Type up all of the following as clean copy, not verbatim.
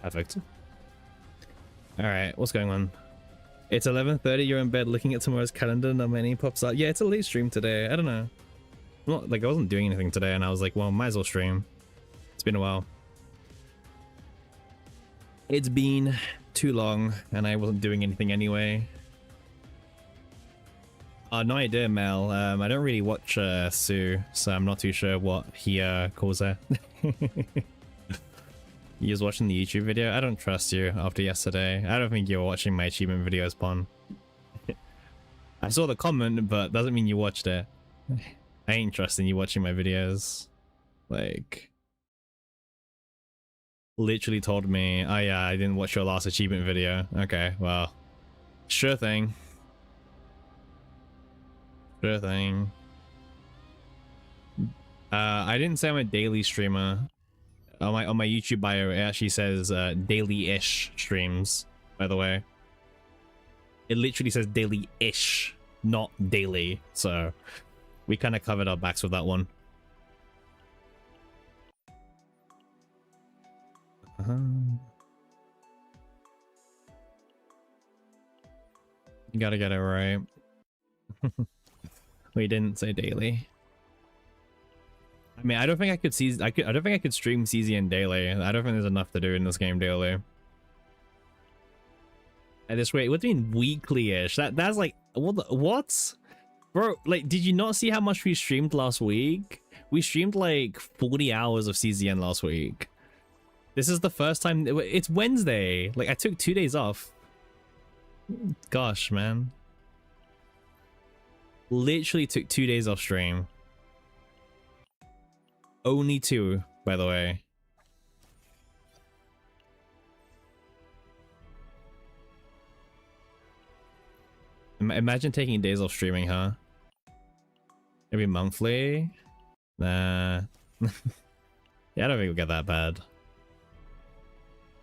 Perfect. All right, what's going on? It's 11:30. You're in bed looking at tomorrow's calendar. Not many pops up. Yeah, it's a late stream today. I don't know. Not like I wasn't doing anything today, and I was like, well, might as well stream. It's been a while. It's been too long, and I wasn't doing anything anyway. No idea, Mel. I don't really watch Sue, so I'm not too sure what he calls her. You was watching the YouTube video? I don't trust you after yesterday. I don't think you were watching my achievement videos, Pon. I saw the comment, but doesn't mean you watched it. I ain't trusting you watching my videos. Like, literally told me, oh yeah, I didn't watch your last achievement video. Okay, well, sure thing. Sure thing. I didn't say I'm a daily streamer. On my YouTube bio, it actually says daily-ish streams, by the way. It literally says daily-ish, not daily. So we kind of covered our backs with that one. You gotta get it right. We didn't say daily. I mean, I don't think I could see. I don't think I could stream CZN daily. I don't think there's enough to do in this game daily. At this rate, what do you mean weekly-ish? That's like what? Bro, like, did you not see how much we streamed last week? We streamed like 40 hours of CZN last week. This is the first time. It's Wednesday. Like, I took 2 days off. Gosh, man. Literally took 2 days off stream. Only 2, by the way. Imagine taking days off streaming, huh? Maybe monthly? Nah. Yeah, I don't think we'll get that bad.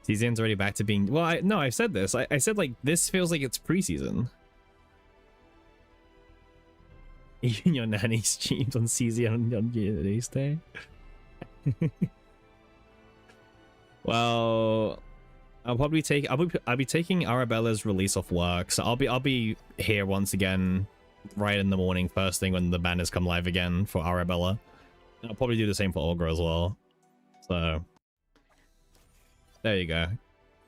Season's already back to being... Well, no, I said this. I said, like, this feels like it's preseason. Even your nanny streams on CZ on release day. Well, I'll be taking Arabella's release off work, so I'll be here once again, right in the morning, first thing when the banners come live again for Arabella. And I'll probably do the same for Olga as well. So there you go.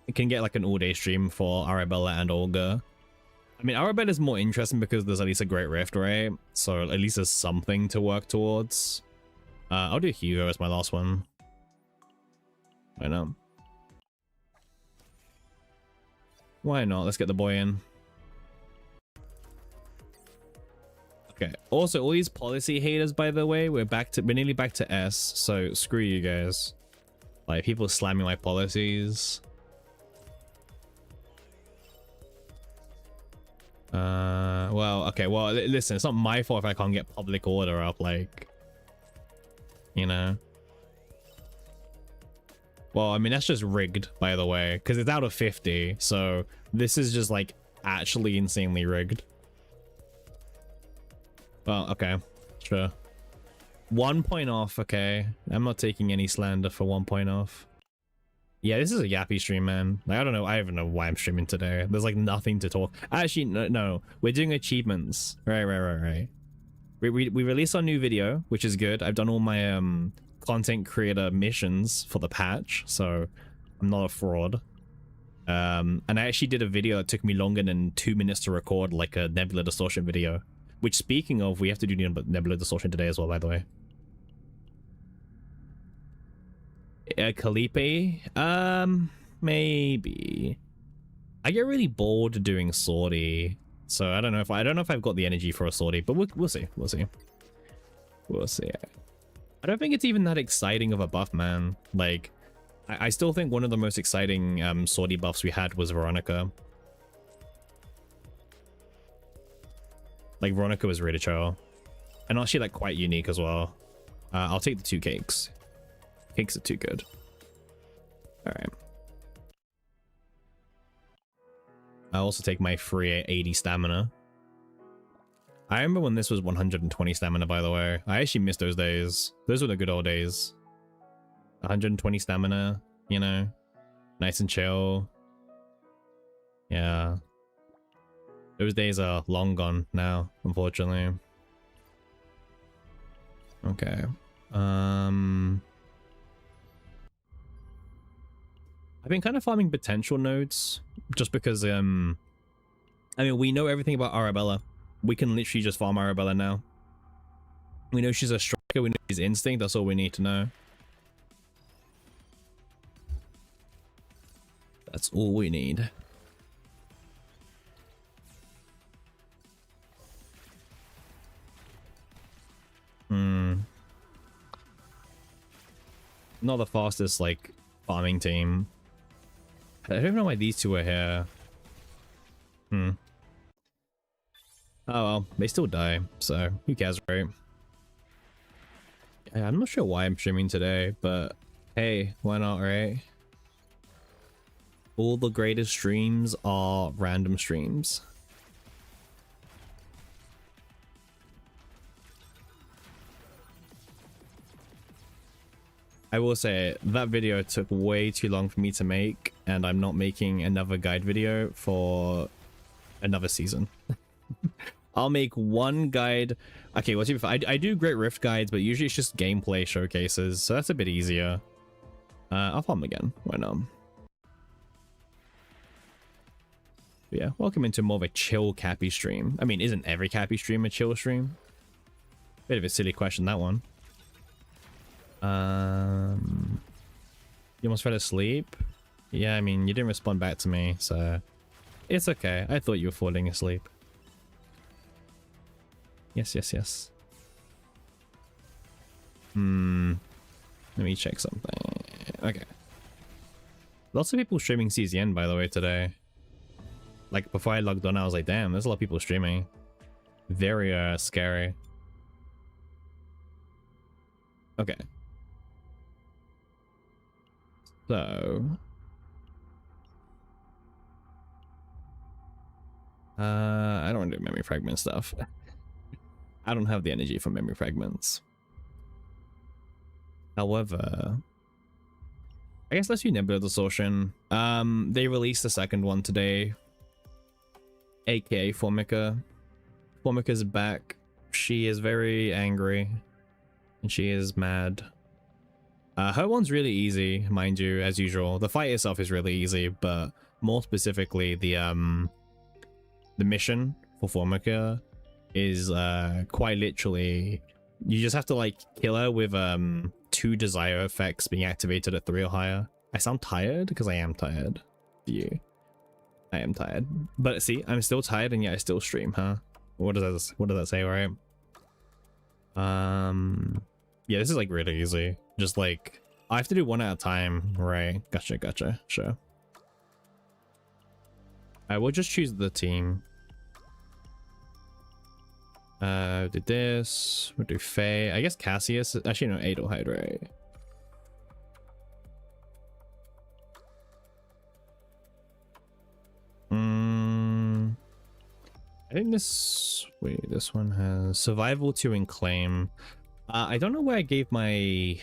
You can get like an all-day stream for Arabella and Olga. I mean, Arabella is more interesting because there's at least a great rift, right? So at least there's something to work towards. I'll do Hugo as my last one. Why not? Why not? Let's get the boy in. Okay. Also, all these policy haters, by the way, we're nearly back to S. So screw you guys. Like, people slamming my policies. Well, okay, well, listen, it's not my fault if I can't get public order up, like, you know. Well, I mean, that's just rigged, by the way, because it's out of 50, so this is just, like, actually insanely rigged. Well, okay, sure. 1 point off, okay. I'm not taking any slander for 1 point off. Yeah, this is a yappy stream, man. Like, I don't know. I don't know why I'm streaming today. There's like nothing to talk. Actually, no. We're doing achievements. Right. We released our new video, which is good. I've done all my content creator missions for the patch, so I'm not a fraud. And I actually did a video that took me longer than 2 minutes to record, like a Nebula Distortion video. Which, speaking of, we have to do Nebula Distortion today as well, by the way. Calipe? Maybe. I get really bored doing sortie, so I don't know if I've got the energy for a sortie, but we'll see. We'll see. I don't think it's even that exciting of a buff, man. Like, I still think one of the most exciting sortie buffs we had was Veronica. Like, Veronica was really chill, and actually like quite unique as well. I'll take the 2 cakes. Cakes are too good. Alright. I'll also take my free 80 stamina. I remember when this was 120 stamina, by the way. I actually miss those days. Those were the good old days. 120 stamina, you know. Nice and chill. Yeah. Those days are long gone now, unfortunately. Okay. I've been kind of farming potential nodes just because I mean, we know everything about Arabella. We can literally just farm Arabella now. We know she's a striker, we know she's instinct, that's all we need to know. That's all we need. Not the fastest, like, farming team. I don't even know why these two are here. Oh well, they still die, so who cares, right? Yeah, I'm not sure why I'm streaming today, but hey, why not, right? All the greatest streams are random streams. I will say, that video took way too long for me to make, and I'm not making another guide video for another season. I'll make one guide. Okay, well, I do Great Rift guides, but usually it's just gameplay showcases, so that's a bit easier. I'll farm again. Why not? Yeah, welcome into more of a chill Cappy stream. I mean, isn't every Cappy stream a chill stream? Bit of a silly question, that one. You almost fell asleep? Yeah, I mean, you didn't respond back to me, so it's okay. I thought you were falling asleep. Yes, yes, yes. Let me check something. Okay. Lots of people streaming CZN, by the way, today. Like, before I logged on, I was like, damn, there's a lot of people streaming. Very, scary. Okay. So... I don't want to do memory fragment stuff. I don't have the energy for memory fragments. However... I guess let's do Nebula Distortion. They released the second one today. AKA Formica. Formica's back. She is very angry. And she is mad. Her one's really easy, mind you, as usual. The fight itself is really easy, but more specifically, the mission for Formica is quite literally... You just have to, like, kill her with 2 desire effects being activated at 3 or higher. I sound tired? Because I am tired. You. I am tired. But see, I'm still tired and yet I still stream, huh? What does that say, right? Yeah, this is like really easy. Just like, I have to do one at a time, right? Gotcha, sure. I will just choose the team. Do this. We'll do Faye. I guess Cassius. Actually, no, Adelheid, right? I think this... Wait, this one has Survival to Enclaim. I don't know where I gave my...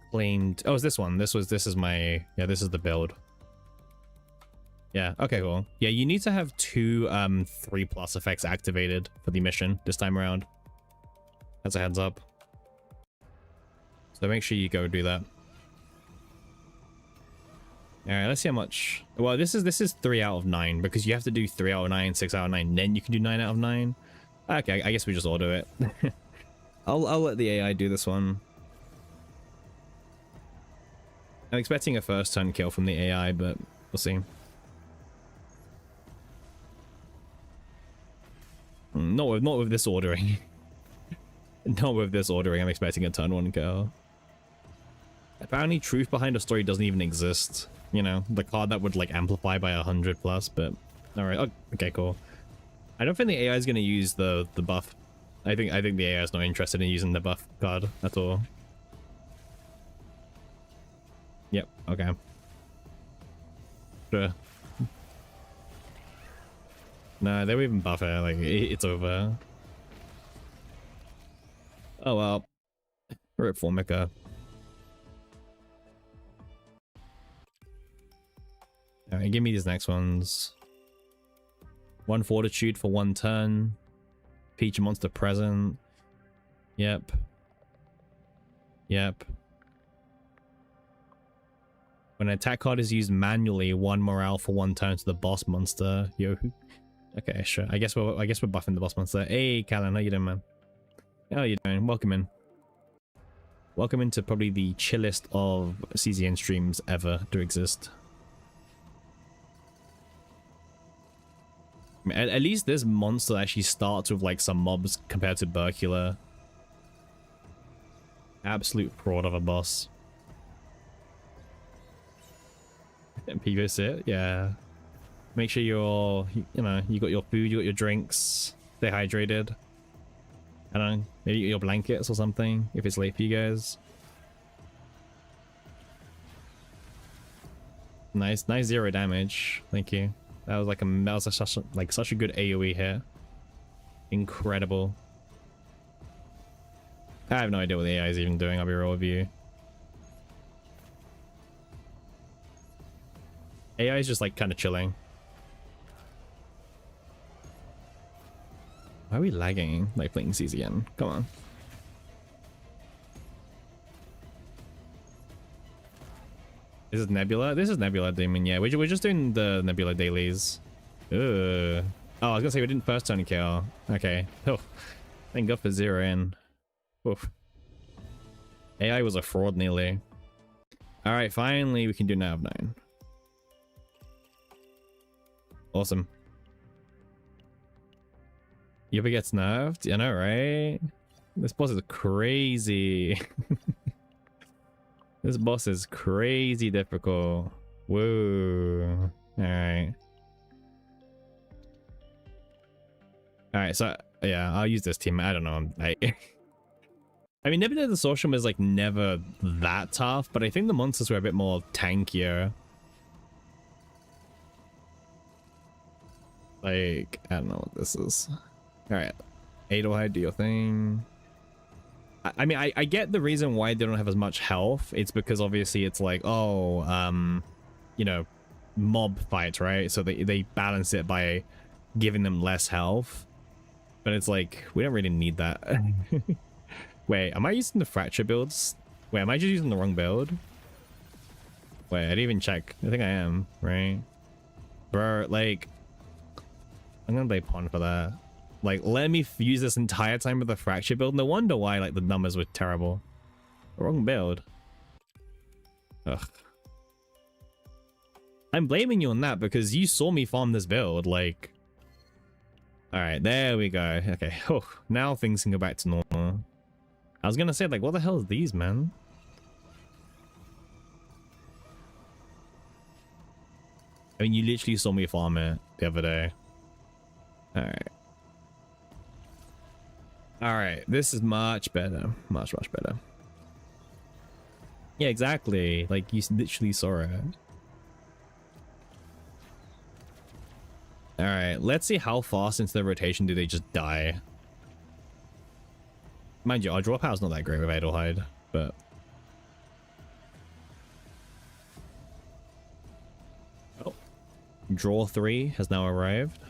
Claimed... Oh, it's this one. This is my... Yeah, this is the build. Yeah, okay, cool. Yeah, you need to have 2 3+ effects activated for the mission this time around. As a heads up. So make sure you go do that. Alright, let's see how much. Well, this is 3 out of 9 because you have to do 3 out of 9, 6 out of 9, then you can do 9 out of 9. Okay, I guess we just auto it. I'll let the AI do this one. I'm expecting a first turn kill from the AI, but we'll see. Not with this ordering. Not with this ordering, I'm expecting a turn 1 kill. Apparently truth behind a story doesn't even exist. You know, the card that would like amplify by 100+, but alright, oh, okay, cool. I don't think the AI is going to use the buff. I think the AI is not interested in using the buff card at all. Yep, okay. Sure. No, they won't even buff it, like, it's over. Oh well. Rip Formica. Alright, give me these next ones. 1 fortitude for 1 turn. Feature monster present. Yep. Yep. When an attack card is used manually, 1 morale for 1 turn to the boss monster. Yo. Okay, sure. I guess we're buffing the boss monster. Hey, Callan, how you doing, man? How you doing? Welcome in. Welcome into probably the chillest of CZN streams ever to exist. I mean, at least this monster actually starts with like some mobs compared to Berkula. Absolute fraud of a boss. And people sit, yeah. Make sure you're, you know, you got your food, you got your drinks, stay hydrated. I don't know, maybe you got your blankets or something if it's late for you guys. Nice 0 damage. Thank you. That was like such a good AoE hit. Incredible. I have no idea what the AI is even doing, I'll be real with you. AI is just like kind of chilling. Why are we lagging like playing CZN? Come on. This is Nebula? This is Nebula Demon, yeah. We're just doing the Nebula dailies. Ugh. Oh, I was gonna say we didn't first turn kill. Okay. Oh, thank God for 0 in. Oof. AI was a fraud nearly. Alright, finally we can do Nav 9. Awesome. Yuba gets nerfed? I know, right? This boss is crazy. This boss is crazy difficult. Whoa. Alright. Alright, so yeah, I'll use this team. I don't know. I mean, Nebula the Sorcerer is like never that tough, but I think the monsters were a bit more tankier. Like, I don't know what this is. Alright. Adelheid, do your thing. I mean, I get the reason why they don't have as much health. It's because obviously it's like, oh, you know, mob fights, right? So they balance it by giving them less health. But it's like, we don't really need that. Wait, am I using the fracture builds? Wait, am I just using the wrong build? Wait, I didn't even check. I think I am, right? Bro, like, I'm gonna play pawn for that. Like, let me use this entire time with the fracture build. No wonder why, like, the numbers were terrible. Wrong build. Ugh. I'm blaming you on that because you saw me farm this build, like... Alright, there we go. Okay, oh, now things can go back to normal. I was gonna say, like, what the hell is these, man? I mean, you literally saw me farm it the other day. Alright. Alright, this is much better. Much better. Yeah, exactly. Like, you literally saw it. Alright, let's see how fast into the rotation do they just die. Mind you, our draw power's not that great with Adelheid, but... Oh. Draw 3 has now arrived.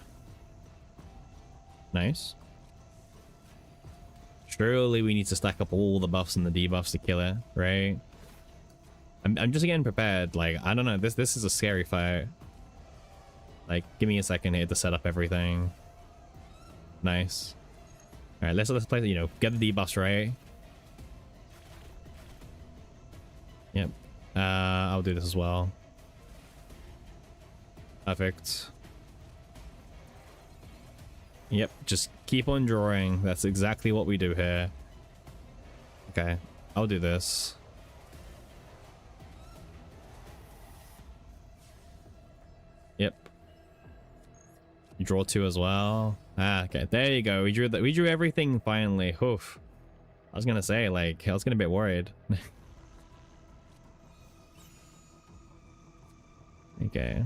Nice. Surely we need to stack up all the buffs and the debuffs to kill it, right? I'm just getting prepared. Like, I don't know. This is a scary fight. Like, give me a second here to set up everything. Nice. All right, let's play. You know, get the debuffs right. Yep. I'll do this as well. Perfect. Yep, just keep on drawing. That's exactly what we do here. Okay, I'll do this. Yep. You draw 2 as well. Ah, okay, there you go. We drew everything finally. Oof. I was gonna say, like, I was gonna be a bit worried. Okay.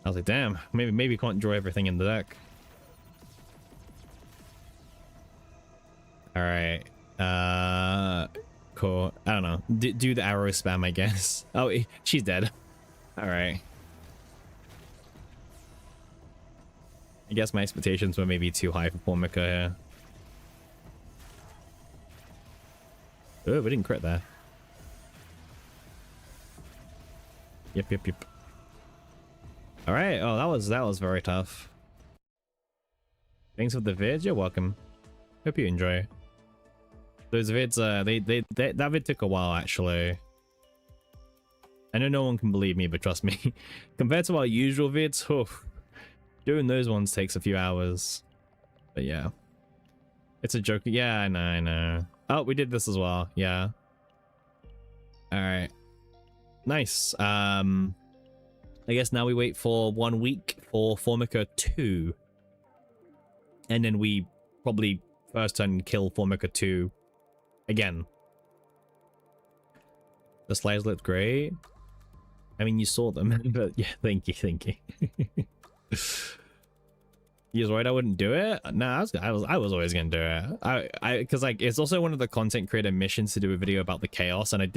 I was like, damn, maybe can't draw everything in the deck. All right. Cool. I don't know. Do the arrow spam, I guess. Oh, she's dead. All right. I guess my expectations were maybe too high for Formica here. Oh, we didn't crit there. Yep. All right. Oh, that was very tough. Thanks for the vid. You're welcome. Hope you enjoy. Those vids, that vid took a while actually. I know no one can believe me, but trust me, compared to our usual vids, doing those ones takes a few hours. But yeah, it's a joke. Yeah, I know. Oh, we did this as well. Yeah. All right. Nice. I guess now we wait for 1 week for Formica 2. And then we probably first turn kill Formica 2 again. The slides looked great. I mean, you saw them, but yeah, thank you. You was worried I wouldn't do it? Nah, I was always gonna do it. Because like it's also one of the content creator missions to do a video about the chaos, and I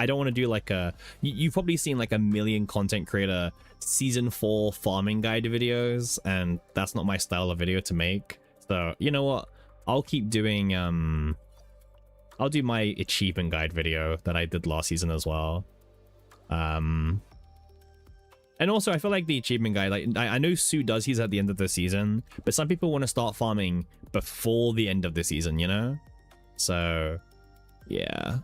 don't want to do like a. You've probably seen like a million content creator season 4 farming guide videos, and that's not my style of video to make. So you know what? I'll keep doing I'll do my achievement guide video that I did last season as well. And also, I feel like the achievement guide, like I know Sue does his at the end of the season, but some people want to start farming before the end of the season, you know? So, yeah.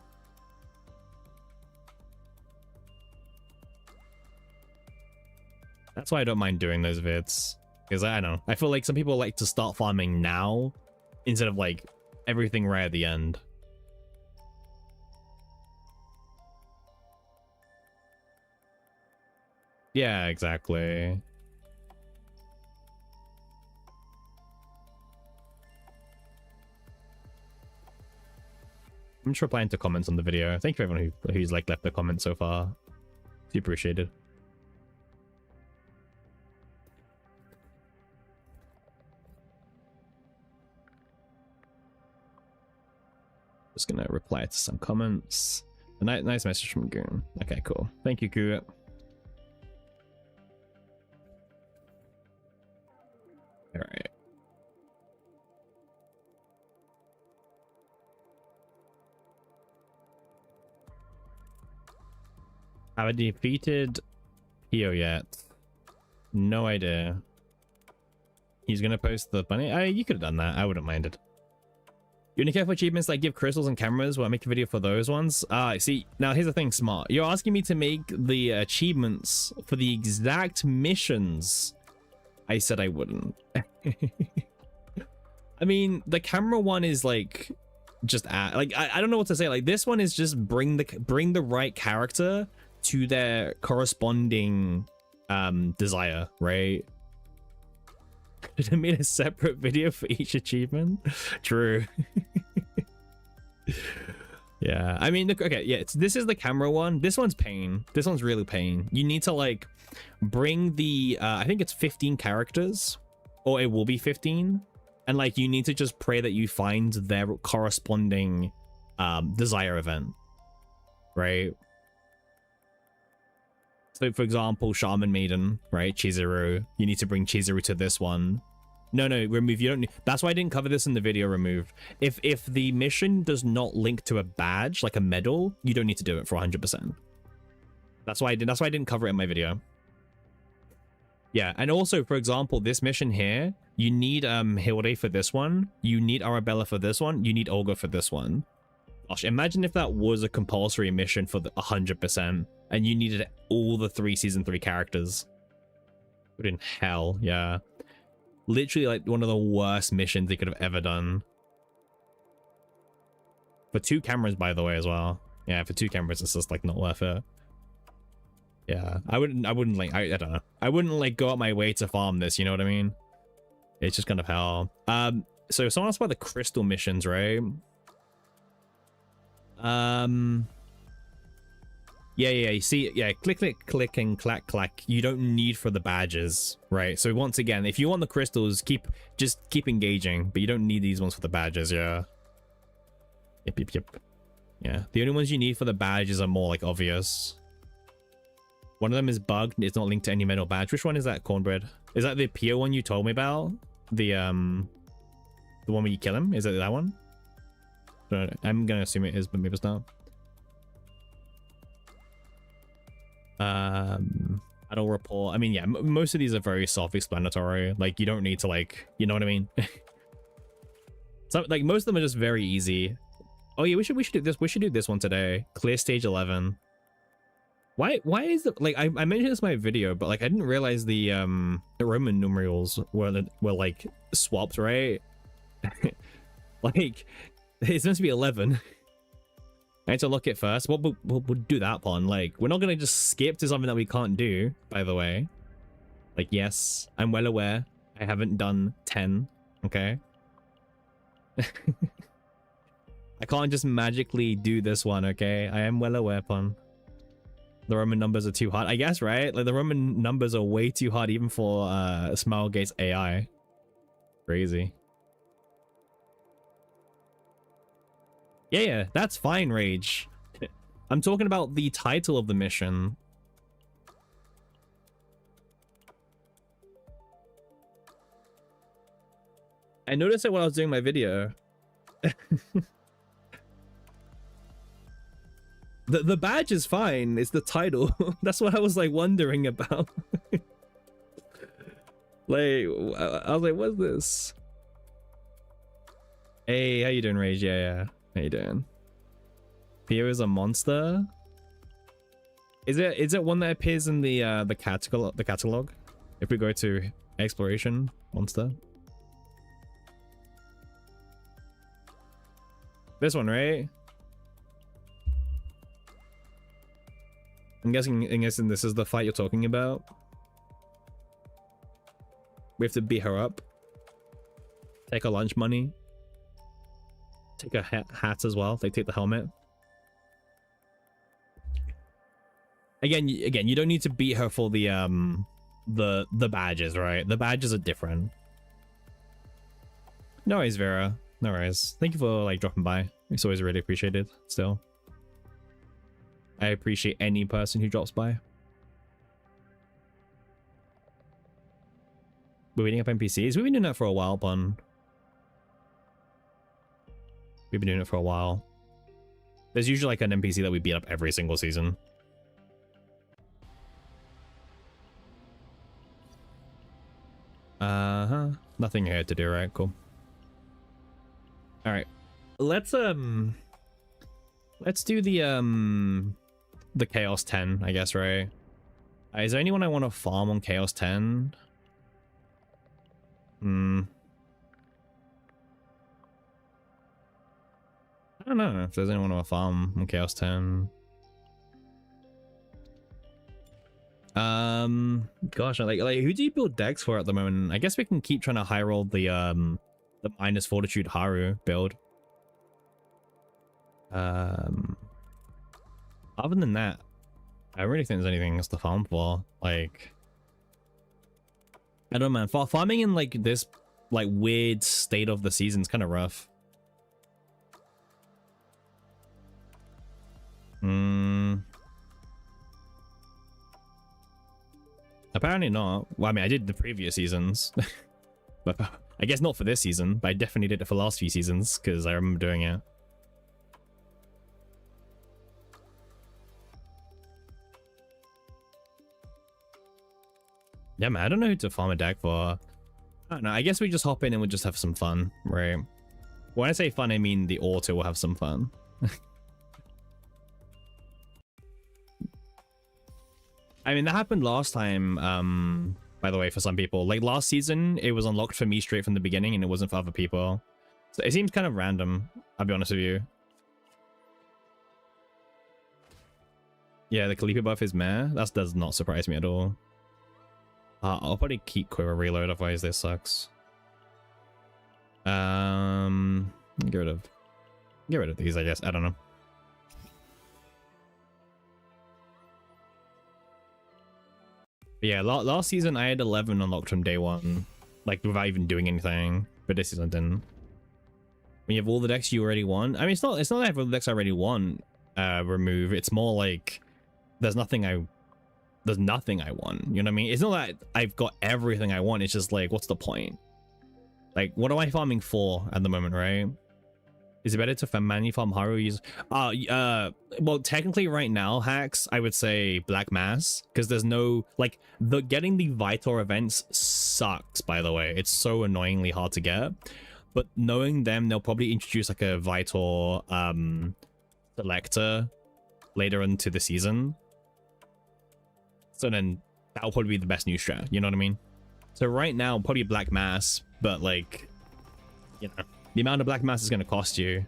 That's why I don't mind doing those vids. Because I don't know. I feel like some people like to start farming now instead of like everything right at the end. Yeah, exactly. I'm just replying to comments on the video. Thank you for everyone who's like left a comment so far. It's appreciated. Just gonna reply to some comments. A nice message from Goon. Okay, cool. Thank you, Goon. All right. Have I defeated Pio yet? No idea. He's gonna post the bunny. You could have done that. I wouldn't mind it. You only care for achievements that give crystals and cameras? Well, I make a video for those ones. See, now here's the thing, Smart. You're asking me to make the achievements for the exact missions I said I wouldn't. I mean, the camera one is like just like I don't know what to say. Like this one is just bring the right character to their corresponding desire, right? Could have made a separate video for each achievement. True. Yeah, I mean, okay, yeah, this is the camera one. This one's pain. This one's really pain. You need to like bring the I think it's 15 characters, or it will be 15, and like you need to just pray that you find their corresponding desire event, right? So for example, Shaman Maiden, right? Chizuru, you need to bring Chizuru to this one. No, remove. You don't need. That's why I didn't cover this in the video. Remove. If the mission does not link to a badge, like a medal, you don't need to do it for 100%. That's why I didn't cover it in my video. Yeah, and also, for example, this mission here, you need Hilde for this one, you need Arabella for this one, you need Olga for this one. Gosh, imagine if that was a compulsory mission for the 100%, and you needed all the season 3 characters. Put in hell, yeah. Literally like one of the worst missions they could have ever done. For 2 cameras, by the way, as well. Yeah, for 2 cameras, it's just like not worth it. Yeah, I wouldn't like, I don't know. I wouldn't like go out my way to farm this, you know what I mean? It's just kind of hell. So someone asked about the crystal missions, right? Yeah, you see, yeah, click, and clack. You don't need for the badges, right? So once again, if you want the crystals, just keep engaging, but you don't need these ones for the badges, yeah. Yep. Yeah, the only ones you need for the badges are more like obvious. One of them is bugged. It's not linked to any metal badge. Which one is that, Cornbread? Is that the Pio one you told me about? The one where you kill him? Is it that one? No, I'm gonna assume it is, but maybe it's not. Adult report. I mean, yeah, most of these are very self-explanatory. Like, you don't need to, like, you know what I mean? So, like, most of them are just very easy. Oh yeah, we should do this. We should do this one today. Clear stage 11. Why is the, like, I mentioned this in my video, but like I didn't realize the Roman numerals were like swapped, right? Like, it's meant to be 11. I need to look it first. We'll do that one. Like, we're not gonna just skip to something that we can't do, by the way. Like, yes, I'm well aware I haven't done 10, okay? I can't just magically do this one, okay? I am well aware, Pun. The Roman numbers are too hard, I guess, right? Like, the Roman numbers are way too hard even for Smilegate's AI. Crazy. Yeah, that's fine, Rage. I'm talking about the title of the mission. I noticed it while I was doing my video. The badge is fine. It's the title. That's what I was like wondering about. Like, I was like, what's this? Hey, how you doing, Rage? Yeah. How you doing? Pio is a monster. Is it one that appears in the catalog? If we go to exploration, monster. This one, right? I'm guessing this is the fight you're talking about. We have to beat her up. Take her lunch money. Take her hat as well. They take the helmet. Again, you don't need to beat her for the badges, right? The badges are different. No worries, Vera. No worries. Thank you for like dropping by. It's always really appreciated. Still, I appreciate any person who drops by. We're beating up NPCs. We've been doing that for a while, Pun. We've been doing it for a while. There's usually like an NPC that we beat up every single season. Nothing here to do, right? Cool. All right, let's do the Chaos 10, I guess, right? Is there anyone I want to farm on Chaos 10? I don't know if there's anyone I want to farm on Chaos 10. Gosh, like who do you build decks for at the moment? I guess we can keep trying to high roll the minus fortitude Haru build. Other than that, I don't really think there's anything else to farm for. Like, I don't know, man. Farming in like this like weird state of the season is kind of rough. Apparently not. Well, I mean, I did the previous seasons. But I guess not for this season, but I definitely did it for the last few seasons because I remember doing it. Yeah, man, I don't know who to farm a deck for. I don't know. I guess we just hop in and we'll just have some fun, right? When I say fun, I mean the auto will have some fun. I mean, that happened last time, by the way, for some people. Like, last season, it was unlocked for me straight from the beginning, and it wasn't for other people. So it seems kind of random, I'll be honest with you. Yeah, the Khalifa buff is meh. That does not surprise me at all. I'll probably keep Quiver Reload, otherwise this sucks. Get rid of these, I guess. I don't know. But yeah, last season I had 11 unlocked from day one, like without even doing anything. But this season I didn't. When you have all the decks you already want. I mean, it's not that I have all the decks I already want remove. It's more like there's nothing I want. You know what I mean? It's not that I've got everything I want. It's just like, what's the point? Like, what am I farming for at the moment, right? Is it better to manually farm Haru? Use well, technically right now, hacks, I would say Black Mass, because there's no like getting the Vitor events sucks, by the way. It's so annoyingly hard to get. But knowing them, they'll probably introduce like a Vitor selector later into the season. So then that'll probably be the best new strat, you know what I mean? So right now, probably Black Mass, but like, you know, the amount of Black Mass is going to cost you.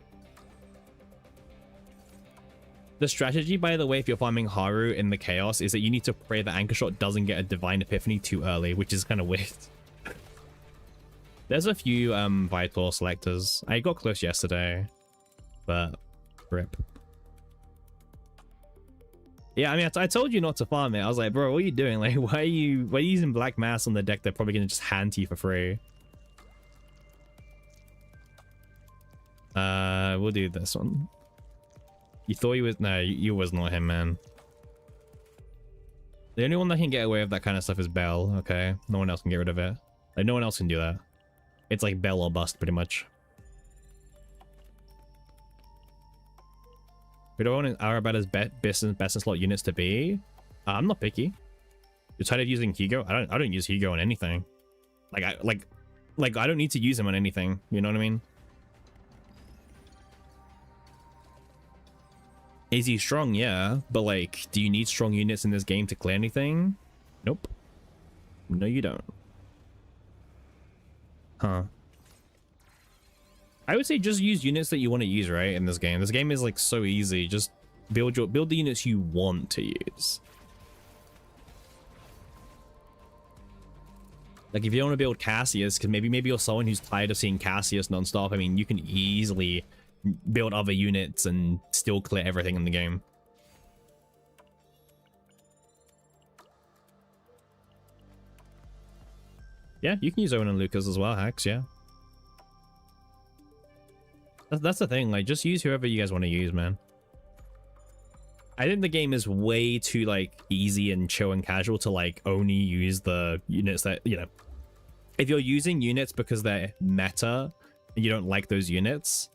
The strategy, by the way, if you're farming Haru in the Chaos, is that you need to pray that Anchor Shot doesn't get a Divine Epiphany too early, which is kind of weird. There's a few Vitor selectors. I got close yesterday, but rip. Yeah, I mean, I told you not to farm it. I was like, bro, what are you doing? Like, why are you using Black Mass on the deck they're probably going to just hand to you for free? We'll do this one. You thought he was... No, you was not him, man. The only one that can get away with that kind of stuff is Bell, okay? No one else can get rid of it. Like, no one else can do that. It's like Bell or bust, pretty much. We don't want Arabella's best in slot units to be. I'm not picky. You're tired of using Hugo? I don't use Hugo on anything. Like I don't need to use him on anything. You know what I mean? Is he strong? Yeah, but like, do you need strong units in this game to clear anything? Nope. No, you don't. Huh. I would say just use units that you want to use, right? In this game. This game is like so easy. Just build the units you want to use. Like if you want to build Cassius, because maybe you're someone who's tired of seeing Cassius nonstop. I mean, you can easily build other units and still clear everything in the game. Yeah, you can use Owen and Lucas as well, hacks, yeah. That's the thing, like, just use whoever you guys want to use, man. I think the game is way too, like, easy and chill and casual to, like, only use the units that, you know... If you're using units because they're meta, and you don't like those units,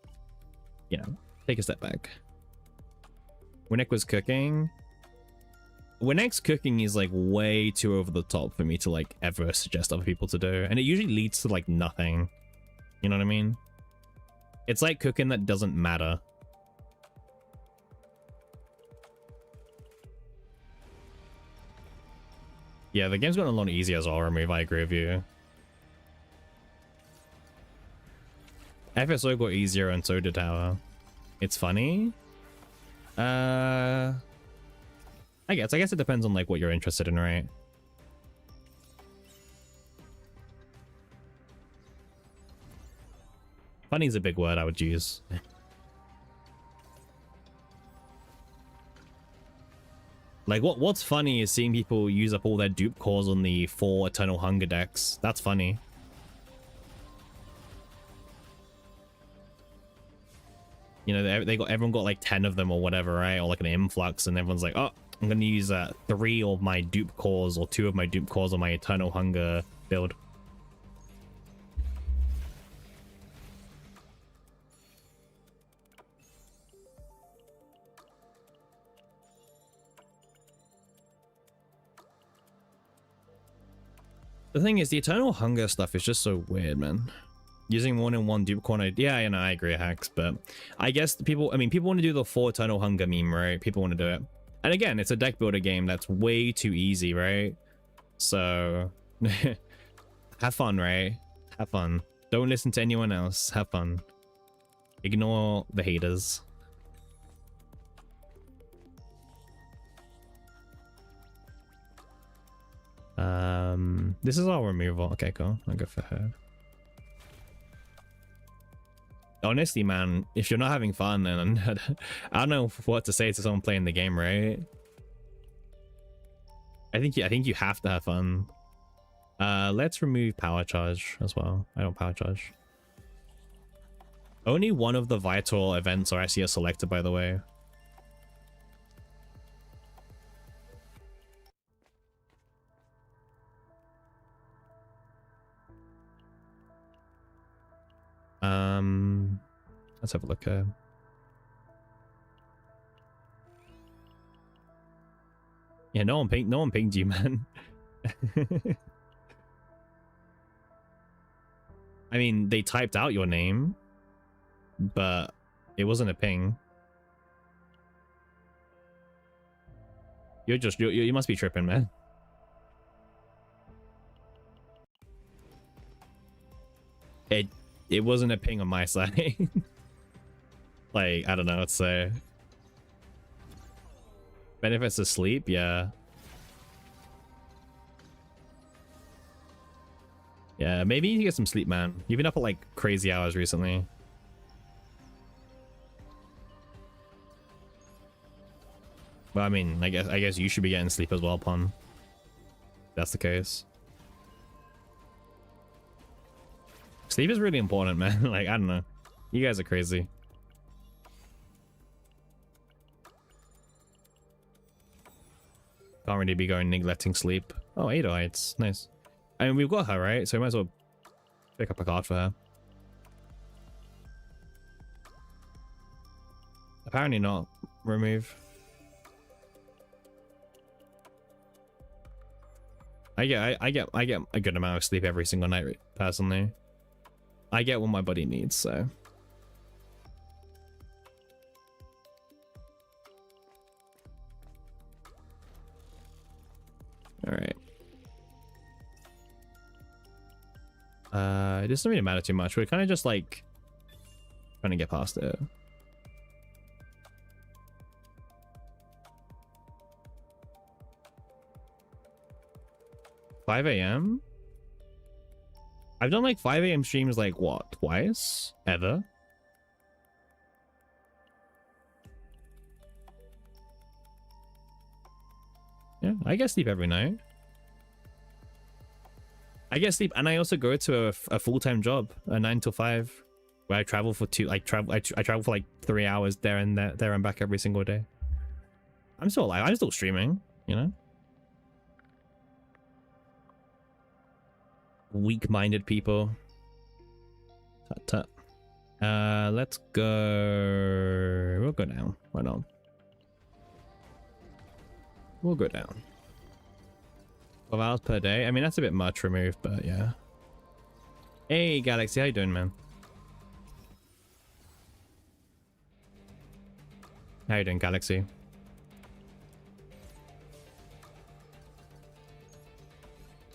you know, take a step back. Winnick was cooking... Winnick's cooking is, like, way too over the top for me to, like, ever suggest other people to do. And it usually leads to, like, nothing. You know what I mean? It's like cooking that doesn't matter. Yeah, the game's gotten a lot easier as well, remove, I agree with you. FSO got easier and so did Tower. It's funny. I guess it depends on like what you're interested in, right? Funny is a big word I would use. Like what's funny is seeing people use up all their dupe cores on the 4 Eternal Hunger decks. That's funny. You know, everyone got like 10 of them or whatever, right? Or like an influx, and everyone's like, oh, I'm gonna use 3 of my dupe cores or 2 of my dupe cores on my Eternal Hunger build. The thing is, the Eternal Hunger stuff is just so weird, man. Using more than one dupe corner, yeah, you know, I agree, hacks, but I guess the people, I mean, people want to do the 4 Eternal Hunger meme, right? People want to do it. And again, it's a deck builder game that's way too easy, right? So, have fun, right? Have fun. Don't listen to anyone else. Have fun. Ignore the haters. This is our removal. Okay, cool. I'll go for her. Honestly, man, if you're not having fun, then I don't know what to say to someone playing the game, right? I think you have to have fun. Let's remove power charge as well. I don't power charge. Only one of the vital events are actually selected, by the way. Let's have a look here. Yeah, no one pinged you, man. I mean, they typed out your name, but it wasn't a ping. You must be tripping, man. It wasn't a ping on my side. Like, I don't know, let's say. Benefits of sleep, yeah. Yeah, maybe you need to get some sleep, man. You've been up at like crazy hours recently. Well, I mean, I guess you should be getting sleep as well, Pun. If that's the case. Sleep is really important, man. Like, I don't know. You guys are crazy. Can't really be going neglecting sleep. Oh, 8 heights. Nice. I mean, we've got her, right? So we might as well pick up a card for her. Apparently not. Remove. I get a good amount of sleep every single night, personally. I get what my body needs, so. Alright. It doesn't really matter too much. We're kind of just like trying to get past it. $5 a.m. I've done like 5 a.m. streams like what, twice? Ever? Yeah, I get sleep every night. I get sleep, and I also go to a full-time job, a 9 to 5, where I travel for I travel for like 3 hours there and back every single day. I'm still alive. I'm still streaming, you know. Weak-minded people. Tut tut. Let's go. We'll go down. Why not? We'll go down. 12 hours per day. I mean, that's a bit much removed, but yeah. Hey, Galaxy, how you doing, man? How you doing, Galaxy?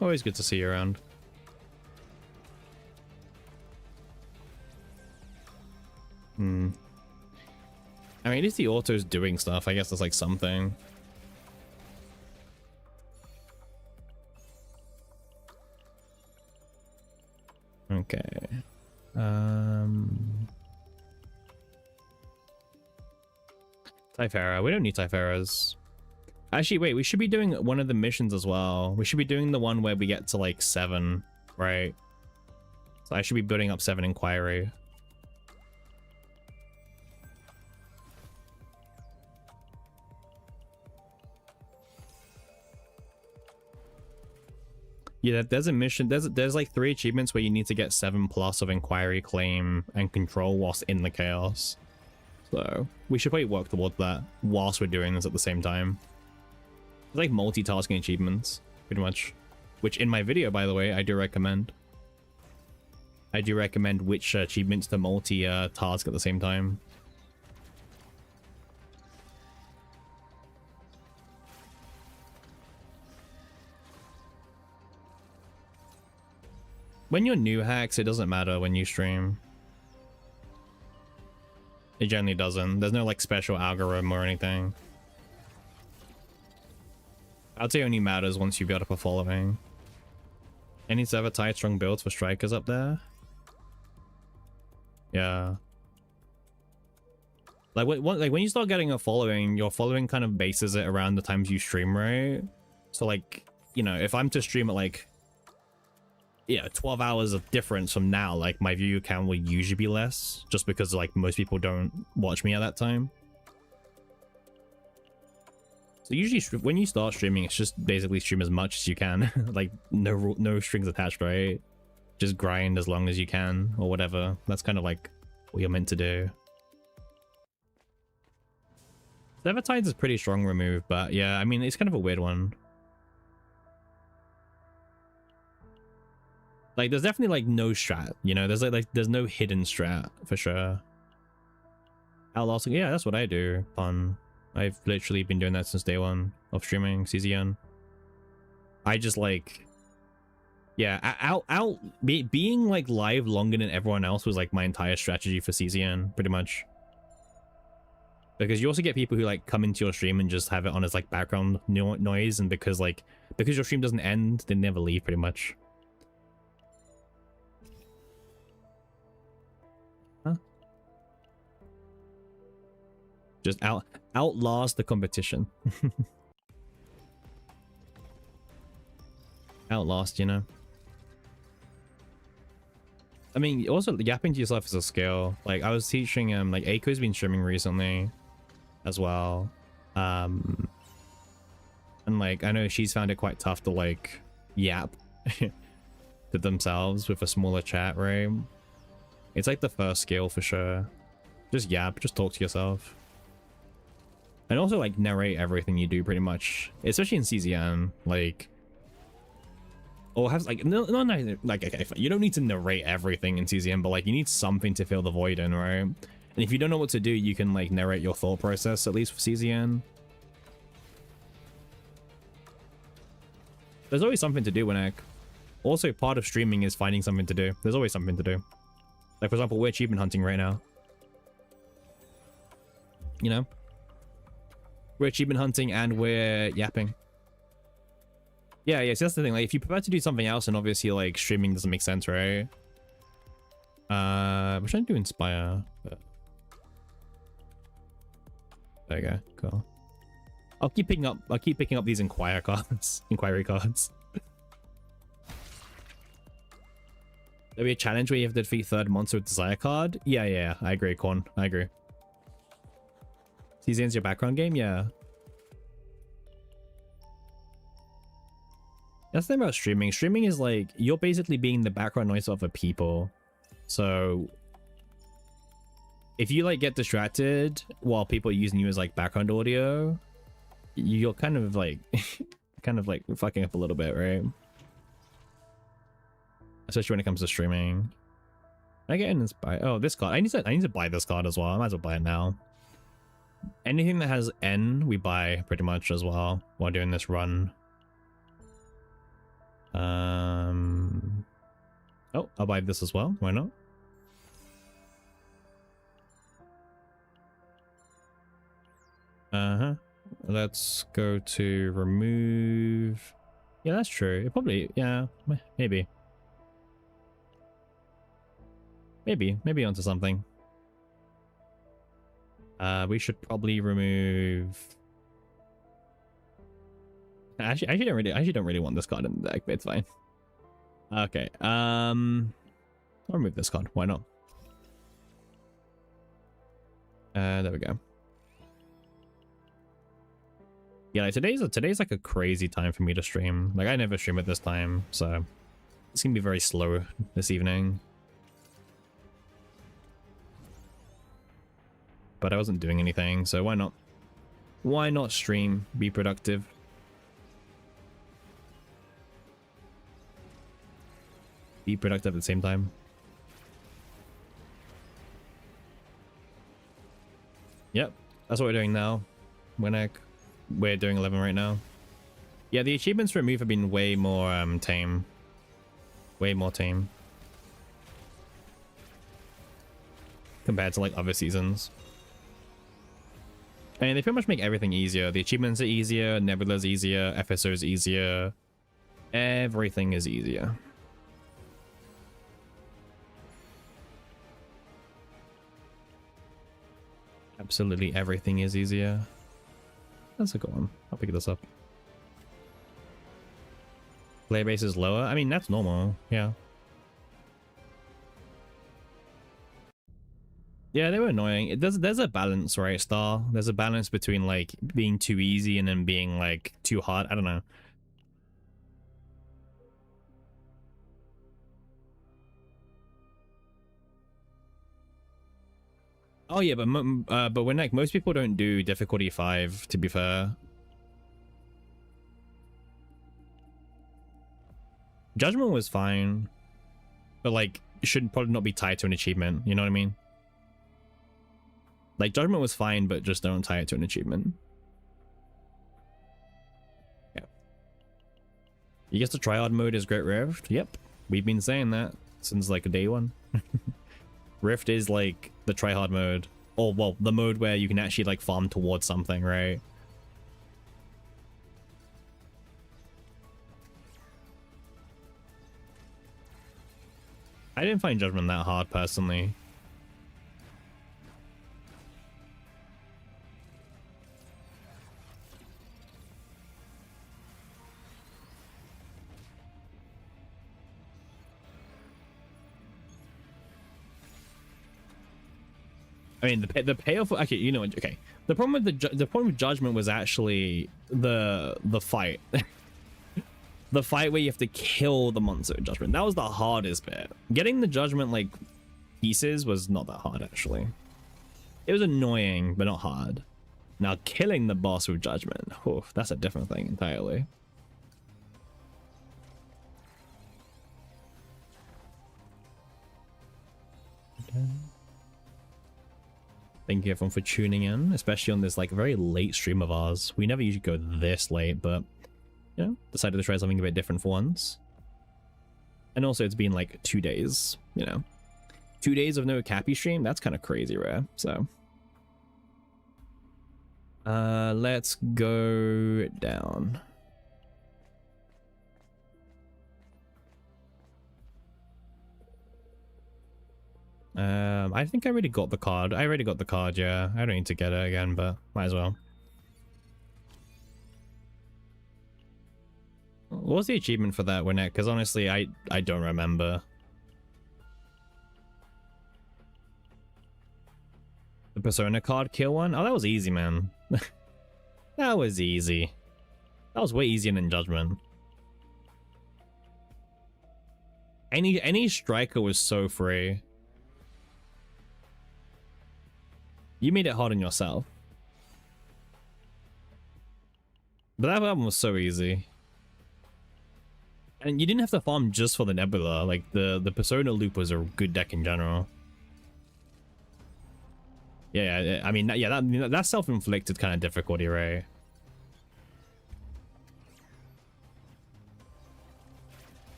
Always good to see you around. I mean, at least the auto's doing stuff. I guess that's like something. Okay. Typhera. We don't need Typheras. Actually, wait, we should be doing one of the missions as well. We should be doing the one where we get to like 7, right? So I should be building up 7 Inquiry. Yeah, there's a mission. There's like 3 achievements where you need to get 7+ of Inquiry, Claim, and Control whilst in the Chaos. So we should probably work towards that whilst we're doing this at the same time. It's like multitasking achievements, pretty much. Which in my video, by the way, I do recommend. I do recommend which achievements to multi-task at the same time. When you're new hacks, it doesn't matter when you stream. It generally doesn't. There's no like special algorithm or anything. I'd say it only matters once you build up a following. Any server tight strong builds for strikers up there? Yeah. Like when you start getting a following, your following kind of bases it around the times you stream, right? So like, you know, if I'm to stream at like yeah, 12 hours of difference from now, like my view count will usually be less just because like most people don't watch me at that time. So usually when you start streaming, it's just basically stream as much as you can. Like no strings attached, right? Just grind as long as you can or whatever. That's kind of like what you're meant to do. Sever is a pretty strong remove, but yeah, I mean, it's kind of a weird one. Like, there's definitely like no strat, you know, there's like there's no hidden strat for sure. Outlasting, yeah, that's what I do. Fun. I've literally been doing that since day one of streaming CZN. I just like, yeah, being like live longer than everyone else was like my entire strategy for CZN, pretty much. Because you also get people who like come into your stream and just have it on as like background noise, and because your stream doesn't end, they never leave pretty much. Huh? Just outlast the competition. Outlast, you know. I mean, also yapping to yourself is a skill. Like I was teaching like Aiko's been streaming recently as well, and like I know she's found it quite tough to like yap to themselves with a smaller chat, right? It's like the first skill for sure. Just yap, just talk to yourself, and also like narrate everything you do pretty much, especially in CZN. Like, or have like no like, okay, you don't need to narrate everything in CZN, but like you need something to fill the void in, right? And if you don't know what to do, you can like narrate your thought process, at least for CZN. There's always something to do, Winek. Also, part of streaming is finding something to do. There's always something to do. Like, for example, we're achievement hunting right now. You know? We're achievement hunting and we're yapping. Yeah, so that's the thing. Like, if you prefer to do something else, and obviously, like, streaming doesn't make sense, right? We're trying to do Inspire. But... there you go. Cool. I'll keep picking up these inquiry cards. There'll be a challenge where you have to defeat third monster with Desire card. Yeah, I agree, Korn. I agree. CZN's your background game? Yeah. That's the thing about streaming. Streaming is like, you're basically being the background noise of other people. So if you like get distracted while people are using you as like background audio, you're kind of like fucking up a little bit, right? Especially when it comes to streaming. I get an inspire. Oh, this card. I need to buy this card as well. I might as well buy it now. Anything that has N, we buy pretty much as well while doing this run. Oh, I'll buy this as well. Why not? Let's go to remove. Yeah, that's true. It probably, yeah, maybe onto something. We should probably remove. Actually, I don't really want this card in the deck, but it's fine. Okay, I'll remove this card. Why not? There we go. Yeah, like today's like a crazy time for me to stream. Like I never stream at this time, so it's gonna be very slow this evening. But I wasn't doing anything, so why not? Why not stream? Be productive. Be productive at the same time. Yep, that's what we're doing now. We're doing 11 right now. Yeah, the achievements for remove have been way more tame. Way more tame. Compared to like other seasons. I mean, they pretty much make everything easier. The achievements are easier, Nebula's easier, FSO's easier. Everything is easier. Absolutely everything is easier. That's a good one. I'll pick this up. Player base is lower. I mean, that's normal. Yeah. Yeah, they were annoying. There's a balance, right, Star? There's a balance between like being too easy and then being like too hard. I don't know. Oh yeah, but when like most people don't do difficulty 5, to be fair. Judgment was fine, but like it should probably not be tied to an achievement. You know what I mean? Like Judgment was fine, but just don't tie it to an achievement. Yeah. You guess the tryhard mode is Great Rift? Yep. We've been saying that since like day one. Rift is like the tryhard mode. Or well, the mode where you can actually like farm towards something, right? I didn't find Judgment that hard personally. I mean, the payoff. Okay, you know, okay. The problem with the problem with Judgment was actually the fight, the fight where you have to kill the monster with Judgment. That was the hardest bit. Getting the Judgment like pieces was not that hard actually. It was annoying, but not hard. Now killing the boss with Judgment, that's a different thing entirely. Thank you everyone for tuning in, especially on this like very late stream of ours. We never usually go this late, but you know, decided to try something a bit different for once. And also it's been like 2 days, you know. 2 days of no Cappy stream, that's kind of crazy rare, so. Let's go down. I think I already got the card. I already got the card, yeah. I don't need to get it again, but might as well. What was the achievement for that, Winnet? Because honestly, I don't remember. The Persona card kill one? Oh, that was easy, man. That was easy. That was way easier than Judgment. Any striker was so free. You made it hard on yourself. But that one was so easy. And you didn't have to farm just for the Nebula. Like, the Persona loop was a good deck in general. Yeah, I mean, yeah, that's self-inflicted kind of difficulty, right?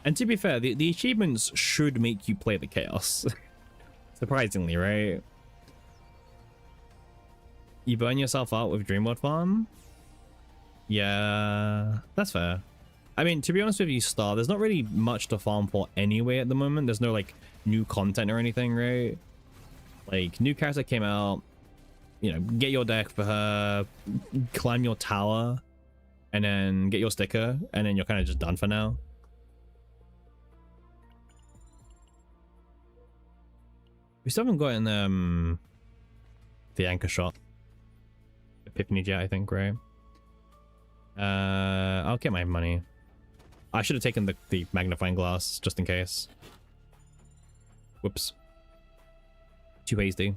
And to be fair, the achievements should make you play the Chaos. Surprisingly, right? You burn yourself out with Dreamworld Farm? Yeah, that's fair. I mean, to be honest with you, Star, there's not really much to farm for anyway at the moment. There's no, like, new content or anything, right? Like, new character came out, you know, get your deck for her, climb your tower, and then get your sticker, and then you're kind of just done for now. We still haven't gotten the anchor shot. Epiphany Jet, I think, right? I'll get my money. I should have taken the magnifying glass just in case. Whoops. Too hasty.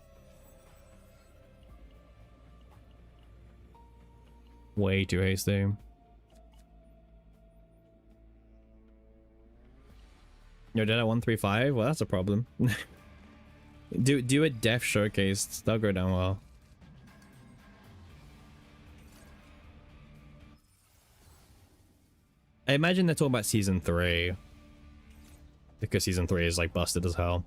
Way too hasty. You're dead at 135? Well, that's a problem. Do a death showcase. That'll go down well. I imagine they're talking about season 3. Because season 3 is like busted as hell.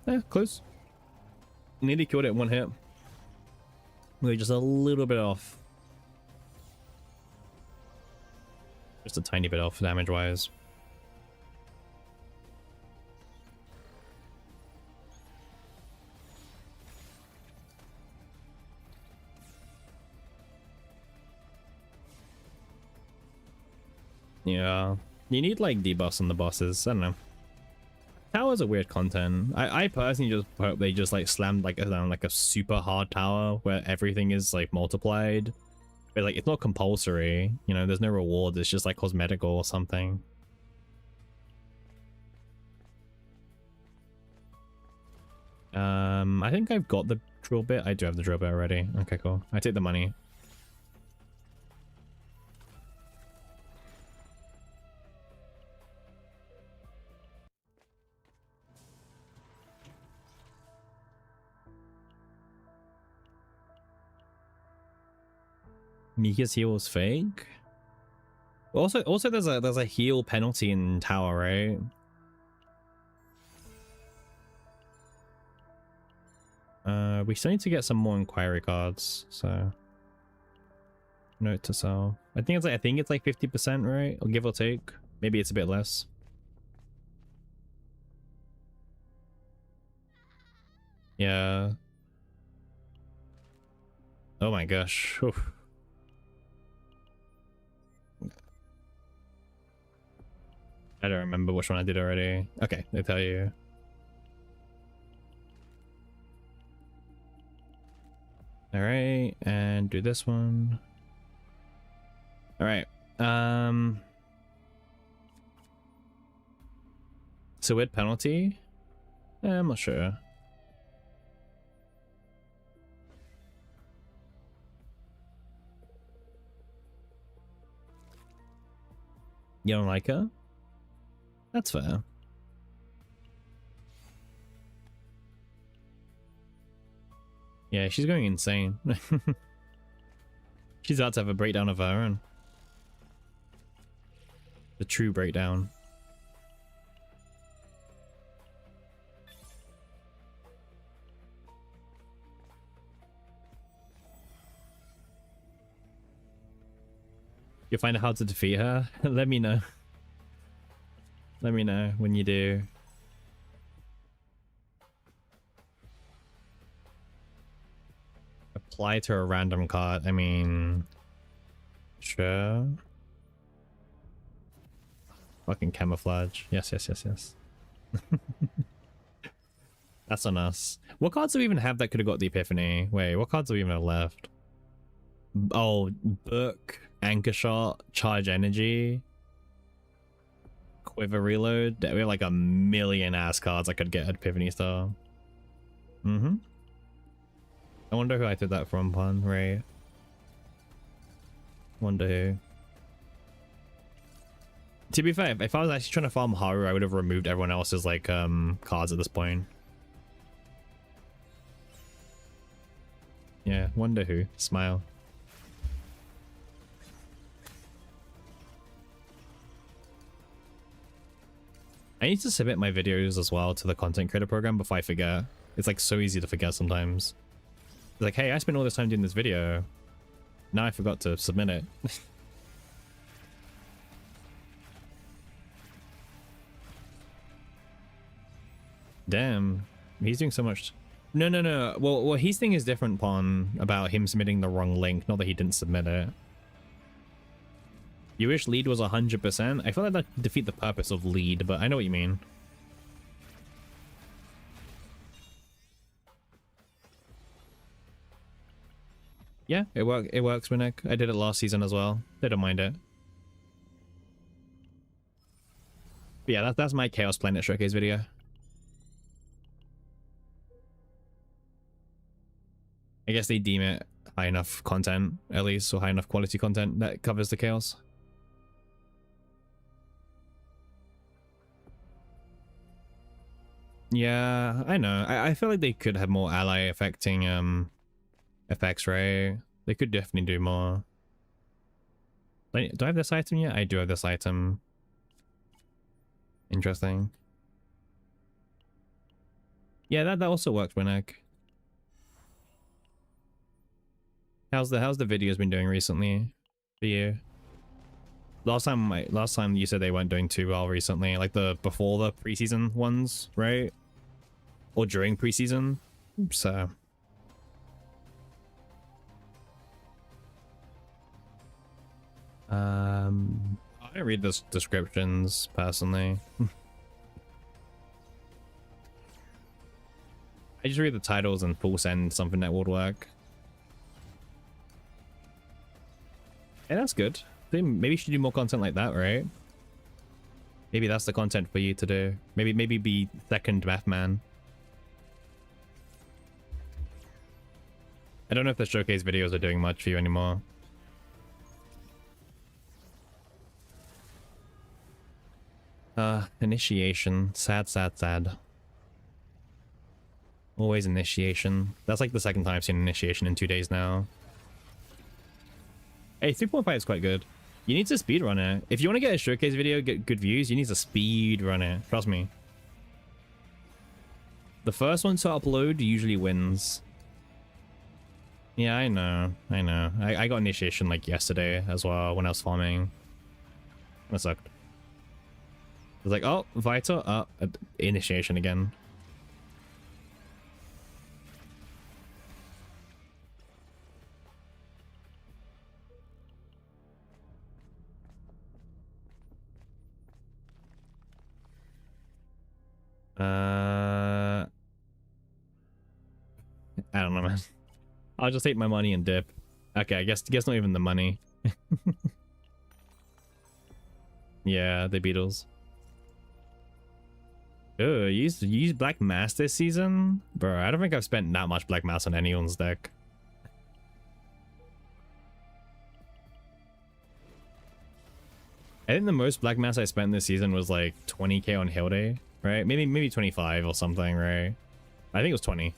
Yeah, close. Nearly killed it in one hit. Really just a little bit off. Just a tiny bit off damage wise. Yeah. You need like debuffs on the bosses. I don't know. Towers are weird content. I personally just hope they just like slammed like down like a super hard tower where everything is like multiplied. But like it's not compulsory, you know, there's no rewards, it's just like cosmetical or something. I think I've got the drill bit. I do have the drill bit already. Okay, cool. I take the money. Mika's heal is fake. Also there's a heal penalty in tower, right? We still need to get some more inquiry cards, so note to self. I think it's like 50%, right? Or give or take. Maybe it's a bit less. Yeah. Oh my gosh. Oof. I don't remember which one I did already. Okay, they tell you. All right, and do this one. All right. So with penalty? I'm not sure. You don't like her? That's fair. Yeah, she's going insane. She's about to have a breakdown of her own. The true breakdown. You find out how to defeat her? Let me know. Let me know when you do. Apply to a random card. I mean, sure. Fucking camouflage. Yes, yes, yes, yes. That's on us. What cards do we even have that could have got the epiphany? Wait, what cards do we even have left? Oh, book, anchor shot, charge energy, quiver reload. We have like a million ass cards I could get at epiphany star. I wonder who I did that from, Pun, right? Wonder who. To be fair, if I was actually trying to farm Haru, I would have removed everyone else's like cards at this point. Yeah, wonder who. Smile. I need to submit my videos as well to the content creator program before I forget. It's like so easy to forget sometimes. It's like, hey, I spent all this time doing this video. Now I forgot to submit it. Damn, he's doing so much. No. Well, his thing is different, Pon, about him submitting the wrong link. Not that he didn't submit it. You wish lead was 100%? I feel like that could defeat the purpose of lead, but I know what you mean. Yeah, it works, Winnick. I did it last season as well. They don't mind it. But yeah, that's my Chaos Planet Showcase video. I guess they deem it high enough content, at least, or high enough quality content that covers the Chaos. Yeah, I know. I feel like they could have more ally affecting effects, right? They could definitely do more. Do I have this item yet? I do have this item. Interesting. Yeah, that also works, Winnick. How's the videos been doing recently for you? Last time you said they weren't doing too well recently, like before the preseason ones, right? Or during preseason. So I don't read the descriptions personally. I just read the titles and full send something that would work. Yeah, that's good. Maybe you should do more content like that, right? Maybe that's the content for you to do. Maybe be second math man. I don't know if the showcase videos are doing much for you anymore. Initiation. Sad, sad, sad. Always initiation. That's like the second time I've seen initiation in 2 days now. Hey, 3.5 is quite good. You need to speedrun it. If you want to get a showcase video, get good views, you need to speedrun it. Trust me. The first one to upload usually wins. Yeah, I know. I got initiation like yesterday as well when I was farming. That sucked. I was like, oh, Vita, initiation again. I don't know, man. I'll just take my money and dip. Okay, I guess not even the money. Yeah, the Beatles. Oh, you used Black Mass this season? Bro, I don't think I've spent that much Black Mass on anyone's deck. I think the most Black Mass I spent this season was like 20k on Hilde, right? Maybe 25 or something, right? I think it was 20.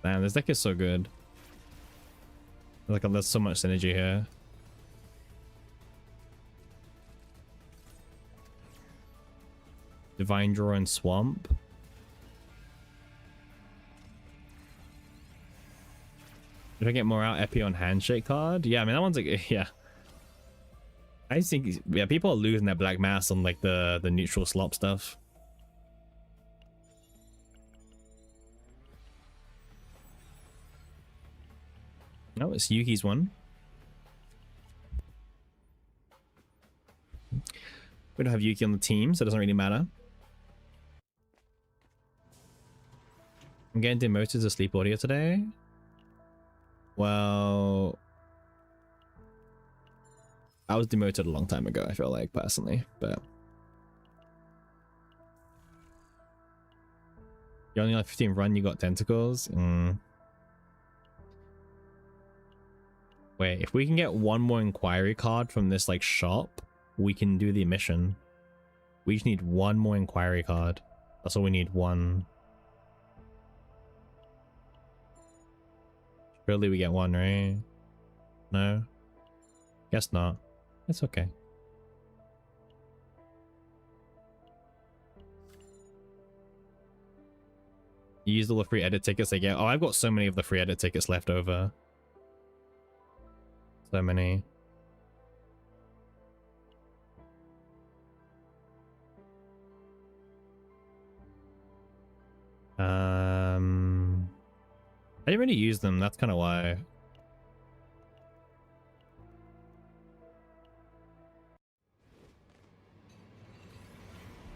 Damn, this deck is so good. Like, there's so much synergy here. Divine Draw and Swamp. Did I get more out Epi on Handshake card? Yeah, I mean, that one's like, yeah. I think, yeah, people are losing their Black Mass on like the neutral slop stuff. No, it's Yuki's one. We don't have Yuki on the team, so it doesn't really matter. I'm getting demoted to sleep audio today. Well, I was demoted a long time ago, I feel like, personally, but you only like 15 run, you got tentacles. Wait, if we can get one more inquiry card from this like shop, we can do the mission. We just need one more inquiry card. That's all we need, one. Surely we get one, right? No? Guess not. It's okay. You used all the free edit tickets they get. Oh, I've got so many of the free edit tickets left over. So many. I didn't really use them, that's kind of why.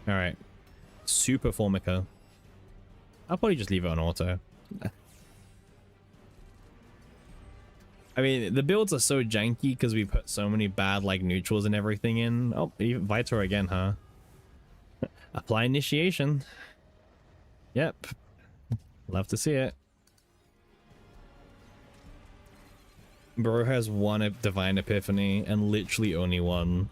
Alright. Super Formica. I'll probably just leave it on auto. I mean, the builds are so janky because we put so many bad like neutrals and everything in. Oh, Vitor again, huh? Apply initiation. Yep. Love to see it. Bro has one Divine Epiphany and literally only one.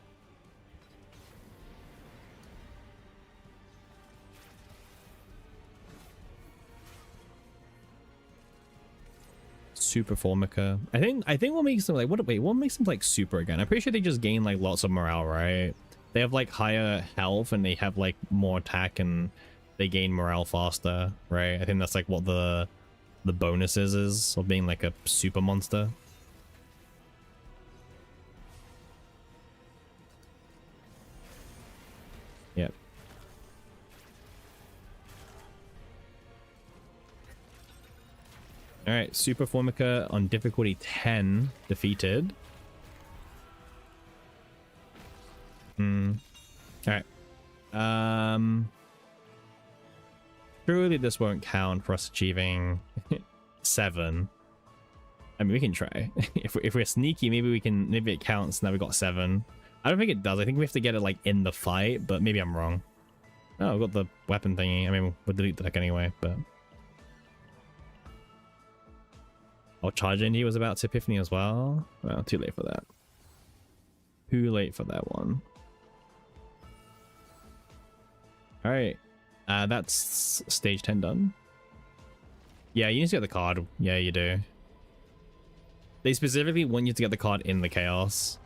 Super Formica. I think what makes them like what makes them like super again? I'm pretty sure they just gain like lots of morale, right? They have like higher health and they have like more attack and they gain morale faster, right? I think that's like what the bonuses is of being like a super monster. Yep. All right, Super Formica on difficulty 10 defeated. All right. Surely this won't count for us achieving 7. I mean, we can try. if we're sneaky, maybe it counts. Now we got 7. I don't think it does. I think we have to get it like in the fight, but maybe I'm wrong. Oh, we've got the weapon thingy. I mean, we'll delete the deck anyway, but Charge Indie was about to Epiphany as well. Well, too late for that. Too late for that one. All right, that's stage 10 done. Yeah, you need to get the card. Yeah, you do. They specifically want you to get the card in the chaos.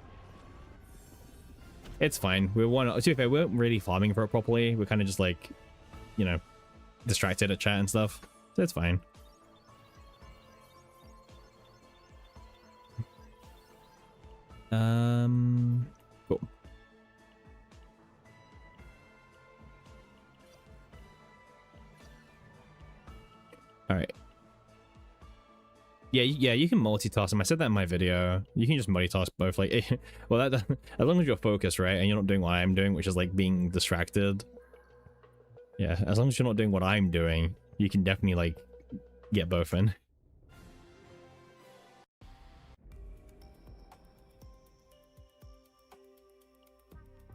It's fine. We weren't really farming for it properly. We're kind of just like, you know, distracted at chat and stuff. So it's fine. Cool. All right. Yeah, you can multitask them. I said that in my video. You can just multitask both. Like, well, that as long as you're focused, right, and you're not doing what I'm doing, which is like being distracted. Yeah, as long as you're not doing what I'm doing, you can definitely like get both in.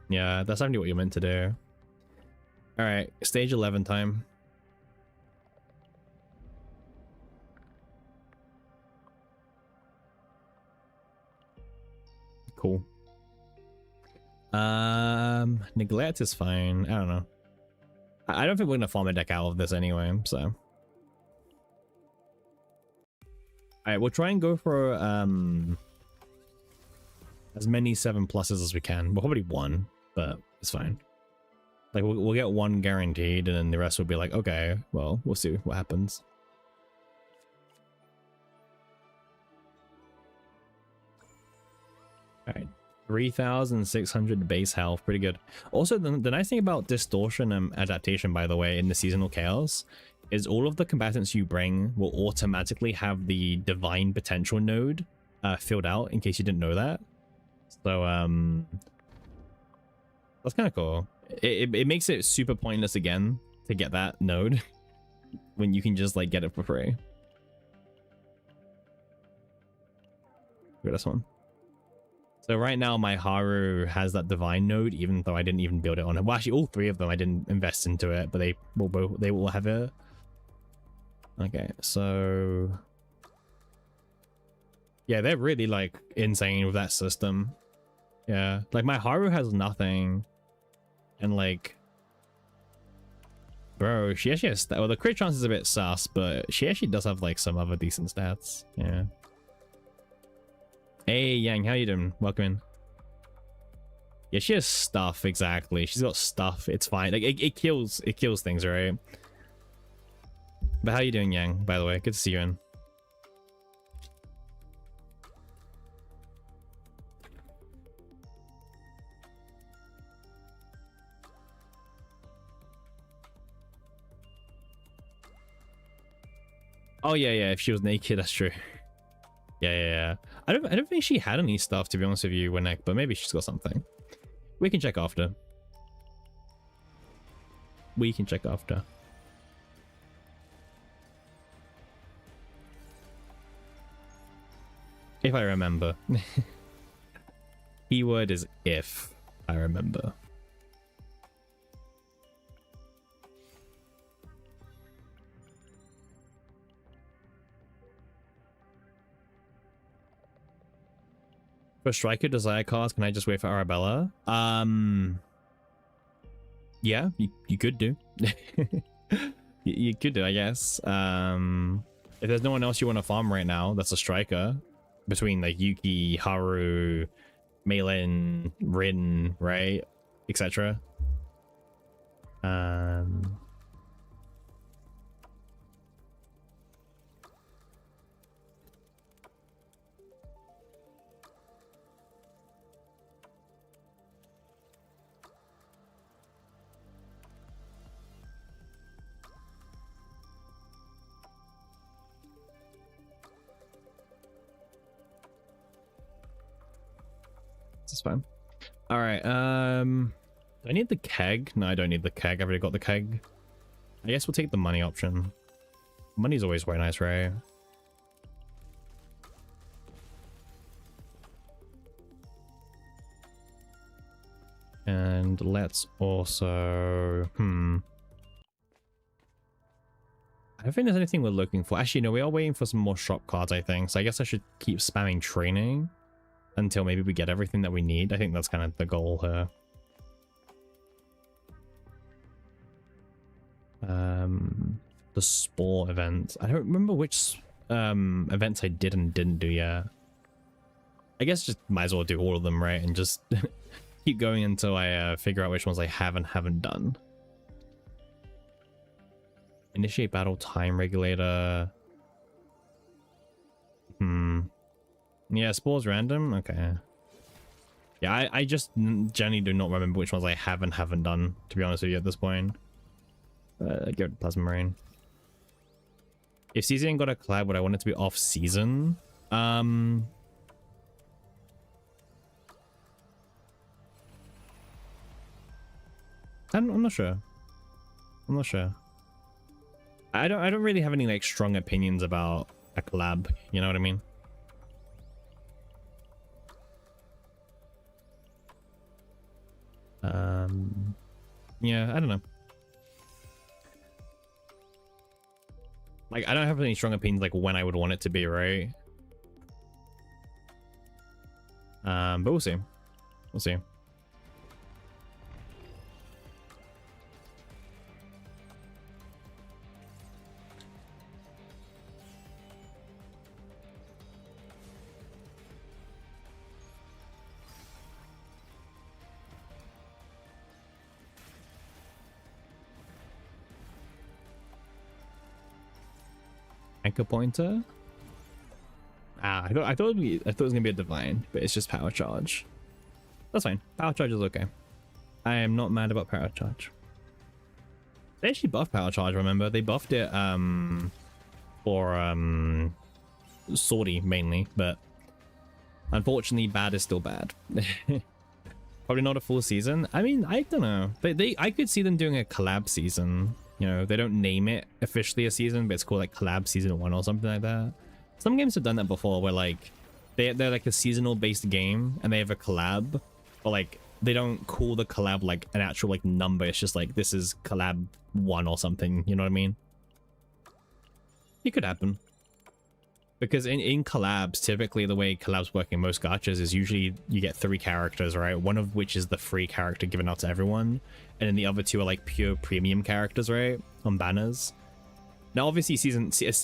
Yeah, that's definitely what you're meant to do. All right, stage 11 time. Cool. Neglect is fine. I don't know. I don't think we're gonna farm a deck out of this anyway, so. All right, we'll try and go for as many 7+s as we can. Well, probably 1, but it's fine. Like we'll get 1 guaranteed, and then the rest will be like, okay, well, we'll see what happens. All right, 3,600 base health, pretty good. Also, the nice thing about distortion and adaptation, by the way, in the seasonal chaos, is all of the combatants you bring will automatically have the divine potential node filled out, in case you didn't know that. So that's kind of cool. It makes it super pointless again to get that node when you can just like get it for free. Look at this one. So right now my Haru has that divine node, even though I didn't even build it on it. Well, actually all 3 of them I didn't invest into it, but they will have it. Okay, so yeah, they're really like insane with that system. Yeah, like my Haru has nothing, and like, bro, she actually has. Well, the crit chance is a bit sus, but she actually does have like some other decent stats. Yeah. Hey Yang, how you doing? Welcome in. Yeah, she has stuff, exactly. She's got stuff. It's fine. Like it kills things, right? But how you doing, Yang? By the way, good to see you in. Oh yeah. If she was naked, that's true. Yeah. I don't think she had any stuff, to be honest with you, Winnick, but maybe she's got something. We can check after. If I remember. Keyword is if I remember. For Striker Desire cards, can I just wait for Arabella? Yeah, you could do. you could do, I guess. If there's no one else you want to farm right now, that's a Striker. Between like Yuki, Haru, Malin, Rin, right? Etc. This is fine. All right. Do I need the keg? No, I don't need the keg. I've already got the keg. I guess we'll take the money option. Money's always very nice, right? And let's also... I don't think there's anything we're looking for. Actually, no, we are waiting for some more shop cards, I think. So I guess I should keep spamming training until maybe we get everything that we need. I think that's kind of the goal here. The spore event. I don't remember which events I did and didn't do yet. I guess just might as well do all of them, right? And just keep going until I figure out which ones I have and haven't done. Initiate battle time regulator. Yeah, spores random. Okay. Yeah, I just generally do not remember which ones I have and haven't done, to be honest with you at this point. Give it Plasma Marine. If season got a collab, would I want it to be off season? I'm not sure. I'm not sure. I don't really have any like strong opinions about a collab, you know what I mean? Yeah, I don't know. Like, I don't have any strong opinions like when I would want it to be, right? But we'll see. We'll see. Anchor pointer. I thought it was gonna be a divine, but it's just power charge. That's fine. Power charge is okay. I am not mad about power charge. They actually buffed power charge. Remember, they buffed it for Swordy mainly, but unfortunately, bad is still bad. Probably not a full season. I mean, I don't know. I could see them doing a collab season. You know, they don't name it officially a season, but it's called like collab season 1 or something like that. Some games have done that before where like they're like a seasonal based game and they have a collab, but like they don't call the collab like an actual like number. It's just like this is collab 1 or something, you know what I mean? It could happen. Because in collabs, typically the way collabs work in most gachas is usually you get 3 characters, right? One of which is the free character given out to everyone, and then the other 2 are like pure premium characters, right? On banners. Now, obviously,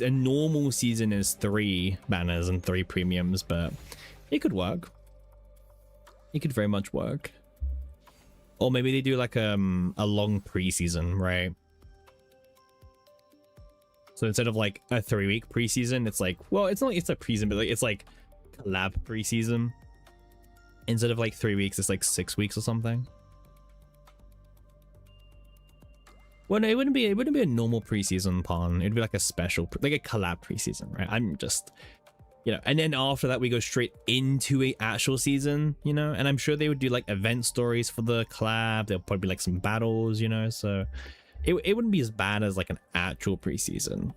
a normal season is 3 banners and 3 premiums, but it could work. It could very much work. Or maybe they do like a long pre-season, right? So instead of like a 3-week preseason, it's like, well, it's not like it's a preseason, but like it's like collab preseason. Instead of like 3 weeks, it's like 6 weeks or something. Well, no, it wouldn't be a normal preseason pawn. It'd be like a special, like a collab preseason, right? I'm just, you know, and then after that we go straight into a actual season, you know. And I'm sure they would do like event stories for the collab. There'll probably be like some battles, you know. So it wouldn't be as bad as like an actual preseason.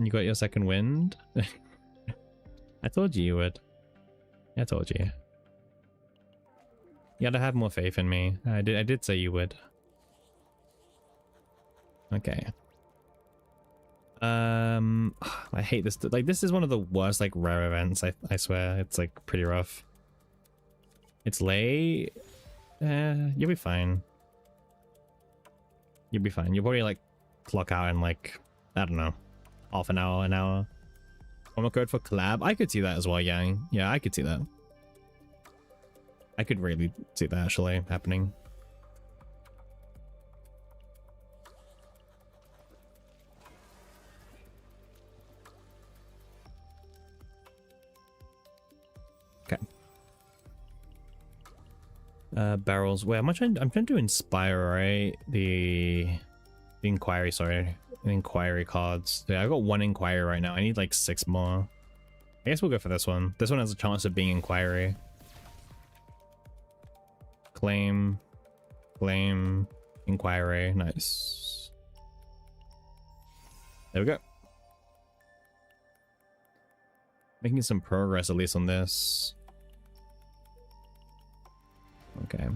You got your second wind? I told you would. I told you. You gotta have more faith in me. I did say you would. Okay. I hate this. Like, this is one of the worst, like, rare events. I swear. It's, like, pretty rough. It's late. You'll be fine. You'll be fine. You'll probably, like, clock out in, like, I don't know, half an hour, an hour. Promo code for collab. I could see that as well, Yang. Yeah, I could see that. I could really see that actually happening. Barrels. Wait, I'm trying to inspire, right? The inquiry, sorry. The inquiry cards. Yeah, I got 1 inquiry right now. I need like 6 more. I guess we'll go for this one. This one has a chance of being inquiry. Claim. Claim. Inquiry. Nice. There we go. Making some progress at least on this. Okay.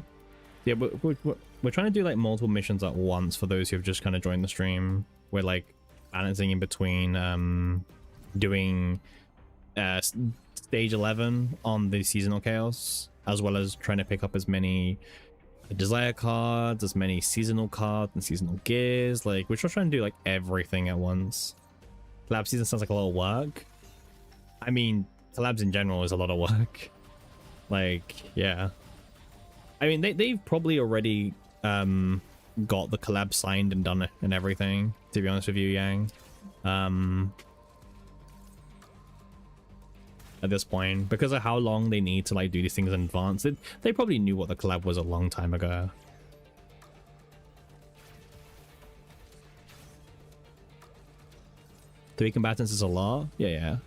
Yeah, we're trying to do like multiple missions at once for those who have just kind of joined the stream. We're like balancing in between doing stage 11 on the seasonal chaos, as well as trying to pick up as many desire cards, as many seasonal cards and seasonal gears. Like we're just trying to do like everything at once. Collab season sounds like a lot of work. I mean, collabs in general is a lot of work. Like, yeah. I mean, they've probably already got the collab signed and done it and everything, to be honest with you, Yang. At this point, because of how long they need to like do these things in advance, they probably knew what the collab was a long time ago. 3 combatants is a lot. Yeah.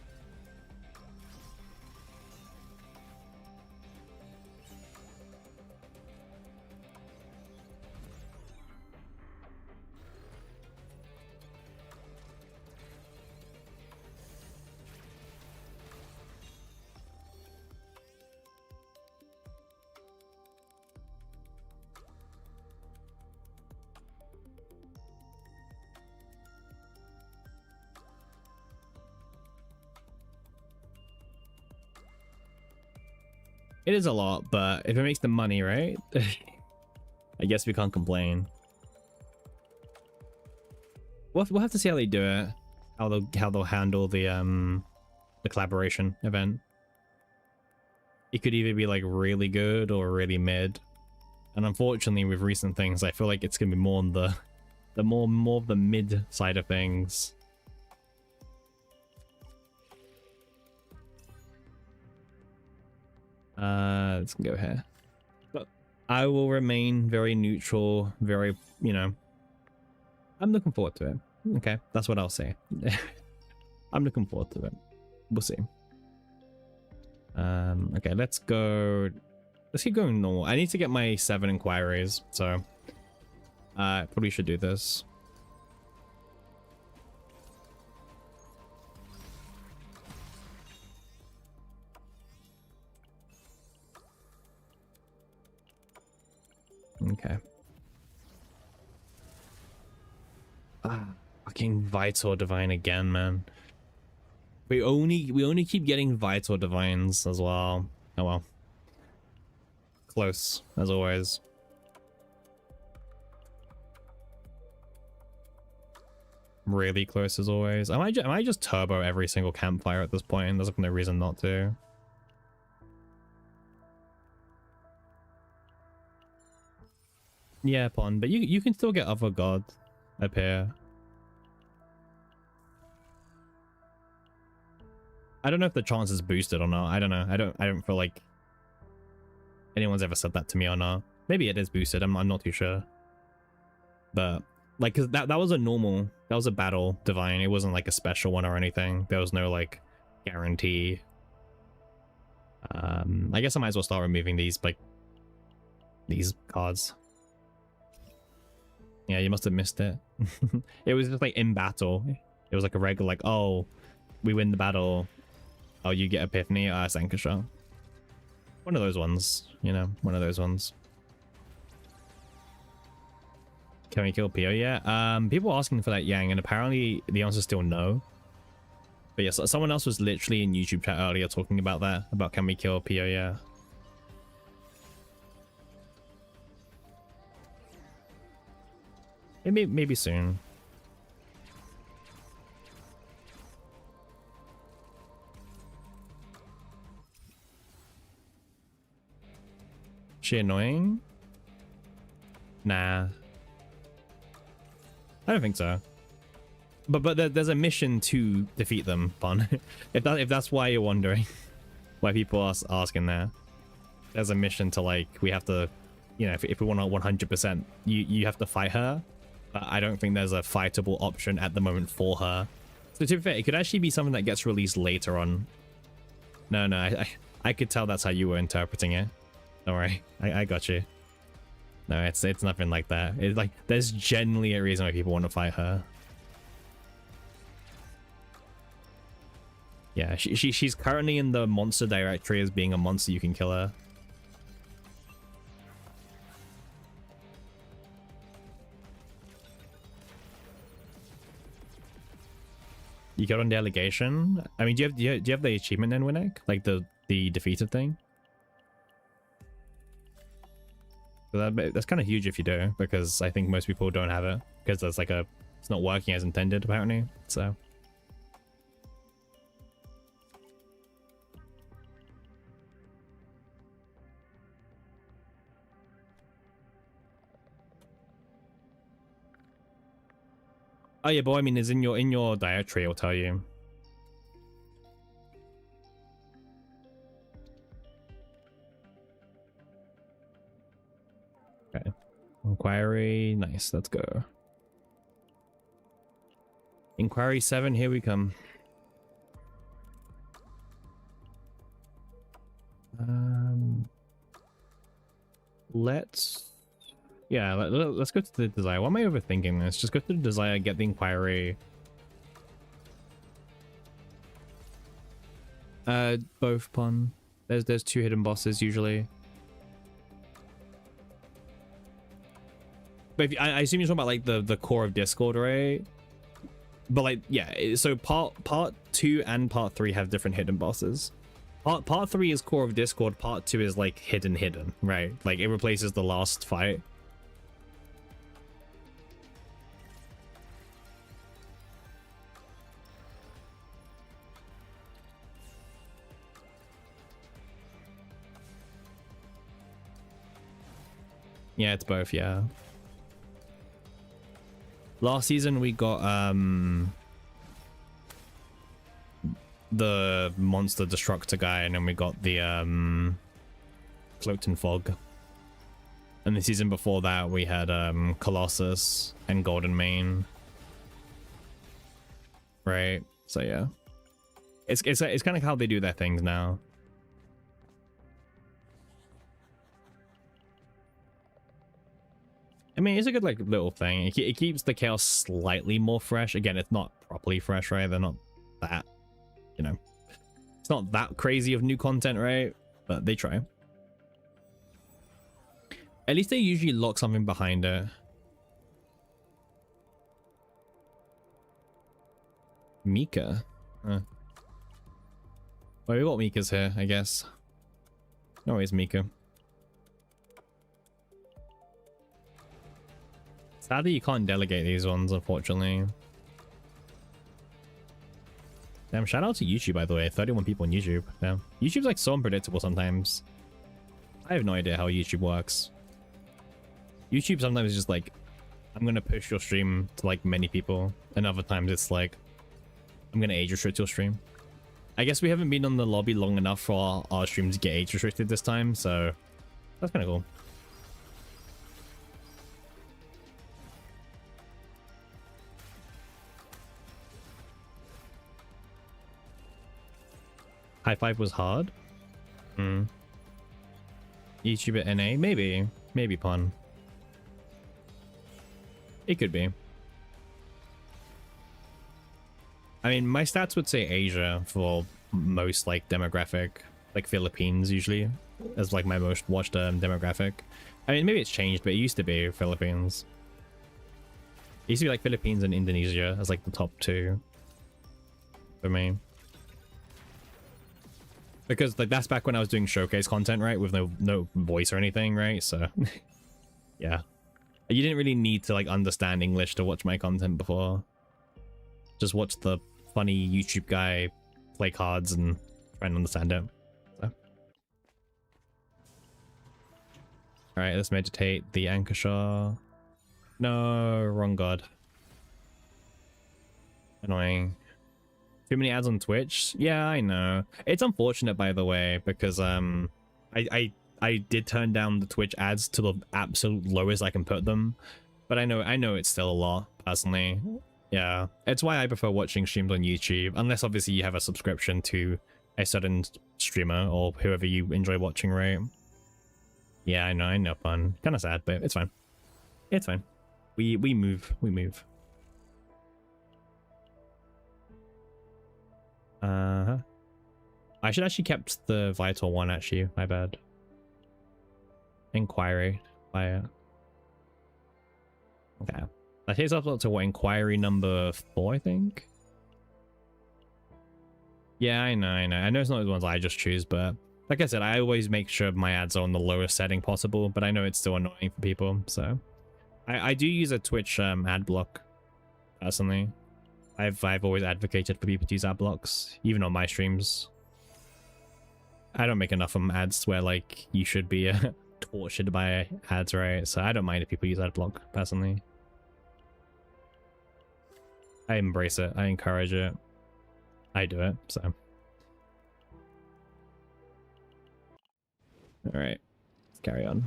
It is a lot, but if it makes the money, right? I guess we can't complain. We'll have to see how they do it, how they'll handle the collaboration event. It could either be like really good or really mid, and unfortunately, with recent things, I feel like it's gonna be more on the more of the mid side of things. Let's go here. But I will remain very neutral, very, you know, I'm looking forward to it. Okay, that's what I'll say. I'm looking forward to it. We'll see. Okay, let's keep going normal. I need to get my 7 inquiries, so probably should do this. Okay. Fucking Vital Divine again, man. We only keep getting Vital Divines as well. Oh well. Close, as always. Really close as always. I might just turbo every single campfire at this point. There's no reason not to. Yeah, Pon, but you can still get other gods up here. I don't know if the chance is boosted or not. I don't know. I don't feel like anyone's ever said that to me or not. Maybe it is boosted. I'm not too sure. But like, cause that was a battle divine. It wasn't like a special one or anything. There was no like guarantee. I guess I might as well start removing these cards. Yeah, you must have missed it. It was just like in battle. It was like a regular, like, oh, we win the battle. Oh, you get Epiphany. Sankasha. One of those ones, you know, one of those ones. Can we kill Pio? Yeah. People are asking for that, Yang, and apparently the answer is still no. But yes, someone else was literally in YouTube chat earlier talking about that, about can we kill Pio? Yeah. Maybe soon. She annoying? Nah. I don't think so. But there's a mission to defeat them, Pon. if that's why you're wondering, why people are asking there. There's a mission to, like, we have to you know, if we want to 100%, you have to fight her. But I don't think there's a fightable option at the moment for her. So to be fair, it could actually be something that gets released later on. No, I could tell that's how you were interpreting it. Don't worry, I got you. No, it's nothing like that. It's like there's genuinely a reason why people want to fight her. Yeah, she's currently in the monster directory as being a monster you can kill her. You got on delegation. I mean, do you have the achievement then, Winnick? Like the defeated thing? So that's kind of huge if you do, because I think most people don't have it because there's like it's not working as intended apparently. So oh yeah, boy, I mean, it's in your dietary, it'll tell you. Okay. Inquiry, nice, let's go. Inquiry 7, here we come. Let's go to the desire. Why am I overthinking this? Just go to the desire, get the inquiry. Both pun. There's 2 hidden bosses usually. But if, I assume you're talking about like the core of Discord, right? But like, yeah, so part 2 and part 3 have different hidden bosses. Part 3 is core of Discord, part 2 is like hidden, right? Like it replaces the last fight. Yeah, it's both, yeah. Last season we got the monster destructor guy, and then we got the cloaked in fog. And the season before that we had Colossus and Golden Mane. Right? So yeah. It's kind of how they do their things now. I mean, it's a good like little thing. It keeps the chaos slightly more fresh. Again, it's not properly fresh, right? They're not that, you know, it's not that crazy of new content, right? But they try. At least they usually lock something behind it. Mika. Well, we got Mika's here, I guess. No, it's Mika. Sadly, you can't delegate these ones, unfortunately. Damn, shout out to YouTube, by the way. 31 people on YouTube. Damn. YouTube's like so unpredictable sometimes. I have no idea how YouTube works. YouTube sometimes is just like, I'm going to push your stream to like many people. And other times it's like, I'm going to age restrict your stream. I guess we haven't been on the lobby long enough for our stream to get age restricted this time. So that's kind of cool. High five was hard. YouTube at NA, maybe pun. It could be. I mean, my stats would say Asia for most like demographic, like Philippines usually as like my most watched demographic. I mean, maybe it's changed, but it used to be Philippines. It used to be like Philippines and Indonesia as like the top 2 for me. Because like that's back when I was doing showcase content, right, with no voice or anything, right? So yeah, you didn't really need to like understand English to watch my content before. Just watch the funny YouTube guy play cards and try and understand it. So. All right, let's meditate the Ankasha. No, wrong god. Annoying. Too many ads on Twitch? Yeah, I know. It's unfortunate, by the way, because I I did turn down the Twitch ads to the absolute lowest I can put them, but I know it's still a lot personally. Yeah, it's why I prefer watching streams on YouTube, unless obviously you have a subscription to a certain streamer or whoever you enjoy watching, right? Yeah, I know, fun. Kind of sad, but it's fine. It's fine. We move. Uh-huh. I should actually kept the vital one, actually. My bad. Inquiry. Fire. Okay. That takes us up to what, inquiry number 4, I think? Yeah, I know. I know it's not the ones I just choose, but like I said, I always make sure my ads are on the lowest setting possible, but I know it's still annoying for people, so I do use a Twitch ad block personally. I've always advocated for people to use ad blocks, even on my streams. I don't make enough of them ads where like you should be tortured by ads, right? So I don't mind if people use ad block personally. I embrace it. I encourage it. I do it, so. All right, let's carry on.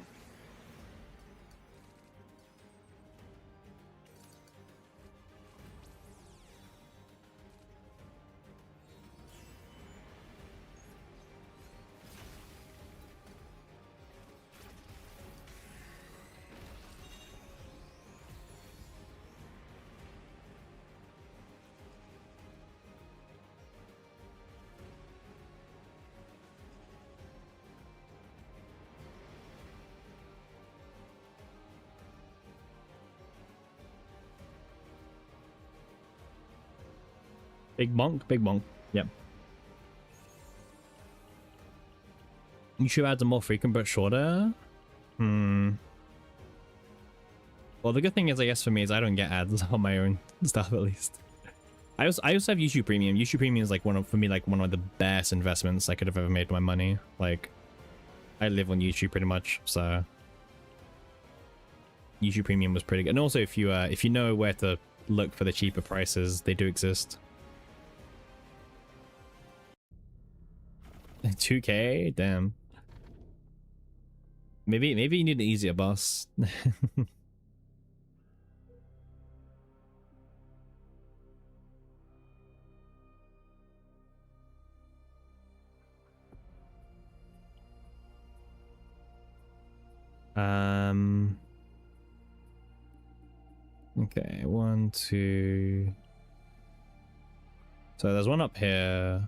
Big bonk. Yep. YouTube ads are more frequent but shorter. Well, the good thing is, I guess for me, is I don't get ads on my own stuff at least. I also have YouTube Premium. YouTube Premium is like one of the best investments I could have ever made with my money. Like, I live on YouTube pretty much, so YouTube Premium was pretty good. And also, if you know where to look for the cheaper prices, they do exist. 2K? Damn. Maybe you need an easier boss. Okay, 1, 2. So there's one up here.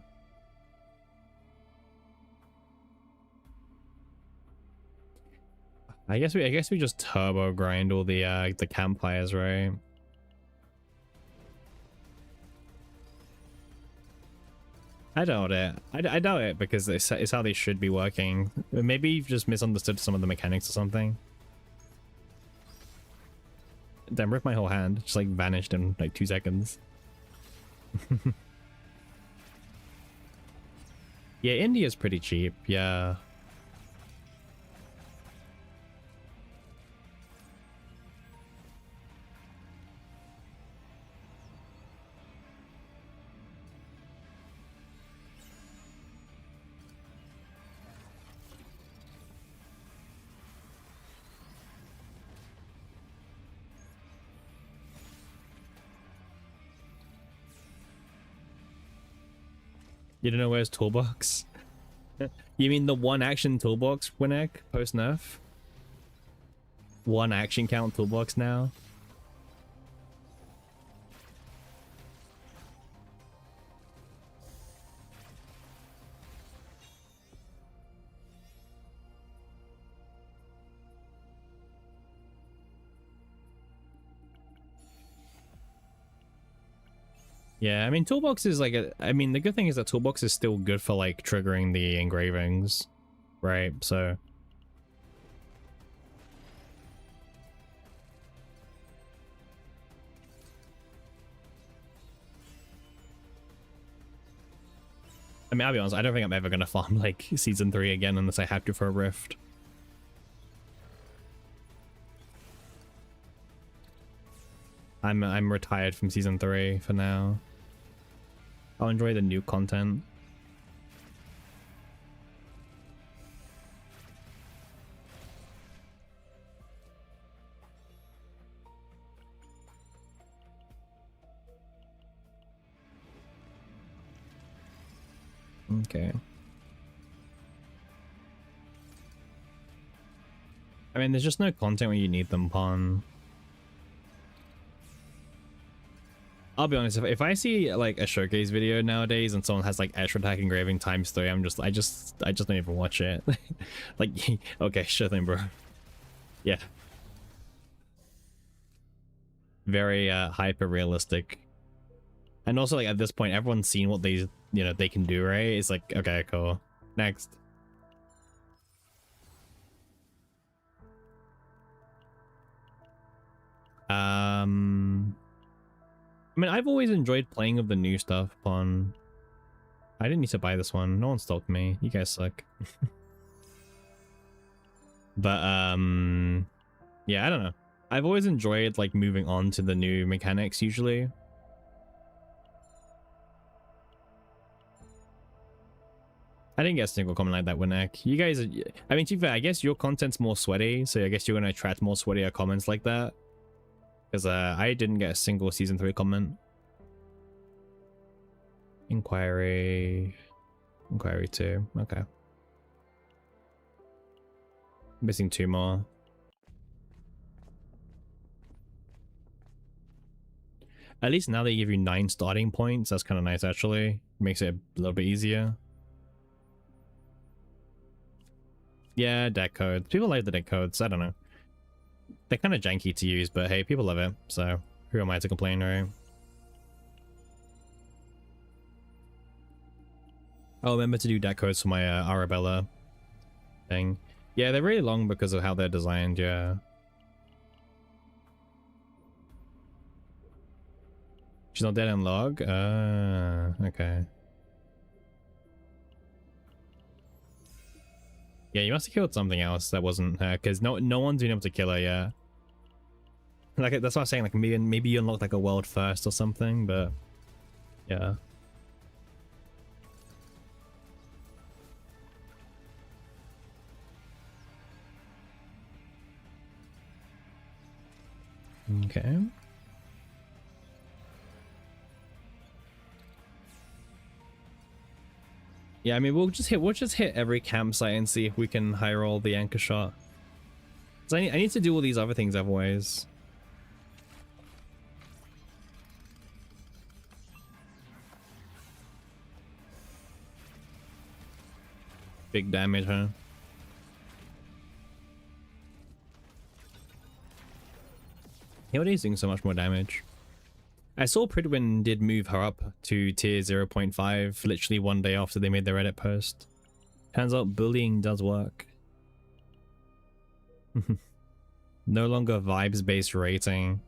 I guess we just turbo grind all the campfires, right? I doubt it. I doubt it because it's how they should be working. Maybe you've just misunderstood some of the mechanics or something. Damn, ripped my whole hand. Just like vanished in like 2 seconds. Yeah, India's pretty cheap. Yeah. You don't know where's toolbox? You mean the one action toolbox, Winnick, post nerf? One action count toolbox now? Yeah, I mean, toolbox is like I mean, the good thing is that toolbox is still good for like triggering the engravings, right? So I mean, I'll be honest, I don't think I'm ever gonna farm like season 3 again unless I have to for a rift. I'm retired from season 3 for now. I'll enjoy the new content. Okay. I mean, there's just no content when you need them, Pawn. I'll be honest, if I see like a showcase video nowadays and someone has like extra attack engraving ×3, I just don't even watch it. Like, okay, sure thing, bro. Yeah. Very hyper realistic. And also, like, at this point, everyone's seen what they, you know, they can do, right? It's like, okay, cool. Next. I mean, I've always enjoyed playing with the new stuff on... I didn't need to buy this one. No one stalked me. You guys suck. But, yeah, I don't know. I've always enjoyed, like, moving on to the new mechanics, usually. I didn't get a single comment like that, Winek. You guys... I mean, to be fair, I guess your content's more sweaty, so I guess you're going to attract more sweatier comments like that. Because I didn't get a single Season 3 comment. Inquiry 2. Okay. Missing 2 more. At least now they give you 9 starting points. That's kind of nice, actually. Makes it a little bit easier. Yeah, deck codes. People like the deck codes. I don't know. They're kind of janky to use, but hey, people love it. So who am I to complain, right? I'll remember to do deck codes for my Arabella thing. Yeah, they're really long because of how they're designed, yeah. She's not dead in log? Okay. Yeah, you must have killed something else that wasn't her, because no one's been able to kill her yet. Like, that's what I'm saying, like, maybe you unlocked like a world first or something, but yeah. Okay. Yeah, I mean, we'll just hit every campsite and see if we can high roll the anchor shot. So I need to do all these other things otherwise. Big damage, huh? Yeah, what are you doing so much more damage? I saw Pridwin did move her up to tier 0.5 literally one day after they made their Reddit post. Turns out bullying does work. No longer vibes-based rating.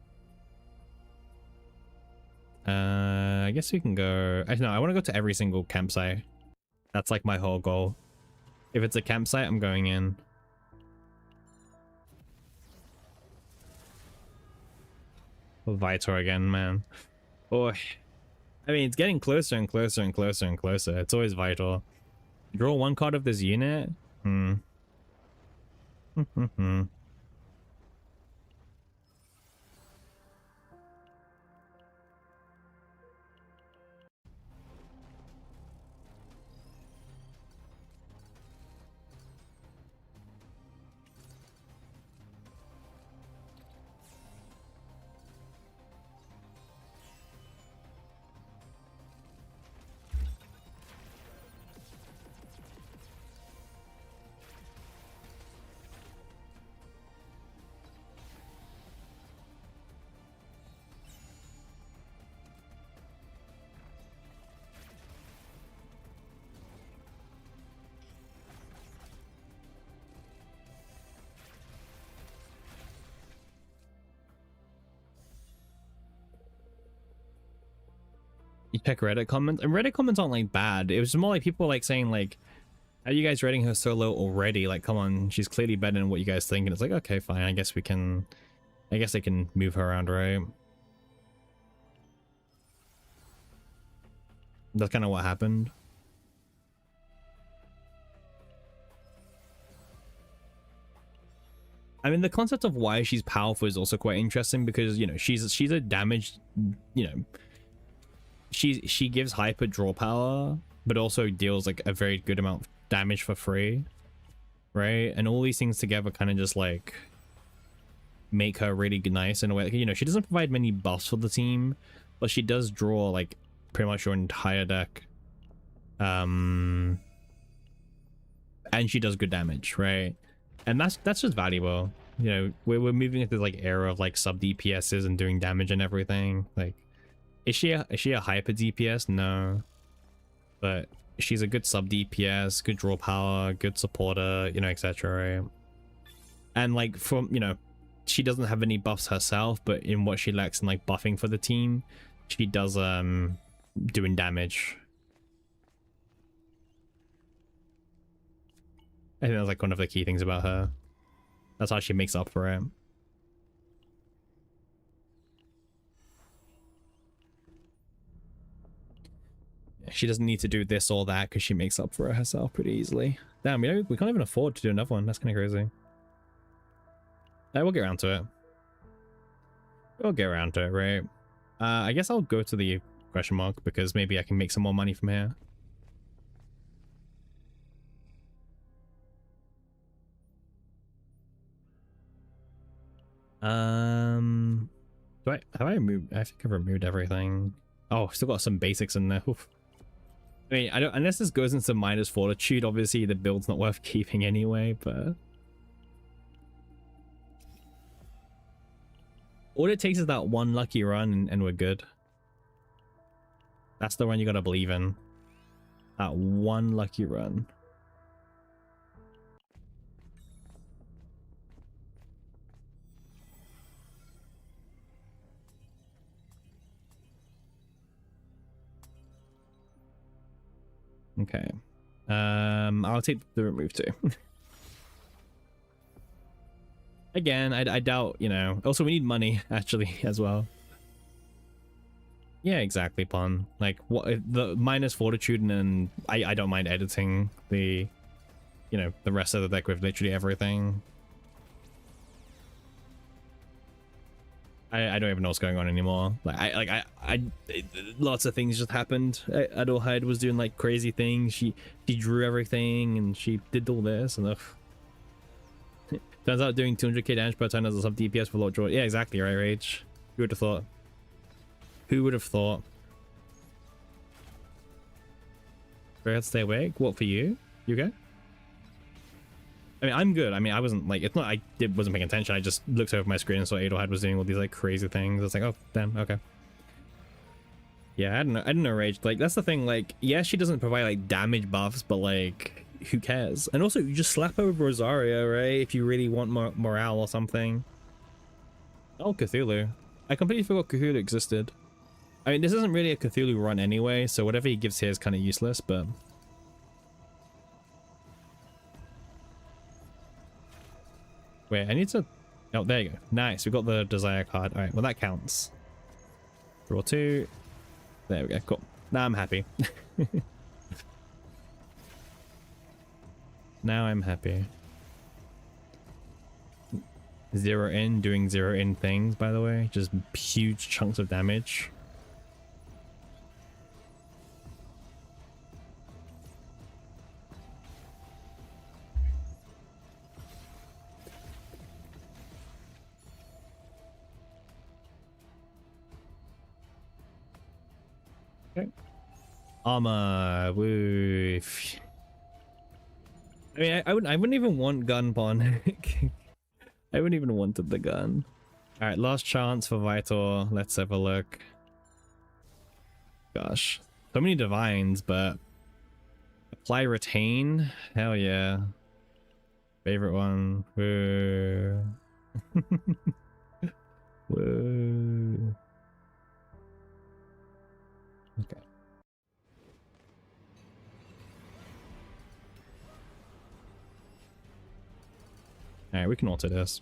I guess we can go... Actually, no, I want to go to every single campsite. That's like my whole goal. If it's a campsite, I'm going in. Vitor again, man. Oh, I mean, it's getting closer and closer and closer and closer. It's always Vital. Draw 1 card of this unit? You check Reddit comments, and Reddit comments aren't like bad. It was more like people like saying like, "Are you guys rating her so low already? Like, come on, she's clearly better than what you guys think." And it's like, okay, fine. I guess they can move her around, right? That's kind of what happened. I mean, the concept of why she's powerful is also quite interesting because, you know, she's a damaged, you know, she gives hyper draw power, but also deals like a very good amount of damage for free, right? And all these things together kind of just like make her really nice in a way. Like, you know, she doesn't provide many buffs for the team, but she does draw like pretty much your entire deck. And she does good damage, right? And that's just valuable. You know, we're moving into like era of like sub DPSs and doing damage and everything. Like, is she a hyper DPS? No, but she's a good sub DPS, good draw power, good supporter, you know, etc. Right? And like, from, you know, she doesn't have any buffs herself, but in what she lacks in like buffing for the team, she does doing damage. I think that's like one of the key things about her. That's how she makes up for it. She doesn't need to do this or that because she makes up for it herself pretty easily. Damn, we can't even afford to do another one. That's kind of crazy. We'll get around to it. We'll get around to it, right? I guess I'll go to the question mark because maybe I can make some more money from here. Have I removed? I think I've removed everything. Oh, still got some basics in there. Oof. I mean, I don't, unless this goes into minus fortitude, obviously the build's not worth keeping anyway, but all it takes is that one lucky run and we're good. That's the one you gotta believe in. That one lucky run. Okay. I'll take the remove too. Again, I doubt, you know. Also, we need money actually as well. Yeah, exactly, Pon. Like, what the minus fortitude, and I don't mind editing the, you know, the rest of the deck with literally everything. I don't even know what's going on anymore. Like lots of things just happened. Adelheid was doing like crazy things. She drew everything and she did all this and turns out doing 200k damage per turn as a sub DPS for lot draw. Yeah, exactly right, Rage. Who would have thought? Who would have thought? Better stay awake. What for you? You okay? I mean, I'm good. I mean, I wasn't like, it's not wasn't paying attention. I just looked over my screen and saw Adelheid was doing all these like crazy things. I was like, oh damn, okay. Yeah, I didn't know Rage. Like, that's the thing. Like, yeah, she doesn't provide like damage buffs, but like, who cares? And also, you just slap over Rosario, right? If you really want morale or something. Oh, Cthulhu. I completely forgot Cthulhu existed. I mean, this isn't really a Cthulhu run anyway, so whatever he gives here is kind of useless, but wait, I need to... Oh, there you go. Nice, we got the Desire card. Alright, well that counts. Draw 2. There we go, cool. Now I'm happy. Now I'm happy. Zero in, doing zero in things, by the way. Just huge chunks of damage. Okay. Armor. Woo. I mean, I wouldn't even want gun pawn. I wouldn't even wanted the gun. All right, last chance for Vitor. Let's have a look. Gosh, so many divines, but apply retain. Hell yeah. Favorite one. Woo. Woo. Okay. Alright, we can alter this.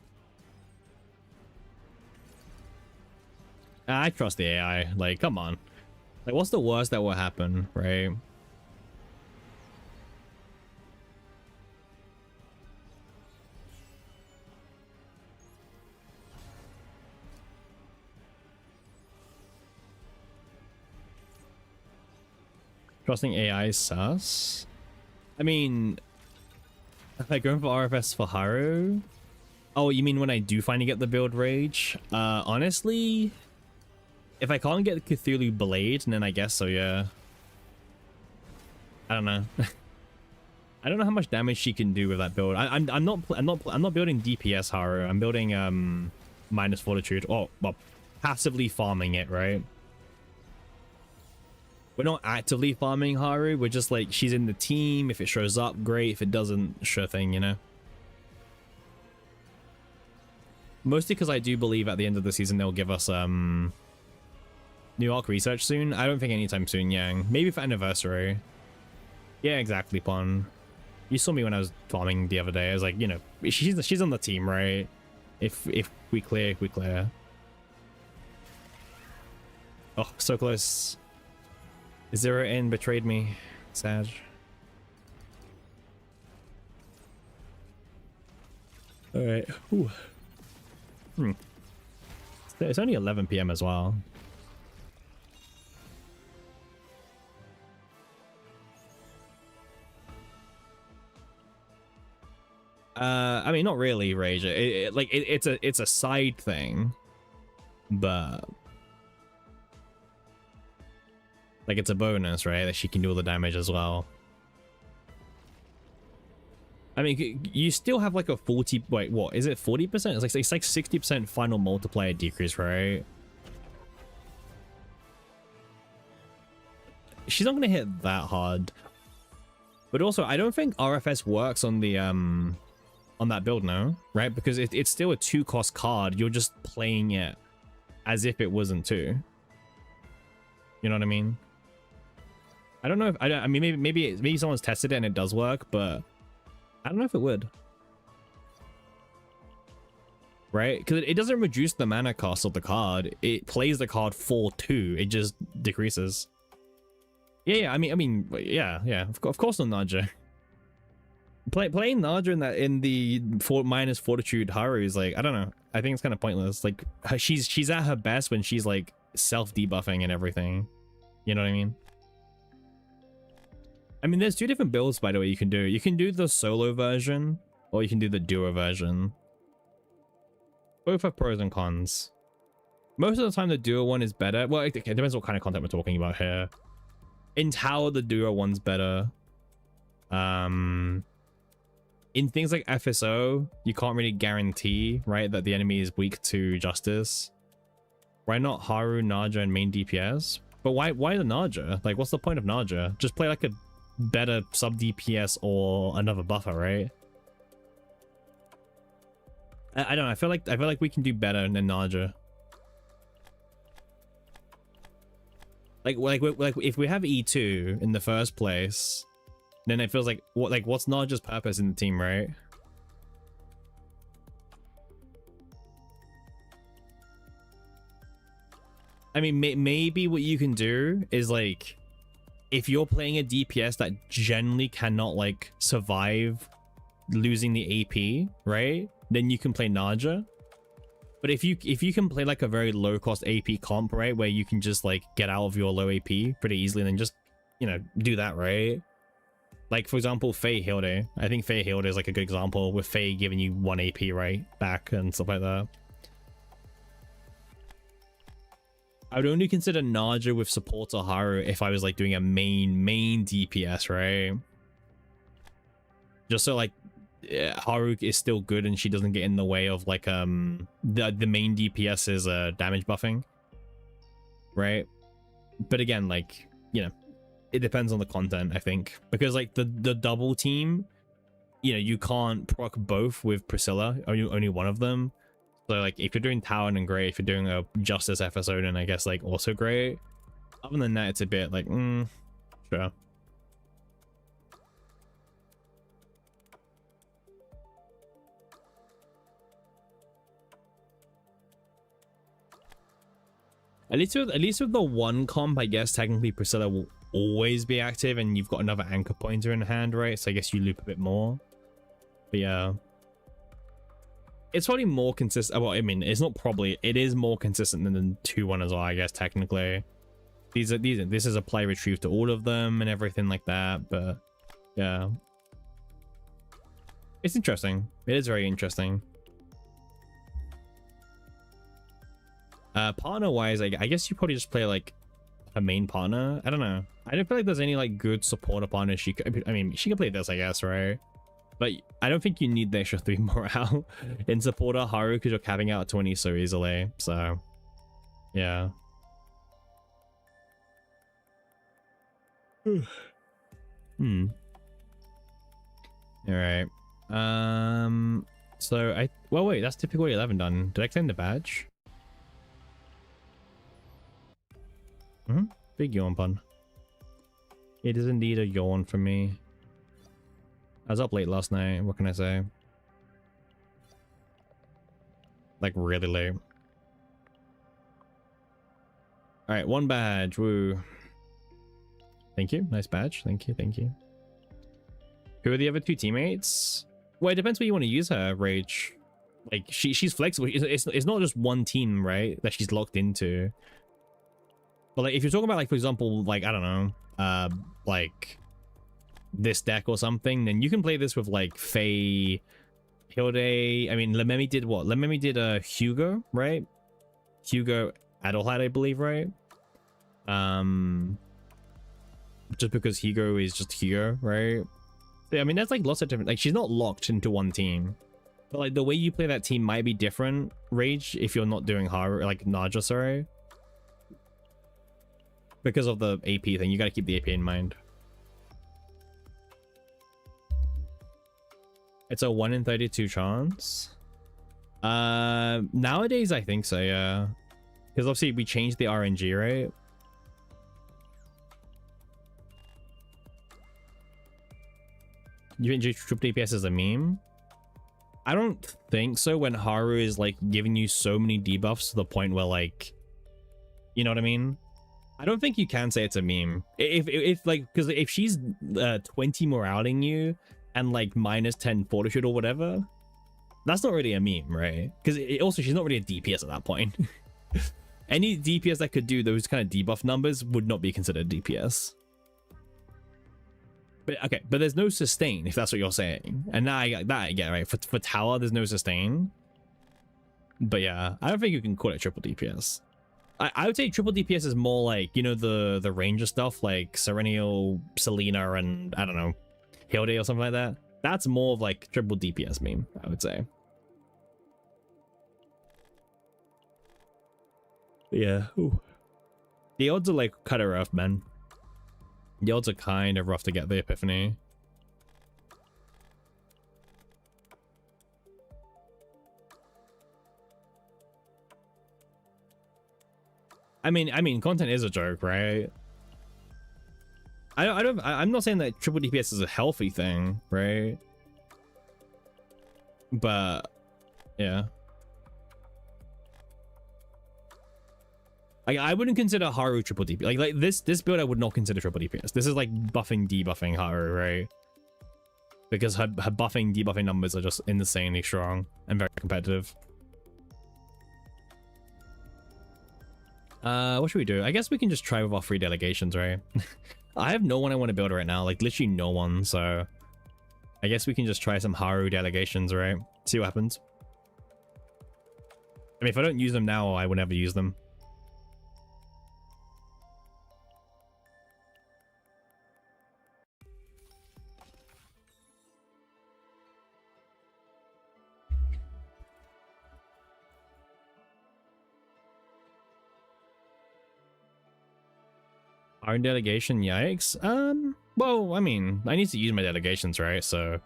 I trust the AI. Like, come on. Like, what's the worst that will happen, right? Trusting AI is sus. I mean, like going for RFS for Haru. Oh, you mean when I do finally get the build rage? Honestly, if I can't get the Cthulhu Blade, then I guess so, yeah. I don't know. I don't know how much damage she can do with that build. I'm not building DPS Haru. I'm building minus fortitude. Oh, well, passively farming it, right? We're not actively farming Haru. We're just like, she's in the team. If it shows up, great. If it doesn't, sure thing, you know? Mostly because I do believe at the end of the season they'll give us new arc research soon. I don't think anytime soon, Yang. Maybe for anniversary. Yeah, exactly, Pon. You saw me when I was farming the other day. I was like, you know, she's on the team, right? If we clear, we clear. Oh, so close. Zero in betrayed me. Sad. All right. Ooh. It's only 11 PM as well. I mean, not really, Rage. It's a side thing, but like it's a bonus, right? That she can do all the damage as well. I mean, you still have like a 40. Wait, what is it? 40%? It's like 60% final multiplier decrease, right? She's not gonna hit that hard. But also, I don't think RFS works on the on that build, no, right? Because it's still a 2-cost card. You're just playing it as if it wasn't 2. You know what I mean? I don't know if I mean maybe someone's tested it and it does work, but I don't know if it would. Right? Because it doesn't reduce the mana cost of the card. It plays the card for 2. It just decreases. Yeah. I mean, yeah. Of course, not Naja. Playing Naja in the minus fortitude Haru is like, I don't know. I think it's kind of pointless. Like she's at her best when she's like self debuffing and everything. You know what I mean? I mean, there's 2 different builds, by the way, you can do. You can do the solo version, or you can do the duo version. Both have pros and cons. Most of the time, the duo one is better. Well, it depends what kind of content we're talking about here. In Tower, the duo one's better. In things like FSO, you can't really guarantee, right, that the enemy is weak to Justice. Why not Haru, Naja, and main DPS? But why the Naja? Like, what's the point of Naja? Just play like a better sub DPS or another buffer, right? I don't know. I feel like we can do better than Naja. Like if we have E2 in the first place, then it feels like what's Naja's purpose in the team, right? I mean, maybe what you can do is like, if you're playing a DPS that generally cannot like survive losing the AP, right? Then you can play Naja. But if you can play like a very low cost AP comp, right, where you can just like get out of your low AP pretty easily, and then just, you know, do that, right? Like for example, Faye Hilde. I think Faye Hilde is like a good example, with Faye giving you 1 AP right back and stuff like that. I would only consider Naja with support or Haru if I was like doing a main DPS, right? Just so like Haru is still good and she doesn't get in the way of like the main DPS's damage buffing, right? But again, like, you know, it depends on the content, I think, because like the double team, you know, you can't proc both with Priscilla, only one of them. So like if you're doing Tower and Grey, if you're doing a Justice episode, and I guess like also Grey, other than that it's a bit like sure. At least with the one comp, I guess technically Priscilla will always be active, and you've got another anchor pointer in hand, right? So I guess you loop a bit more. But yeah, it's probably more consistent. Well, I mean, it's not probably, it is more consistent than the 2-1 as well, I guess technically. This is apply retrieve to all of them and everything like that. But yeah, it's interesting. It is very interesting. Partner wise, I guess you probably just play like a main partner. I don't know. I don't feel like there's any like good supporter partner she could. I mean, she can play this, I guess, right? But I don't think you need the extra 3 morale in supporter Haru because you're capping out 20 so easily. So yeah. Hmm. All right. So well, wait, that's difficulty 11 done. Did I claim the badge? Big yawn pun. It is indeed a yawn for me. I was up late last night. What can I say? Like really late. All right, 1 badge. Woo. Thank you. Nice badge. Thank you. Thank you. Who are the other 2 teammates? Well, it depends what you want to use her, Rage. Like she's flexible. It's not just one team, right? That she's locked into. But like if you're talking about like, for example, like I don't know, like this deck or something, then you can play this with like Faye, Hilde. I mean, Lememi did what? Lememi did Hugo, right? Hugo Adelheid, I believe, right? Just because Hugo is just Hugo, right? So, I mean, that's like lots of different. Like she's not locked into one team, but like the way you play that team might be different, Rage, if you're not doing Haru, like Naja, sorry. Because of the AP thing, you got to keep the AP in mind. It's a 1 in 32 chance. Nowadays I think so, yeah. Because obviously we changed the RNG, right? You think triple DPS is a meme? I don't think so when Haru is like giving you so many debuffs to the point where like, you know what I mean? I don't think you can say it's a meme. If like, because if she's 20 moraling you and like minus 10 fortitude or whatever, that's not really a meme, right? Because also she's not really a DPS at that point. Any DPS that could do those kind of debuff numbers would not be considered DPS. But okay, but there's no sustain if that's what you're saying. And now I get right. For tower, there's no sustain. But yeah, I don't think you can call it triple DPS. I would say triple DPS is more like, you know, the ranger stuff like Serenial, Selena, and I don't know, Hilde or something like that. That's more of like triple DPS meme, I would say. Yeah. Ooh. The odds are like kind of rough, man. The odds are kind of rough to get the epiphany. I mean, content is a joke, right? I'm not saying that triple DPS is a healthy thing, right? But yeah. I wouldn't consider Haru triple DPS. Like this build I would not consider triple DPS. This is like buffing, debuffing Haru, right? Because her buffing, debuffing numbers are just insanely strong and very competitive. What should we do? I guess we can just try with our free delegations, right? I have no one I want to build right now, like literally no one, so I guess we can just try some Haru delegations, right? See what happens. I mean, if I don't use them now, I will never use them. Our delegation, yikes. Well, I mean, I need to use my delegations, right? So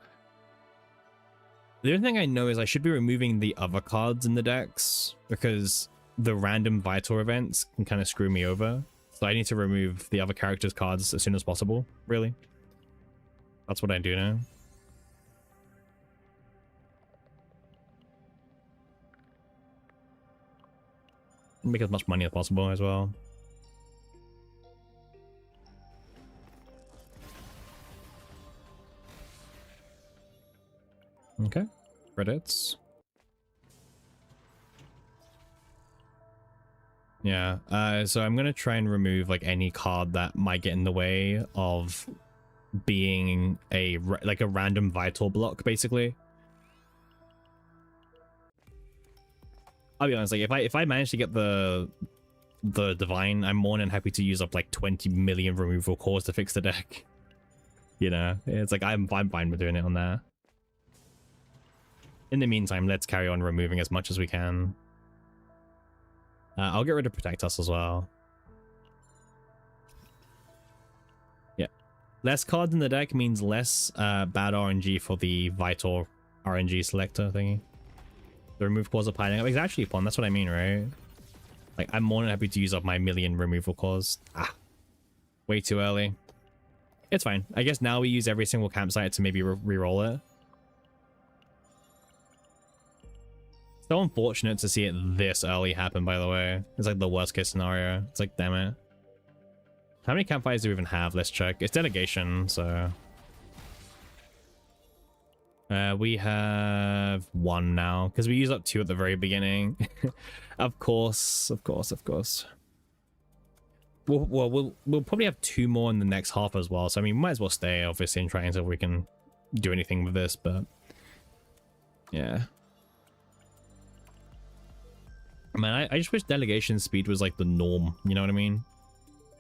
the only thing I know is I should be removing the other cards in the decks because the random vital events can kind of screw me over. So I need to remove the other characters' cards as soon as possible, really. That's what I do now. Make as much money as possible as well. Okay, credits. Yeah, so I'm gonna try and remove like any card that might get in the way of being a random vital block, basically. I'll be honest, like if I manage to get the divine, I'm more than happy to use up like 20 million removal cores to fix the deck. You know, it's like I'm fine with doing it on there. In the meantime, let's carry on removing as much as we can. I'll get rid of Protect Us as well. Yeah. Less cards in the deck means less bad RNG for the Vital RNG selector thingy. The remove cores are piling up. It's actually fun. That's what I mean, right? Like, I'm more than happy to use up my million removal cores. Way too early. It's fine. I guess now we use every single campsite to maybe re-roll it. So unfortunate to see it this early happen, by the way. It's like the worst case scenario. It's like, damn it. How many campfires do we even have? Let's check. It's delegation, so... we have 1 now, because we used up 2 at the very beginning. Of course. We'll probably have 2 more in the next half as well. So, I mean, we might as well stay, obviously, and try until we can do anything with this, but... yeah. Man, I just wish delegation speed was like the norm, you know what I mean?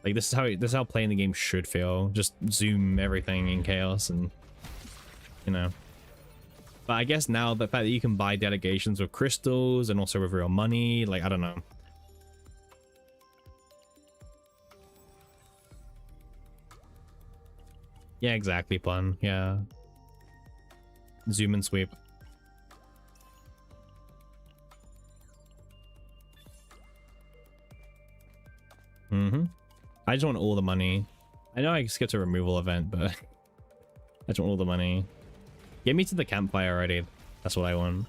Like this is how playing the game should feel. Just zoom everything in chaos and you know. But I guess now the fact that you can buy delegations with crystals and also with real money, like I don't know. Yeah, exactly, Pun. Yeah. Zoom and sweep. I just want all the money. I know I skipped a removal event, but I just want all the money. Get me to the campfire already. That's what I want.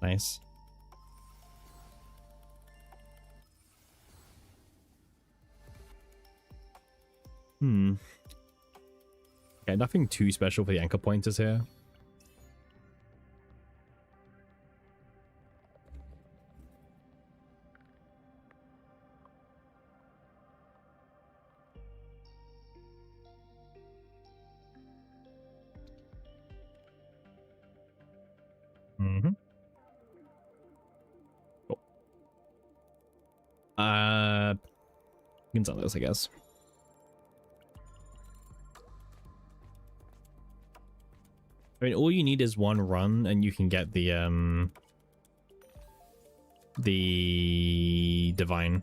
Nice. Okay, nothing too special for the anchor pointers here. Cool. You can sell this, I guess. I mean, all you need is 1 run, and you can get the divine.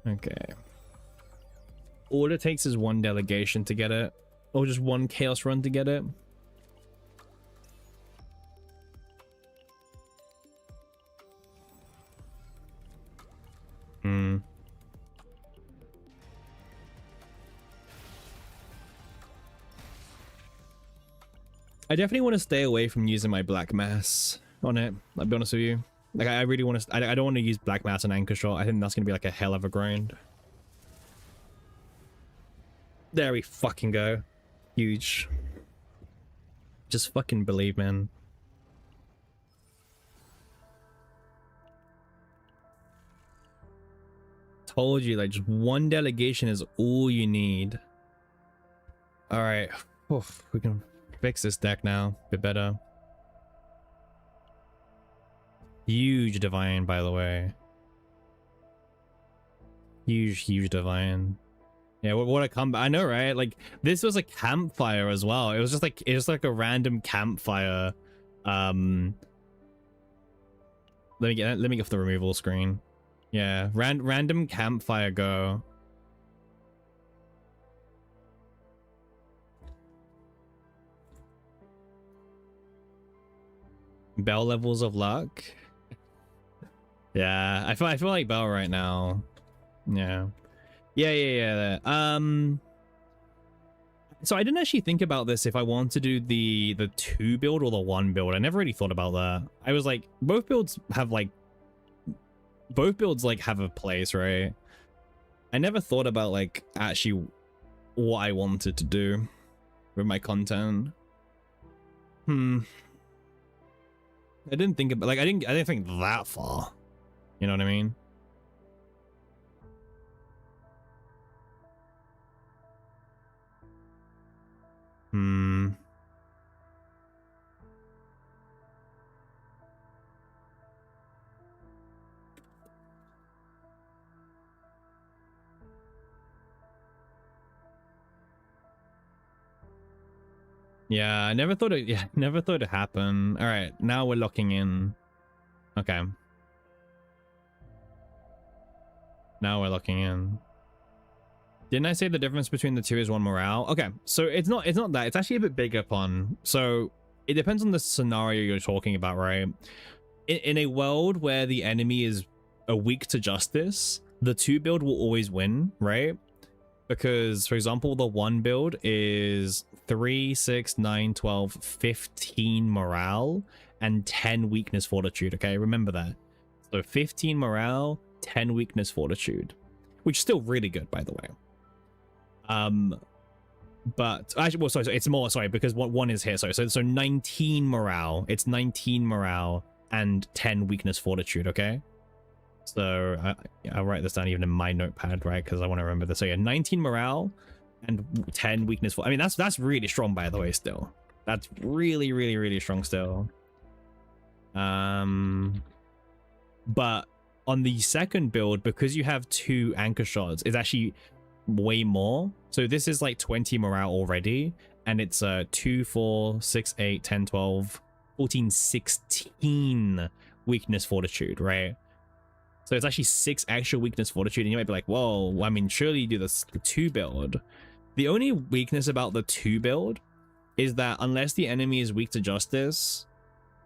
Okay. All it takes is 1 delegation to get it, or just 1 chaos run to get it. I definitely want to stay away from using my black mass on it. I'll be honest with you. Like, I really want to. I don't want to use black mass and anchor shot. I think that's gonna be like a hell of a grind. There we fucking go. Huge. Just fucking believe, man. Told you, like, just 1 delegation is all you need. All right. Oof, we can fix this deck now. A bit better. Huge divine, by the way. Huge divine. Yeah, what a comeback. I know, right? Like, this was a campfire as well. It was like a random campfire. Let me get off the removal screen. Yeah, random campfire go. Bell levels of luck. Yeah, I feel like Bell right now. Yeah. So I didn't actually think about this if I want to do the 2 build or the 1 build. I never really thought about that. I was like, both builds like have a place, right? I never thought about like actually what I wanted to do with my content. I didn't think about, like, I didn't think that far. You know what I mean? Yeah, I never thought it'd happen. All right, now we're locking in. Okay. Now we're locking in. Didn't I say the difference between the two is 1 morale? Okay, so it's not that. It's actually a bit bigger upon. So it depends on the scenario you're talking about, right? In a world where the enemy is weak to justice, the 2 build will always win, right? Because, for example, the 1 build is 3, 6, 9, 12, 15 morale and 10 weakness fortitude, okay? Remember that. So 15 morale, 10 weakness fortitude, which is still really good, by the way. But actually, well, sorry, it's more, sorry, because one is here. Sorry, so 19 morale. It's 19 morale and 10 weakness fortitude, okay? So I'll write this down even in my notepad, right? Because I want to remember this. So yeah, 19 morale and 10 weakness for. I mean, that's really strong, by the way. Still, that's really, really, really strong still. But on the second build, because you have 2 anchor shots, it's actually way more. So this is like 20 morale already, and it's 2, 4, 6, 8, 10, 12, 14, 16 weakness fortitude, right? So it's actually 6 extra weakness fortitude, and you might be like, whoa, I mean, surely you do the 2 build. The only weakness about the 2 build is that unless the enemy is weak to justice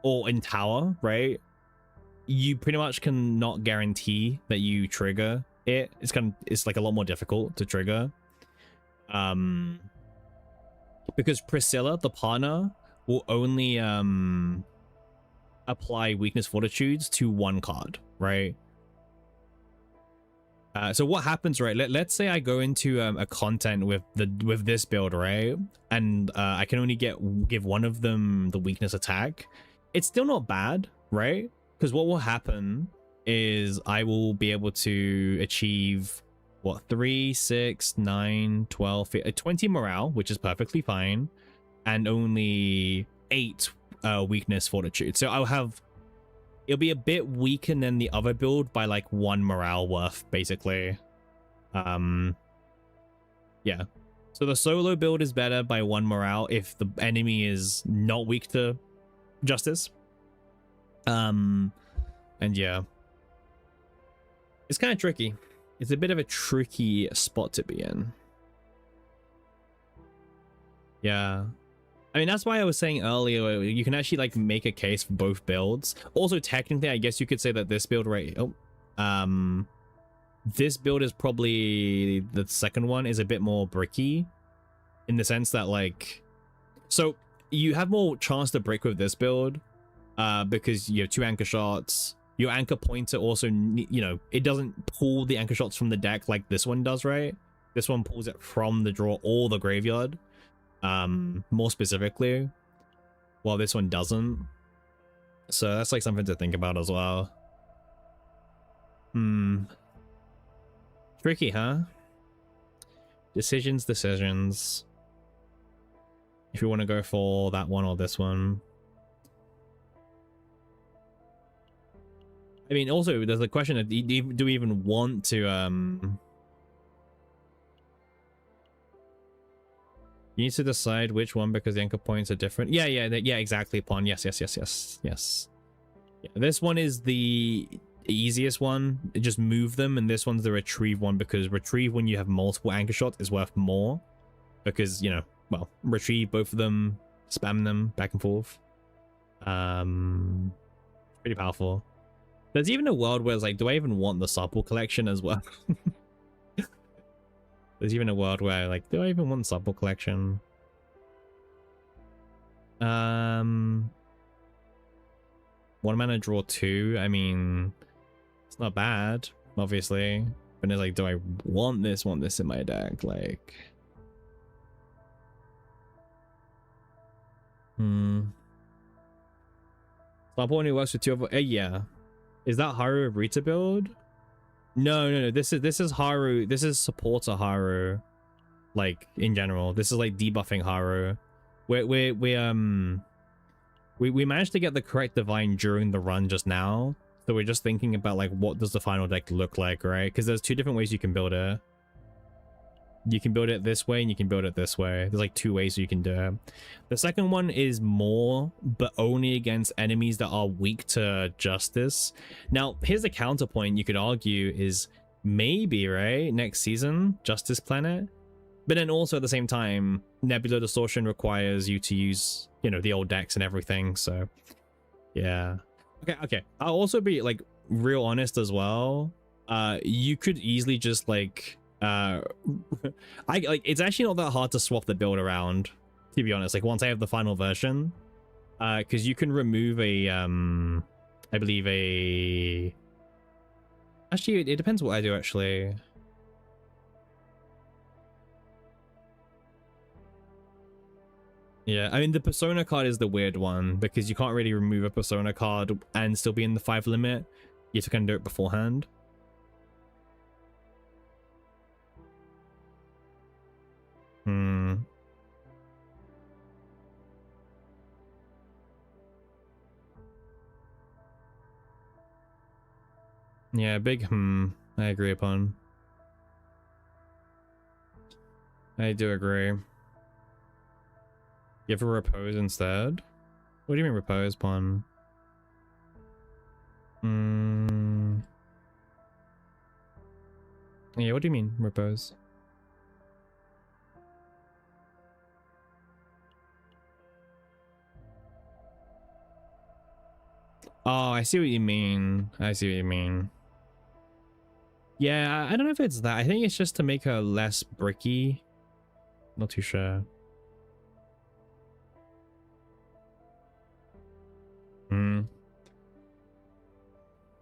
or in tower, right, you pretty much cannot guarantee that you trigger it. It's like a lot more difficult to trigger. Because Priscilla, the partner, will only apply weakness fortitudes to 1 card, right? So what happens, right? Let's say I go into a content with this build, right? And I can only give one of them the weakness attack. It's still not bad, right? Because what will happen is I will be able to achieve what, 3, 6, 9, 12, 20 morale, which is perfectly fine, and only 8 weakness fortitude. So it'll be a bit weaker than the other build by like 1 morale worth, basically. Yeah. So the solo build is better by 1 morale if the enemy is not weak to justice. And yeah, it's kind of tricky. It's a bit of a tricky spot to be in. Yeah. I mean, that's why I was saying earlier, you can actually like make a case for both builds. Also, technically, I guess you could say that this build this build is probably, the second one is a bit more bricky in the sense that like, so you have more chance to brick with this build because you have 2 anchor shots. Your anchor pointer also, you know, it doesn't pull the anchor shots from the deck like this one does, right? This one pulls it from the draw or the graveyard. More specifically, while this one doesn't. So that's like something to think about as well. Tricky, huh? Decisions. If you want to go for that one or this one. I mean, also there's the question of, do we even want to you need to decide which one because the anchor points are different. Yeah, exactly, Pawn. Yes. Yeah, this one is the easiest one. Just move them, and this one's the retrieve one because retrieve when you have multiple anchor shots is worth more because, you know, well, retrieve both of them, spam them back and forth. Pretty powerful. There's even a world where it's like, do I even want the sample collection as well? There's even a world where like, do I even want Supple Collection? One mana draw 2. I mean, it's not bad, obviously. But it's like, do I want this in my deck? Like, Supple only works with 2 of yeah. Is that Haru Rita build? No. This is Haru. This is supporter Haru. Like in general, this is like debuffing Haru. We managed to get the correct divine during the run just now, so we're just thinking about like what does the final deck look like, right? Because there's 2 different ways you can build it. You can build it this way and you can build it this way. There's like 2 ways you can do it. The second one is more, but only against enemies that are weak to justice. Now, here's a counterpoint you could argue is maybe, right, next season, Justice Planet. But then also at the same time, Nebula Distortion requires you to use, you know, the old decks and everything. So, yeah. Okay. I'll also be like real honest as well. You could easily just like, it's actually not that hard to swap the build around, to be honest. Like once I have the final version, because you can remove a, I believe actually it depends what I do actually. Yeah, I mean, the Persona card is the weird one because you can't really remove a Persona card and still be in the 5 limit. You have to kind of do it beforehand. Yeah, big I agree upon. I do agree. Give a repose instead? What do you mean repose, Pon? Yeah, what do you mean repose? Oh, I see what you mean. Yeah, I don't know if it's that. I think it's just to make her less bricky. Not too sure.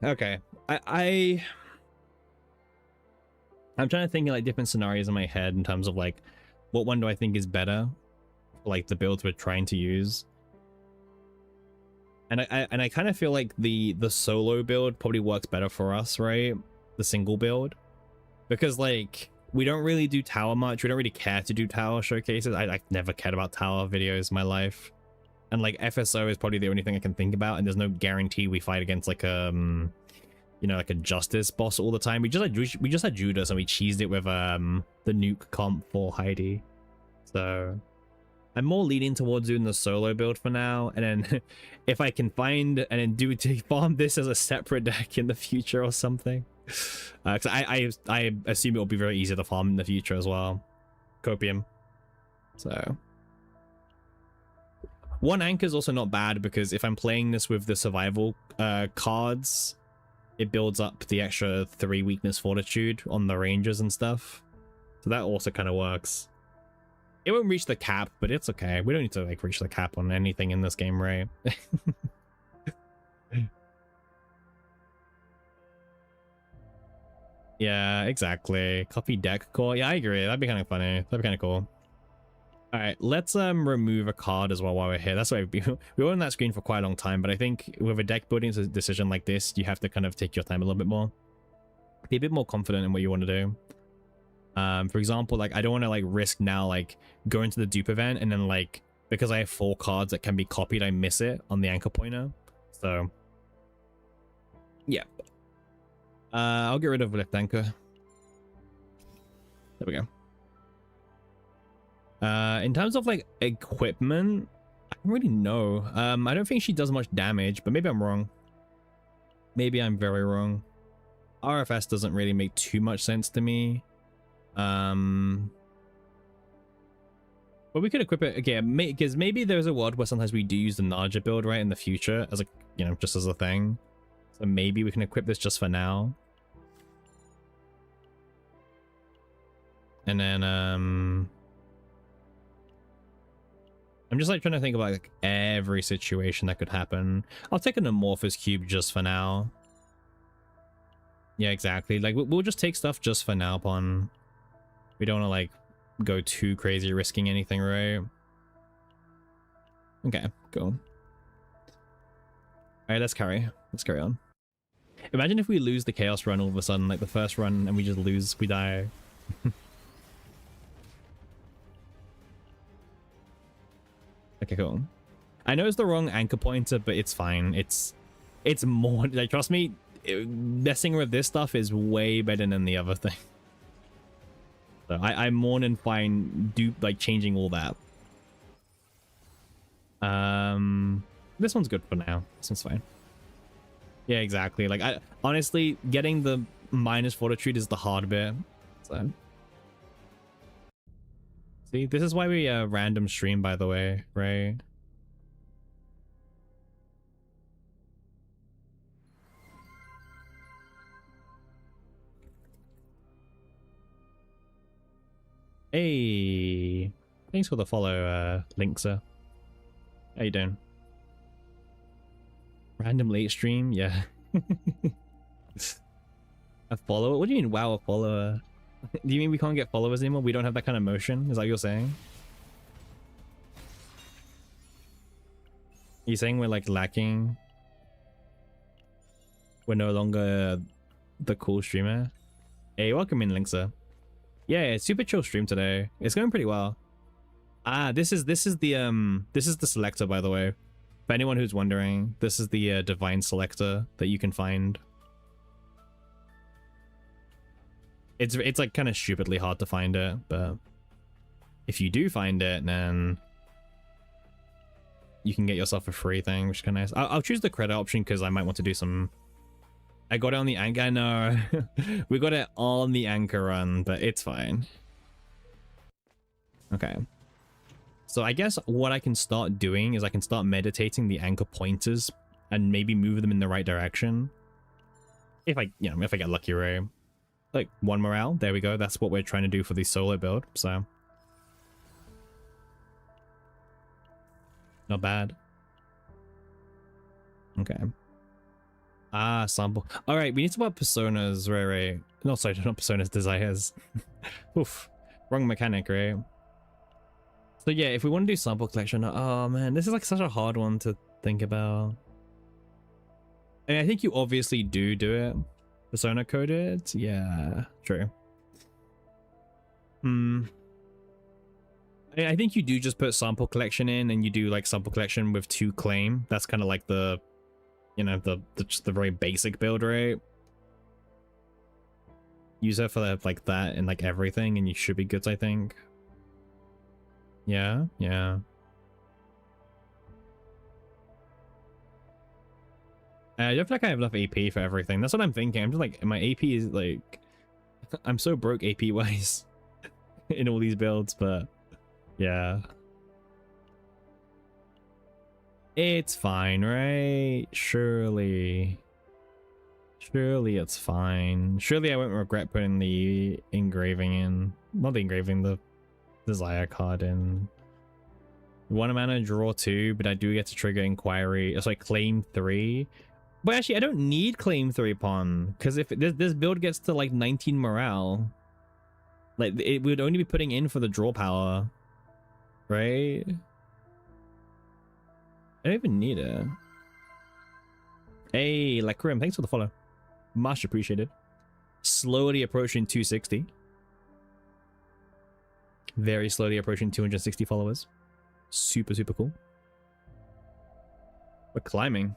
Okay. I'm trying to think of like different scenarios in my head in terms of like what one do I think is better for like the builds we're trying to use. And I kind of feel like the solo build probably works better for us, right? The single build. Because like we don't really do tower much. We don't really care to do tower showcases. I never cared about tower videos in my life. And like FSO is probably the only thing I can think about, and there's no guarantee we fight against like you know, like a justice boss all the time. We just had Judas and we cheesed it with the nuke comp for Heidi. So I'm more leaning towards doing the solo build for now, and then if I can find and then do to farm this as a separate deck in the future or something. Because I assume it will be very easy to farm in the future as well. Copium. So one anchor is also not bad because if I'm playing this with the survival cards, it builds up the extra 3 weakness fortitude on the rangers and stuff. So that also kind of works. It won't reach the cap, but it's okay. We don't need to like reach the cap on anything in this game, right? Yeah, exactly. Copy deck core. Yeah, I agree. That'd be kind of funny. That'd be kind of cool. All right, let's remove a card as well while we're here. That's why we were on that screen for quite a long time, but I think with a deck building decision like this, you have to kind of take your time a little bit more. Be a bit more confident in what you want to do. For example, like I don't want to like risk now like going to the dupe event and then like because I have 4 cards that can be copied, I miss it on the anchor pointer. So yeah. I'll get rid of left anchor. There we go. In terms of like equipment, I don't really know. I don't think she does much damage, but maybe I'm wrong. Maybe I'm very wrong. RFS doesn't really make too much sense to me. But we could equip it again, because maybe there's a world where sometimes we do use the Naja build right in the future as a, you know, just as a thing. So maybe we can equip this just for now. And then I'm just like trying to think about like every situation that could happen. I'll take an amorphous cube just for now. Yeah, exactly. Like we'll just take stuff just for now, Pon. We don't want to like go too crazy risking anything, right? Okay, cool. All right, let's carry on. Imagine if we lose the chaos run all of a sudden, like the first run, and we just lose, we die. Okay, cool. I know it's the wrong anchor pointer, but it's fine. It's more like, trust me, messing with this stuff is way better than the other thing. So I'm more than fine like changing all that. This one's good for now. This one's fine. Yeah, exactly. Like I honestly, getting the minus fortitude is the hard bit. So see, this is why we random stream, by the way, right? Hey, thanks for the follow, Linkser. How you doing? Random late stream, yeah. A follower? What do you mean, wow, a follower? Do you mean we can't get followers anymore? We don't have that kind of motion? Is that what you're saying? Are you saying we're like lacking? We're no longer the cool streamer? Hey, welcome in, Linkser. Yeah, super chill stream today. It's going pretty well. Ah, this is the selector, by the way. For anyone who's wondering, this is the divine selector that you can find. It's like kind of stupidly hard to find it, but if you do find it, then you can get yourself a free thing, which is kind of nice. I'll choose the credit option because I might want to do some. I got it on the anchor. No, we got it on the anchor run, but it's fine. Okay. So I guess what I can start doing is I can start meditating the anchor pointers and maybe move them in the right direction. If I get lucky, right? Like 1 morale, there we go. That's what we're trying to do for the solo build, so. Not bad. Okay. Ah, sample. All right, we need to talk about personas, right? No, sorry, not personas, desires. Oof, wrong mechanic, right? So yeah, if we want to do sample collection, oh man, this is like such a hard one to think about. And I think you obviously do it. Persona coded? Yeah, true. I think you do just put sample collection in and you do like sample collection with 2 claim. That's kind of like the, you know, just the very basic build, right? Use it for like that and like everything and you should be good, I think. Yeah. I don't feel like I have enough AP for everything. That's what I'm thinking. I'm just like, my AP is like, I'm so broke AP wise in all these builds, but yeah. It's fine, right? Surely it's fine. Surely I won't regret putting the engraving in. Not the engraving, the desire card in. 1 mana, draw 2, but I do get to trigger inquiry. It's like claim 3. But actually, I don't need claim 3 pawn, because if this build gets to like 19 morale, like it would only be putting in for the draw power, right? I don't even need it. Hey, Lakrim, thanks for the follow. Much appreciated. Slowly approaching 260. Very slowly approaching 260 followers. Super cool. We're climbing.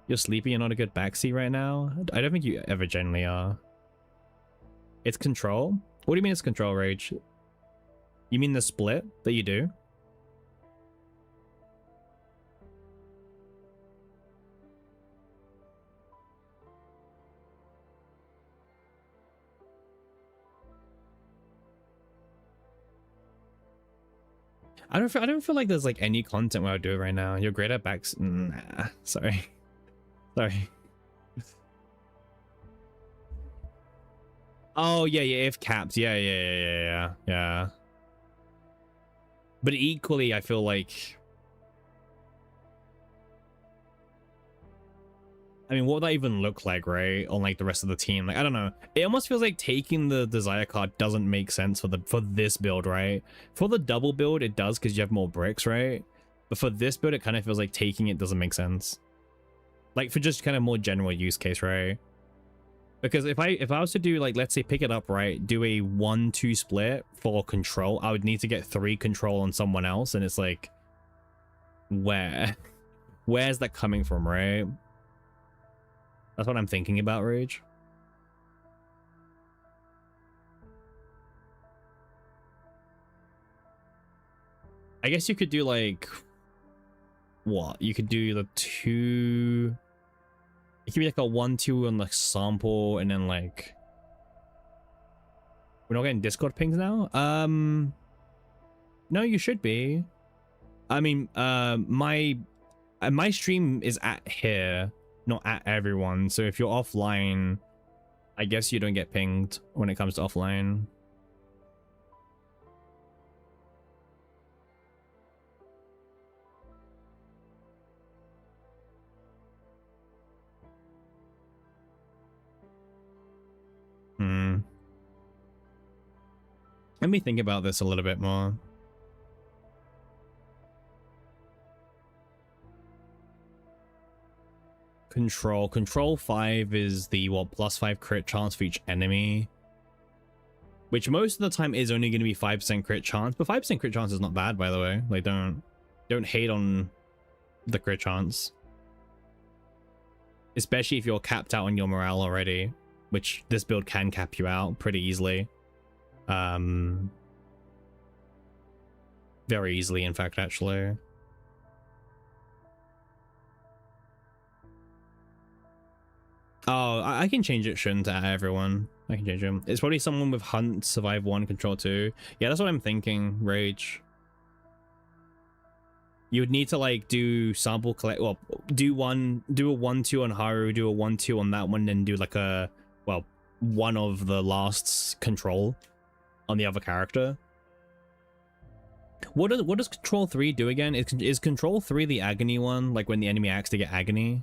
You're sleepy and not a good backseat right now? I don't think you ever generally are. It's control? What do you mean it's control, Rage? You mean the split that you do? I don't feel like there's like any content where I do it right now. You're great at backs. Nah, sorry. Oh yeah, yeah, if capped. Yeah. But equally, I feel like, I mean, what would that even look like, right? On like the rest of the team? Like, I don't know. It almost feels like taking the desire card doesn't make sense for this build, right? For the double build, it does because you have more bricks, right? But for this build, it kind of feels like taking it doesn't make sense. Like for just kind of more general use case, right? Because if I was to do, like, let's say pick it up, right, do a 1-2 split for control, I would need to get 3 control on someone else, and it's like, where's that coming from, right? That's what I'm thinking about, Rage. I guess you could do like, what? You could do the 2. It could be like a 1-2 on the sample, and then like, we're not getting Discord pings now. No, you should be. I mean, my stream is at here, not at everyone. So if you're offline, I guess you don't get pinged when it comes to offline. Let me think about this a little bit more. Control 5 is the what, +5 crit chance for each enemy, which most of the time is only going to be 5% crit chance, but 5% crit chance is not bad, by the way. Like, don't hate on the crit chance, especially if you're capped out on your morale already, which this build can cap you out pretty easily. Very easily, in fact, actually. Oh, I can change it, shouldn't I, everyone? I can change them. It's probably someone with Hunt, Survive 1, Control 2. Yeah, that's what I'm thinking, Rage. You would need to, like, do sample collect, well, do a 1-2 on Haru, do a 1-2 on that one, then do like a, well, one of the last control on the other character. What does Control 3 do again? Is Control 3 the agony one? Like when the enemy acts to get agony?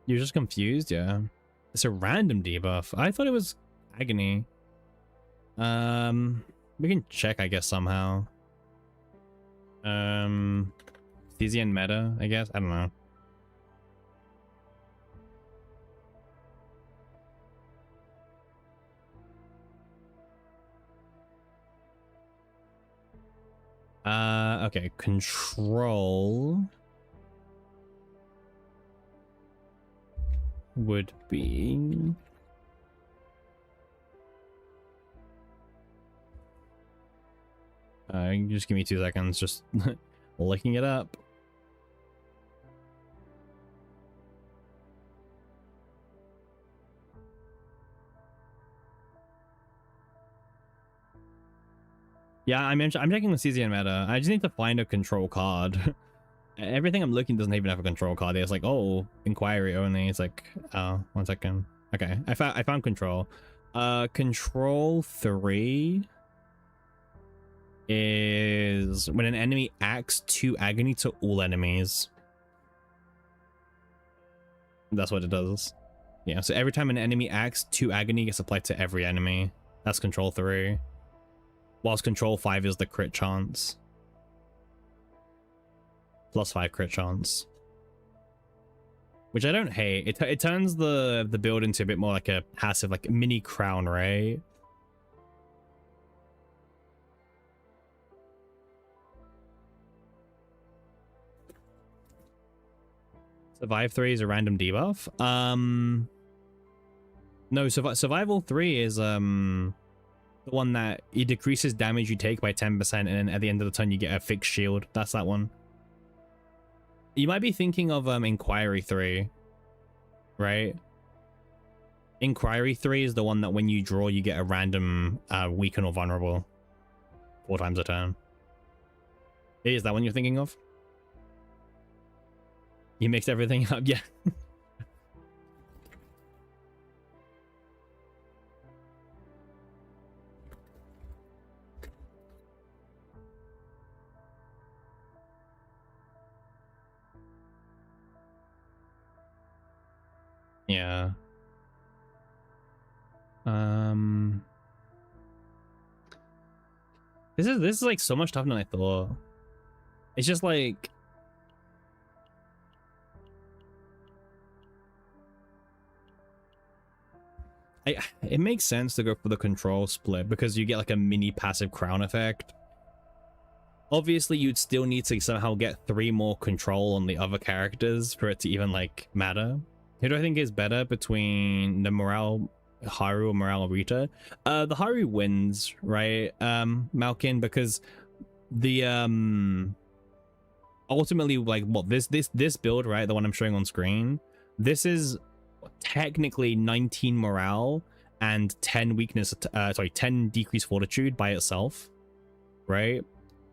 You're just confused? Yeah. It's a random debuff. I thought it was agony. We can check, I guess, somehow. Thezian meta, I guess. I don't know. Okay, control would be just give me 2 seconds, just looking it up. Yeah, I'm checking the CZN meta. I just need to find a control card. Everything I'm looking doesn't even have a control card. It's like, oh, inquiry only. It's like, oh, 1 second. Okay, I found control. Control 3 is when an enemy acts 2 agony to all enemies. That's what it does. Yeah, so every time an enemy acts, 2 agony gets applied to every enemy. That's control 3. Whilst control 5 is the crit chance. +5 crit chance. Which I don't hate. It turns the build into a bit more like a passive, like mini crown, right? Survive 3 is a random debuff. No, survival 3 is the one that it decreases damage you take by 10%, and then at the end of the turn you get a fixed shield. That's that one. You might be thinking of Inquiry 3, right? Inquiry 3 is the one that when you draw, you get a random weaken or vulnerable 4 times a turn. Is that one you're thinking of? You mixed everything up, yeah. Yeah. This is like so much tougher than I thought. It's just like it makes sense to go for the control split because you get like a mini passive crown effect. Obviously, you'd still need to somehow get 3 more control on the other characters for it to even like matter. Who do I think is better between the Morale Haru or Morale Rita? The Haru wins, right? Malkin, because the ultimately, like, what this build, right, the one I'm showing on screen, this is technically 19 morale and 10 weakness, 10 decreased fortitude by itself, right?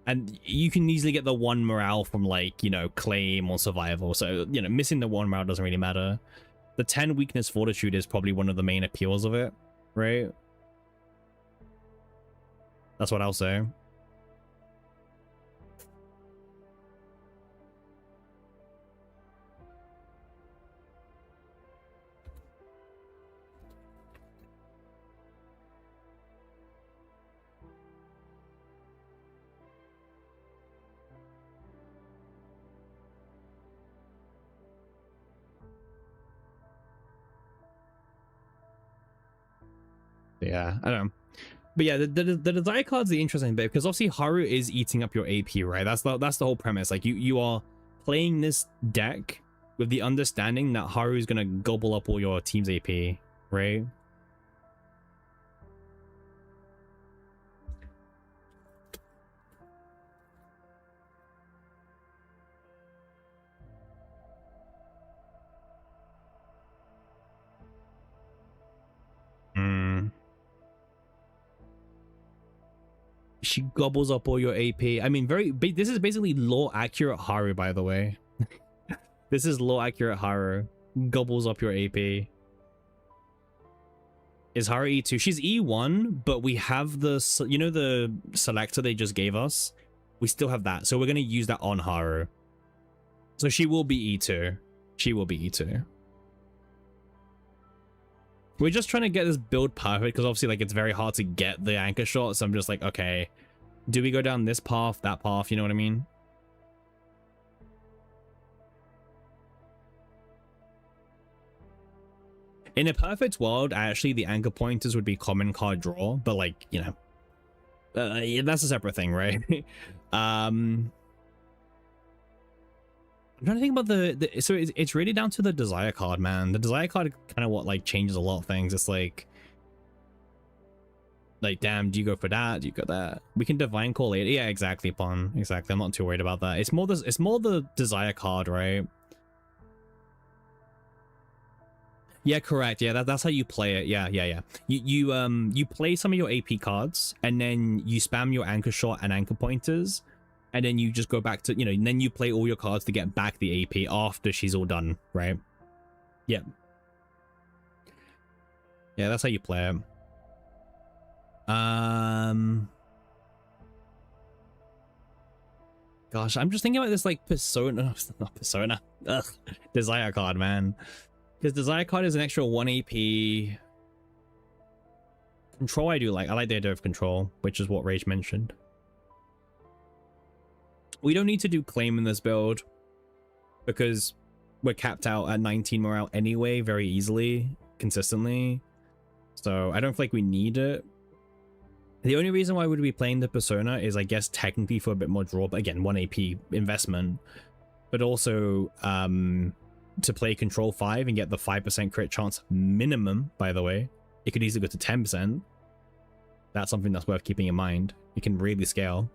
And you can easily get the 1 morale from, like, you know, claim or survival. So, you know, missing the 1 morale doesn't really matter. The 10 weakness fortitude is probably one of the main appeals of it, right? That's what I'll say. Yeah, I don't know. But yeah, the desire card's the interesting bit because obviously Haru is eating up your AP, right? That's the whole premise. Like you are playing this deck with the understanding that Haru is gonna gobble up all your team's AP, right? She gobbles up all your AP. I mean, this is basically law accurate Haru, by the way. This is law accurate Haru. Gobbles up your AP. Is Haru E2? She's E1, but we have the, you know, the selector they just gave us? We still have that. So we're going to use that on Haru. So she will be E2. She will be E2. We're just trying to get this build perfect because obviously, like, it's very hard to get the anchor shot. So I'm just like, okay, do we go down this path, that path? You know what I mean? In a perfect world, actually, the anchor pointers would be common card draw, but, like, you know, that's a separate thing, right? I'm trying to think about so it's really down to the desire card, man. The desire card kind of what, like, changes a lot of things. It's like, damn, do you go for that? Do you go that? We can divine call later. Yeah, exactly, Pon. Exactly. I'm not too worried about that. It's more the desire card, right? Yeah, correct. Yeah, that's how you play it. Yeah. You play some of your AP cards, and then you spam your anchor shot and anchor pointers, and then you just go back to, you know, and then you play all your cards to get back the AP after she's all done, right? Yeah. Yeah, that's how you play it. Gosh, I'm just thinking about this, like, persona, not persona. Ugh, desire card, man. Because desire card is an extra 1 AP. Control I do like. I like the idea of control, which is what Rage mentioned. We don't need to do claim in this build because we're capped out at 19 morale anyway, very easily, consistently. So I don't feel like we need it. The only reason why we'd be playing the persona is, I guess, technically for a bit more draw, but again, 1 AP investment, but also to play control 5 and get the 5% crit chance minimum. By the way, it could easily go to 10%. That's something that's worth keeping in mind. You can really scale.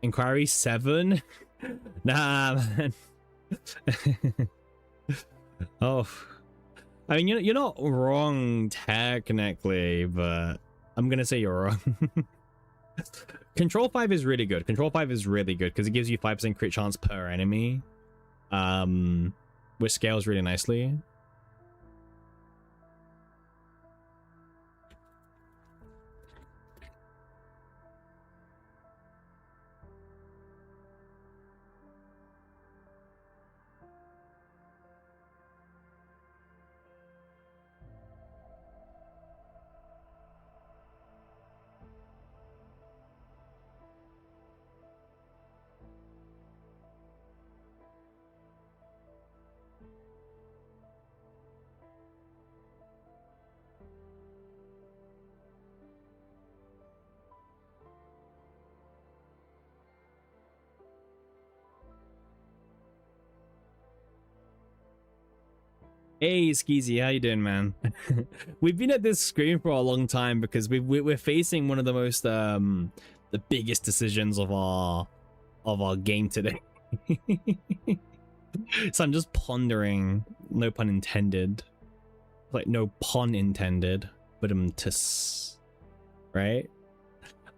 Inquiry 7? Nah, man. Oh, I mean, you're not wrong technically, but I'm gonna say you're wrong. Control 5 is really good. Control 5 is really good because it gives you 5% crit chance per enemy, which scales really nicely. Hey Skeezy, how you doing, man? We've been at this screen for a long time because we're facing one of the most the biggest decisions of our game today. So I'm just pondering, no pun intended, like no pun intended, but right?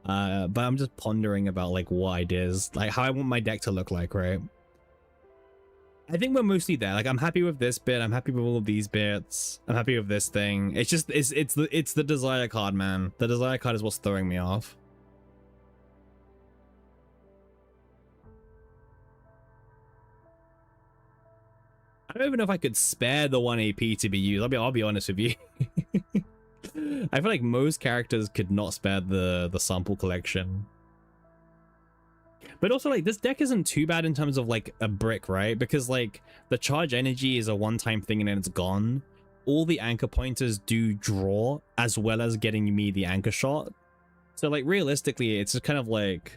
But I'm just pondering about like what ideas, like how I want my deck to look like, right? I think we're mostly there. Like, I'm happy with this bit. I'm happy with all of these bits. I'm happy with this thing. It's just it's the desire card, man. The desire card is what's throwing me off. I don't even know if I could spare the 1 AP to be used. I'll be honest with you. I feel like most characters could not spare the sample collection. But also, like, this deck isn't too bad in terms of, like, a brick, right? Because, like, the charge energy is a one-time thing and then it's gone. All the anchor pointers do draw, as well as getting me the anchor shot. So, like, realistically, it's just kind of like,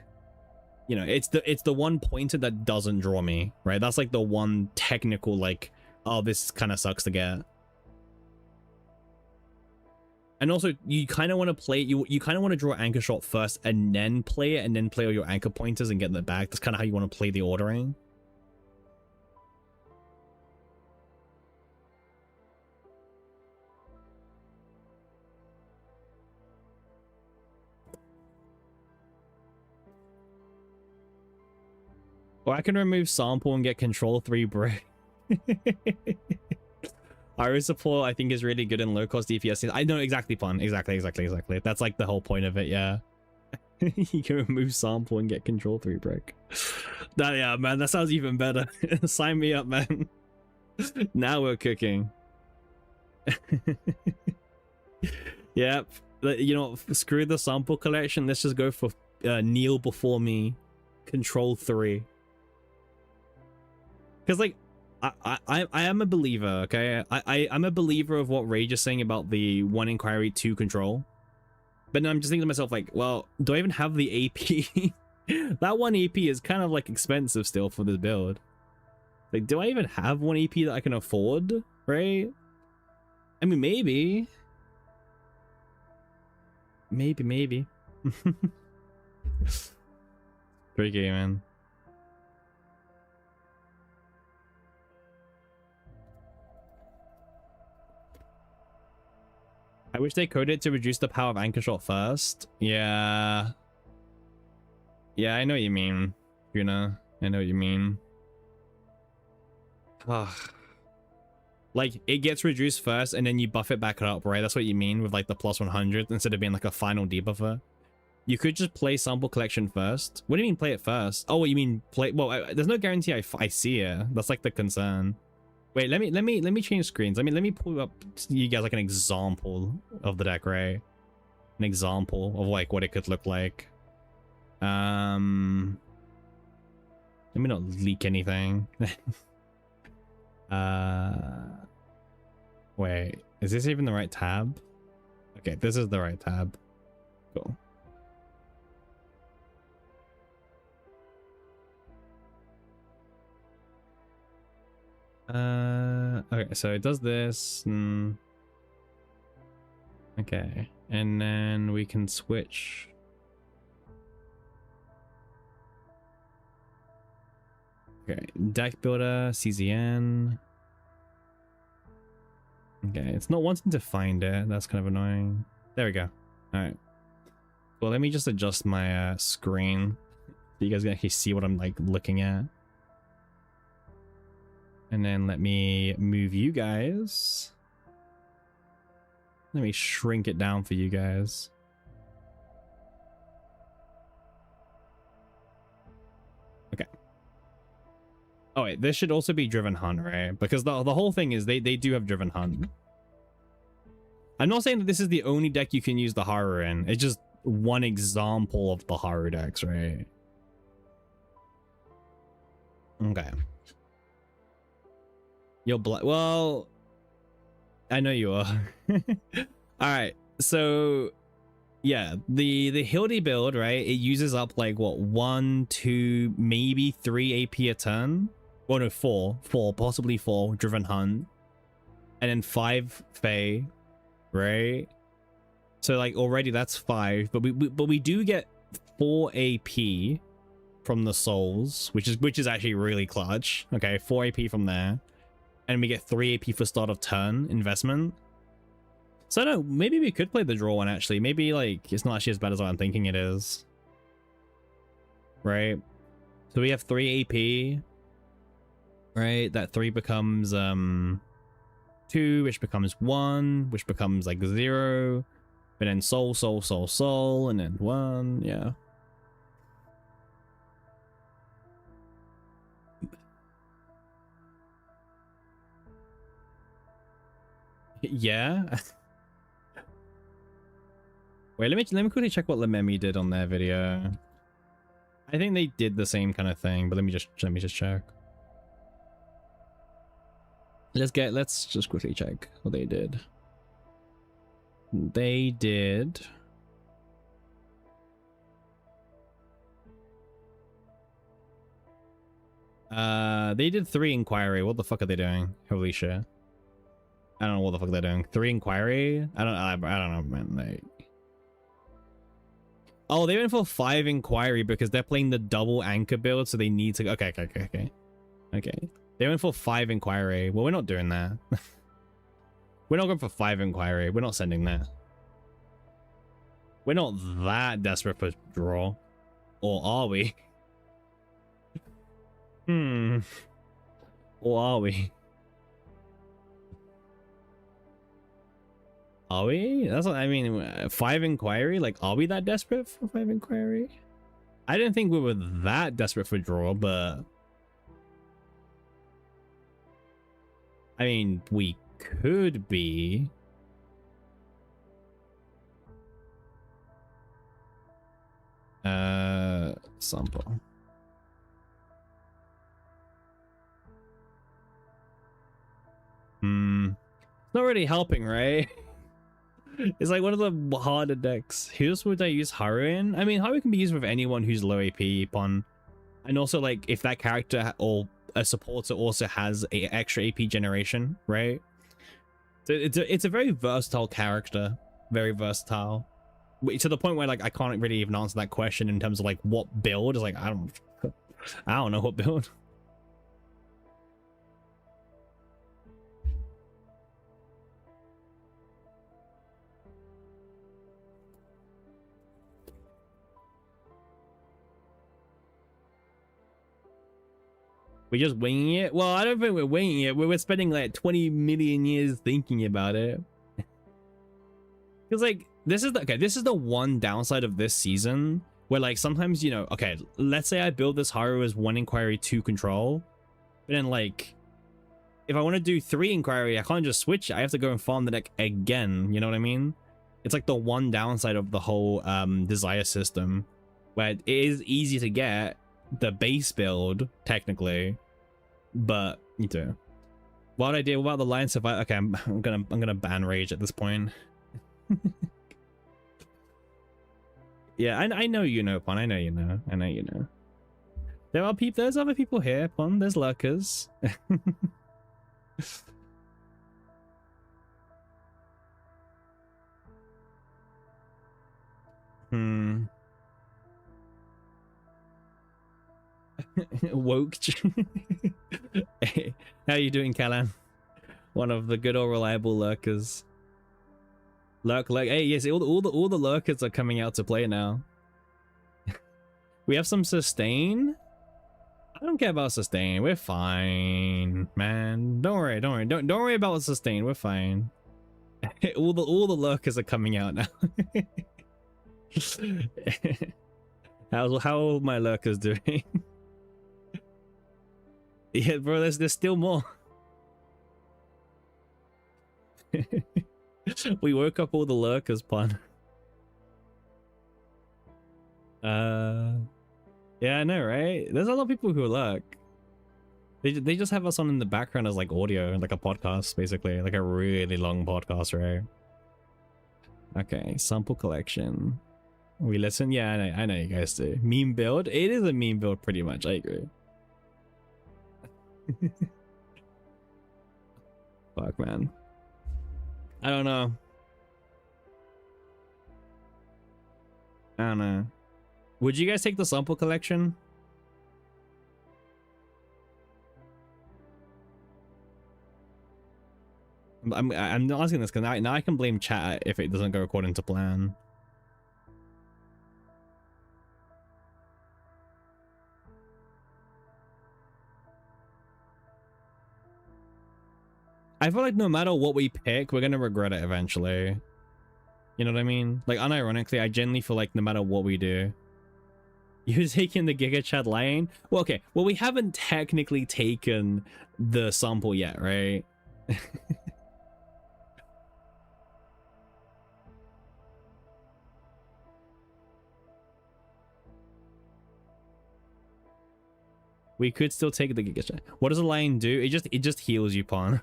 you know, it's the one pointer that doesn't draw me, right? That's, like, the one technical, like, oh, this kind of sucks to get. And also, you kind of want to play, you kind of want to draw anchor shot first and then play it, and then play all your anchor pointers and get them back. That's kind of how you want to play the ordering. Or I can remove sample and get control 3 brick. Iris support, I think, is really good in low cost DPS. I know, exactly, fun. Exactly. That's like the whole point of it, yeah. You can remove sample and get control 3 brick. That, yeah, man, that sounds even better. Sign me up, man. Now we're cooking. Yep. You know, screw the sample collection. Let's just go for kneel before me. Control 3. Because, like, I am a believer, okay? I'm a believer of what Rage is saying about the 1 inquiry 2 control. But then I'm just thinking to myself, like, well, do I even have the AP? That 1 AP is kind of, like, expensive still for this build. Like, do I even have 1 AP that I can afford, right? I mean, maybe. Maybe. Tricky, man. I wish they coded to reduce the power of anchor shot first. Yeah. Yeah, I know what you mean, Yuna. I know what you mean. Like, it gets reduced first and then you buff it back up, right? That's what you mean with, like, the plus 100 instead of being, like, a final debuffer. You could just play sample collection first. What do you mean play it first? Oh, what you mean play? Well, there's no guarantee I see it. That's, like, the concern. Wait, let me change screens. Let me pull up you guys like an example of the deck, right? An example of like what it could look like. Let me not leak anything. Wait, is this even the right tab? Okay, this is the right tab. Cool. Okay, so it does this. Okay, and then we can switch. Okay, deck builder, CZN. Okay, it's not wanting to find it. That's kind of annoying. There we go. All right. Well, let me just adjust my screen so you guys can actually see what I'm like looking at. And then let me move you guys. Let me shrink it down for you guys. Okay. Oh wait, this should also be Driven Hunt, right? Because the whole thing is they do have Driven Hunt. I'm not saying that this is the only deck you can use the Haru in. It's just one example of the Haru decks, right? Okay. You're well, I know you are. All right, so yeah, the Hildy build, right? It uses up like what 1, 2, maybe 3 AP a turn. Well, no, 4, possibly 4 Driven Hunt, and then 5 Fae, right? So like already that's 5, but we do get 4 AP from the souls, which is actually really clutch. Okay, 4 AP from there, and we get 3 AP for start of turn investment. So no, maybe we could play the draw one actually. Maybe like it's not actually as bad as what I'm thinking it is. Right? So we have 3 AP. Right? That 3 becomes 2, which becomes 1, which becomes like 0. But then soul, and then 1, yeah. Yeah. Wait, let me quickly check what Lememi did on their video. I think they did the same kind of thing, but let me just check. Let's just quickly check what they did. They did they did 3 inquiry. What the fuck are they doing? Holy shit. I don't know what the fuck they're doing. 3 inquiry? I don't know, man. Like, oh, they went for 5 inquiry because they're playing the double anchor build, so they need to. Okay. They went for 5 inquiry. Well, we're not doing that. We're not going for 5 inquiry. We're not sending that. We're not that desperate for draw, or are we? Or are we? Are we? That's what I mean. 5 inquiry? Like, are we that desperate for 5 inquiry? I didn't think we were that desperate for draw, but I mean, we could be. Sample. It's not really helping, right? It's like one of the harder decks. Who else would I use Haru in? I mean, Haru can be used with anyone who's low AP upon, and also like if that character or a supporter also has a extra AP generation, right? So it's a very versatile character, very versatile, to the point where like I can't really even answer that question in terms of like what build. Is like I don't know what build. We're just winging it? Well, I don't think we're winging it. We're spending like 20 million years thinking about it. Because like this is the one downside of this season where like sometimes, you know, okay, let's say I build this Haru as 1 inquiry 2 control, but then like if I want to do 3 inquiry, I can't just switch it. I have to go and farm the deck again. You know what I mean? It's like the one downside of the whole desire system, where it is easy to get the base build technically, but you know what I did about the line survive. Okay, I'm gonna ban rage at this point. Yeah, I know you know, Pon. I know you know. There's other people here, Pon. There's lurkers. Woke. Hey, how you doing, Callan? One of the good old reliable lurkers. Lurk. Hey, yes, all the lurkers are coming out to play now. We have some sustain. I don't care about sustain. We're fine, man. Don't worry. Don't worry about sustain. We're fine. all the lurkers are coming out now. How are my lurkers doing? Yeah, bro. There's still more. We woke up all the lurkers, pun. Yeah, I know, right? There's a lot of people who lurk. They just have us on in the background as like audio, like a podcast, basically, like a really long podcast, right? Okay, sample collection. We listen. Yeah, I know you guys do. Meme build. It is a meme build, pretty much. I agree. Fuck, man. I don't know. I don't know. Would you guys take the sample collection? I'm not asking this because now I can blame chat if it doesn't go according to plan. I feel like no matter what we pick, we're gonna regret it eventually. You know what I mean? Like, unironically, I genuinely feel like no matter what we do. You're taking the Giga Chad lane? Well, okay. Well, we haven't technically taken the sample yet, right? We could still take the Giga Chad. What does a lion do? It just heals you, pawn.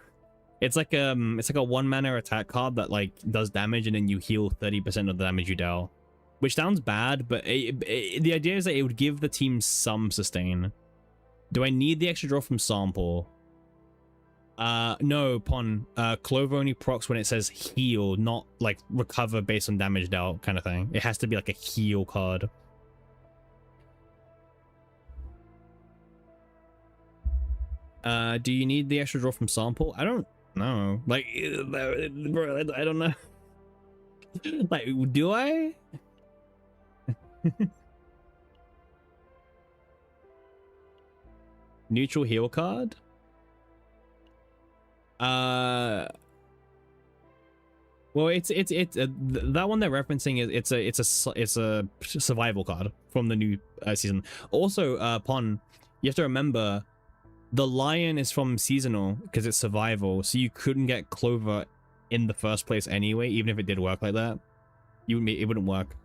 It's like a 1-mana attack card that like does damage and then you heal 30% of the damage you deal. Which sounds bad, but the idea is that it would give the team some sustain. Do I need the extra draw from sample? No, Pon. Clover only procs when it says heal, not like recover based on damage dealt kind of thing. It has to be like a heal card. Do you need the extra draw from sample? I don't know. Like, bro, I don't know. Like, do I? Neutral heal card? Well, it's that one they're referencing is it's a survival card from the new season. Also, Pon, you have to remember the lion is from seasonal because it's survival, so you couldn't get Clover in the first place anyway, even if it did work like that. It wouldn't work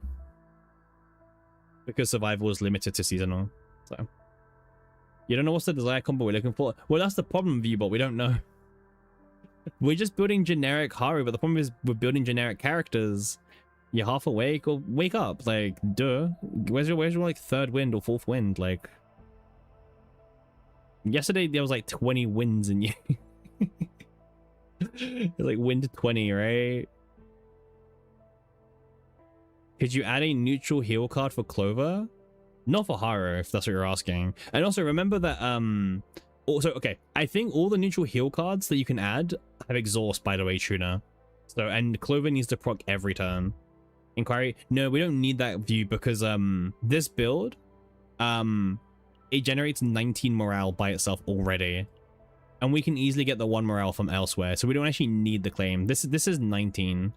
because survival is limited to seasonal. So you don't know what's the desired combo we're looking for. Well, that's the problem, Viewbot. We don't know. We're just building generic Haru, but the problem is we're building generic characters. You're half awake or wake up. Like, duh. Where's your like third wind or fourth wind? Like, yesterday there was like 20 wins in you. It's like wind 20, right? Could you add a neutral heal card for Clover? Not for Haru, if that's what you're asking. And also remember that also, okay, I think all the neutral heal cards that you can add have exhaust, by the way, Tuna. So, and Clover needs to proc every turn. Inquiry? No, we don't need that view because this build, it generates 19 morale by itself already. And we can easily get the 1 morale from elsewhere, so we don't actually need the claim. This is 19.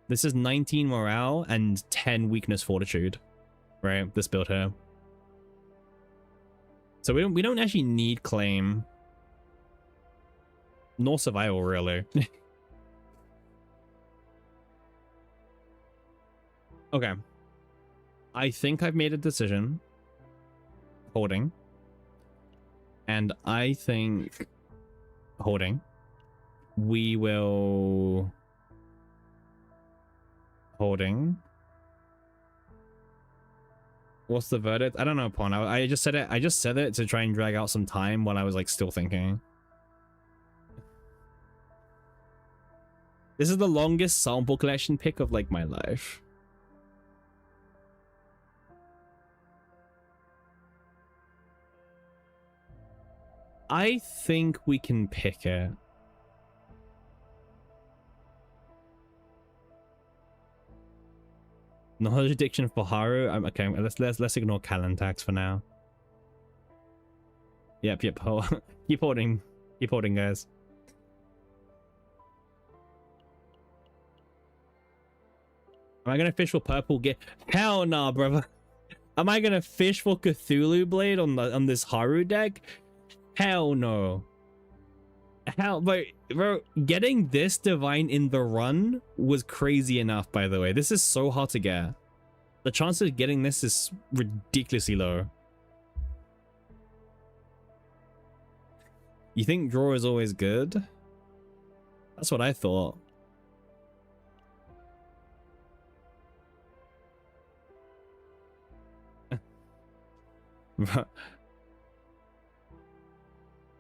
This is 19 morale and 10 weakness fortitude. Right, this build here. So we don't actually need claim. Nor survival, really. Okay. I think I've made a decision. Holding. And I think holding. We will holding. What's the verdict? I don't know, Pon. I just said it. I just said it to try and drag out some time while I was like still thinking. This is the longest sample collection pick of like my life. I think we can pick it. Knowledge addiction for Haru. Okay, let's ignore Kalantax for now. Yep. Keep holding, guys. Am I gonna fish for purple get? Hell nah, brother. Am I gonna fish for Cthulhu Blade on this Haru deck? Hell no. Hell, but bro, getting this divine in the run was crazy enough. By the way, this is so hard to get. The chance of getting this is ridiculously low. You think draw is always good? That's what I thought.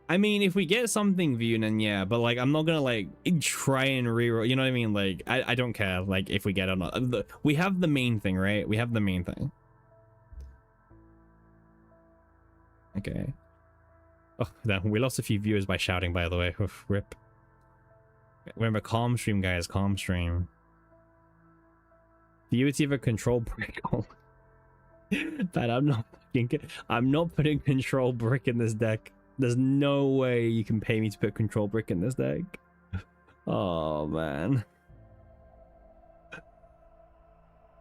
I mean, if we get something viewed, then yeah, but like I'm not gonna like try and reroll, you know what I mean? Like I don't care like if we get it or not. We have the main thing, right? We have the main thing. Okay. Oh, we lost a few viewers by shouting, by the way. Oof, rip. Remember, calm stream, guys, calm stream. The UT of a control brick. But I'm not putting control brick in this deck. There's no way you can pay me to put control brick in this deck. Oh man.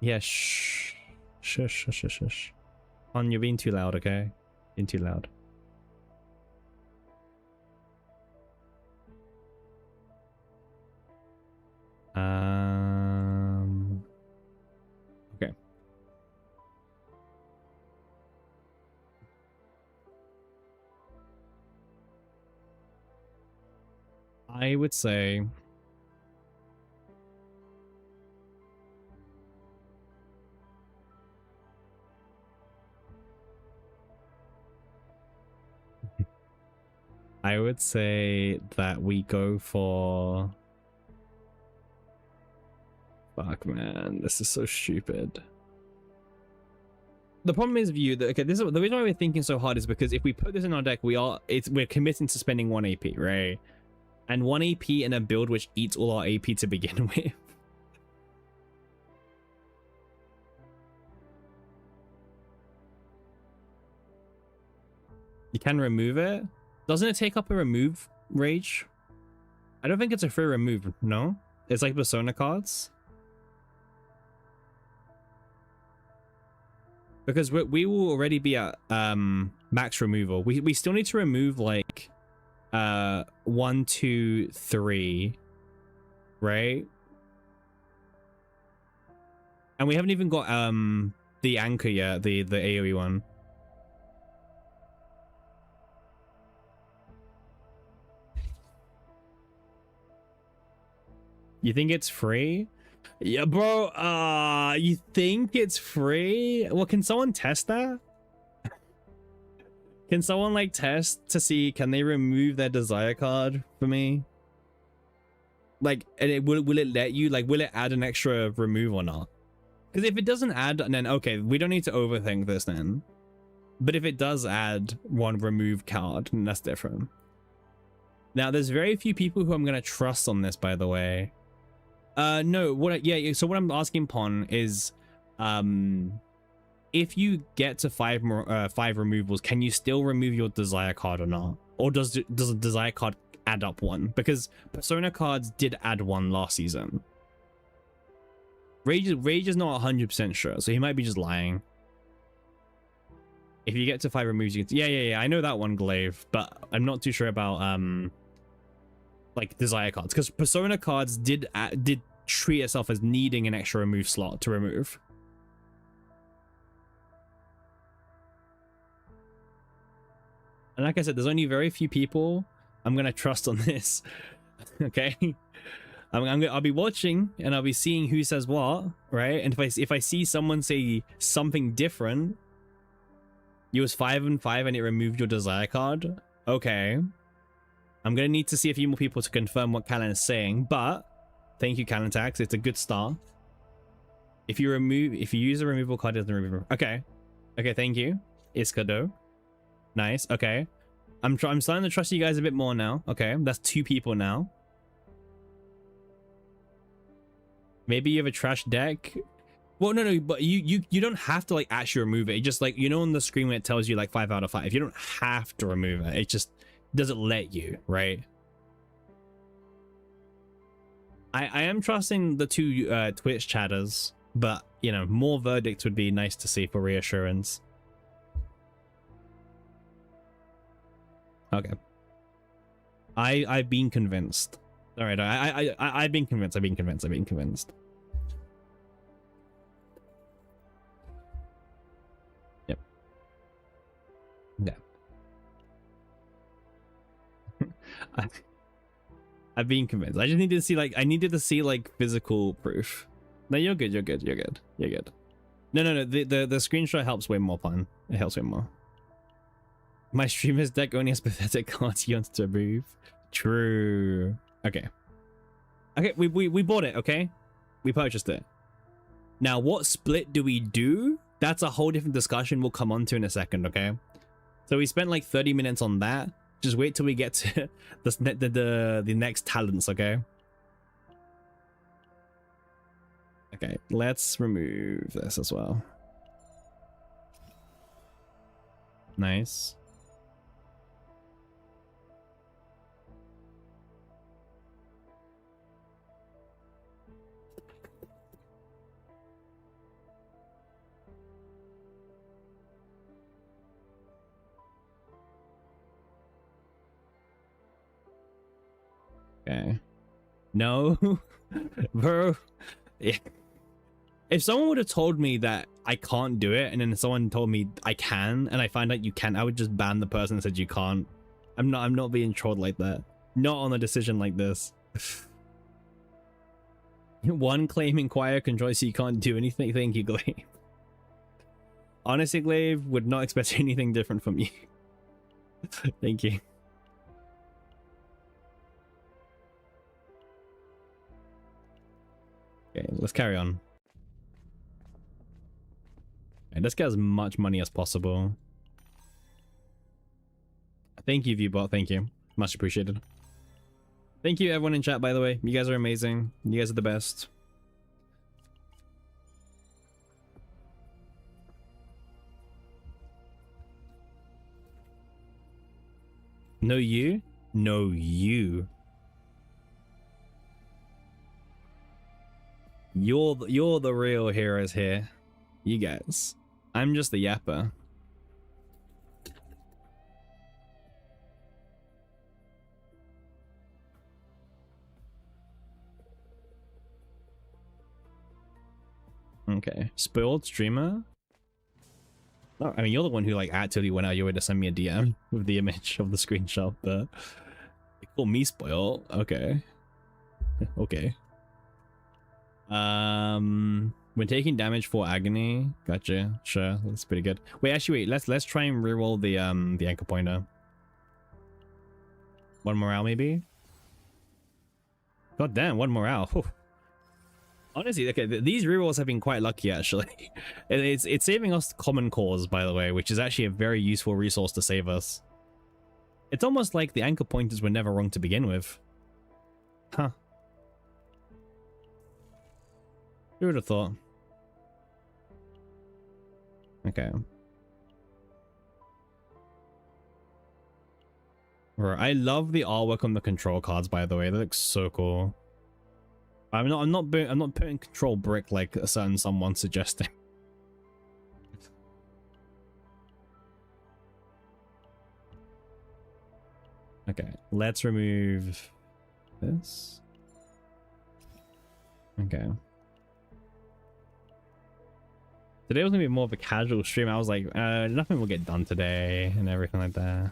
Yeah, shh. Shush. On, you're being too loud, okay? Being too loud. Okay. I would say that we go for... Fuck, man, this is so stupid. The problem is, view that okay, this is the reason why we're thinking so hard is because if we put this in our deck, we're committing to spending 1 AP, right? And 1 AP in a build which eats all our AP to begin with. You can remove it. Doesn't it take up a remove rage? I don't think it's a free remove, no? It's like Persona cards. Because we will already be at max removal. We still need to remove like 1, 2, 3, right? And we haven't even got the anchor yet, the AoE one. You think it's free? Yeah, bro. You think it's free? Well, can someone test that? Can someone like test to see can they remove their desire card for me? Like, and will it let you, like, will it add an extra remove or not? Because if it doesn't add, then okay, we don't need to overthink this then. But if it does add 1 remove card, then that's different. Now, there's very few people who I'm gonna trust on this, by the way. No, so what I'm asking Pon is, if you get to 5 removals, can you still remove your desire card or not? Or does a desire card add up 1? Because Persona cards did add 1 last season. Rage is not 100% sure, so he might be just lying. If you get to 5 removes, you can... Yeah, I know that one, Glaive, but I'm not too sure about like desire cards, because Persona cards did treat itself as needing an extra remove slot to remove. And like I said, there's only very few people I'm gonna trust on this. Okay, I'll be watching and I'll be seeing who says what, right? And if I see someone say something different, you was 5 and 5 and it removed your desire card, okay, I'm gonna need to see a few more people to confirm what Callan is saying, but thank you, Callan Tax. It's a good start. If you use a removal card, it doesn't remove. Okay, thank you, Iskado. Nice. Okay. I'm starting to trust you guys a bit more now. Okay, that's 2 people now. Maybe you have a trash deck. Well, no, but you don't have to like actually remove it. It just like, you know, on the screen when it tells you like 5 out of 5, you don't have to remove it. It just doesn't let you, right? I am trusting the 2 Twitch chatters, but you know, more verdicts would be nice to see for reassurance. Okay. I've been convinced. All right, I've been convinced. I've been convinced. Yep. Yeah. I've been convinced. I just needed to see like, physical proof. No, you're good. You're good. No. The screenshot helps way more, fun. It helps way more. My streamer's deck only has pathetic cards you wanted to remove. True. Okay. We bought it, okay? We purchased it. Now, what split do we do? That's a whole different discussion we'll come on to in a second, okay? So we spent like 30 minutes on that. Just wait till we get to the next talents, okay? Okay, let's remove this as well. Nice. Okay. No, bro. Yeah. If someone would have told me that I can't do it, and then someone told me I can, and I find out you can, I would just ban the person that said you can't. I'm not being trolled like that. Not on a decision like this. One claiming choir control so you can't do anything. Thank you, Glaive. Honestly, Glaive, would not expect anything different from you. Thank you. Okay, let's carry on. Okay, let's get as much money as possible. Thank you, Viewbot. Thank you. Much appreciated. Thank you, everyone in chat, by the way. You guys are amazing. You guys are the best. No, you? No, you. You're the real heroes here. You guys. I'm just the yapper. Okay. Spoiled streamer? Oh, I mean, you're the one who like actively went out your way to send me a DM with the image of the screenshot, but you call me spoiled. Okay. Okay. When taking damage for agony. Gotcha. Sure, that's pretty good. Wait, actually, wait. Let's try and reroll the anchor pointer. 1 morale, maybe. God damn, 1 morale. Whew. Honestly, okay, these rerolls have been quite lucky, actually. It's saving us common cause, by the way, which is actually a very useful resource to save us. It's almost like the anchor pointers were never wrong to begin with. Huh. Who would have thought? Okay. Right. I love the artwork on the control cards, by the way. That looks so cool. I'm not putting control brick like a certain someone suggesting. Okay, let's remove this. Okay. Today was gonna be more of a casual stream. I was like, nothing will get done today and everything like that.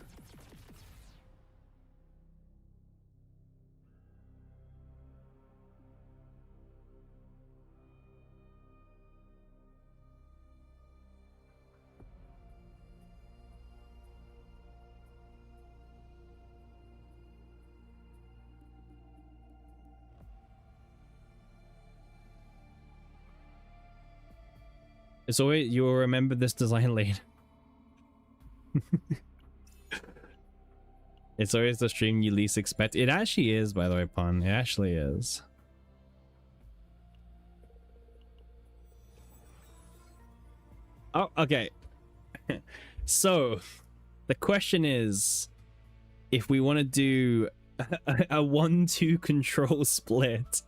It's always, you'll remember this design later. It's always the stream you least expect. It actually is, by the way, Pun. It actually is. Oh, okay. So, the question is, if we want to do a 1-2 control split,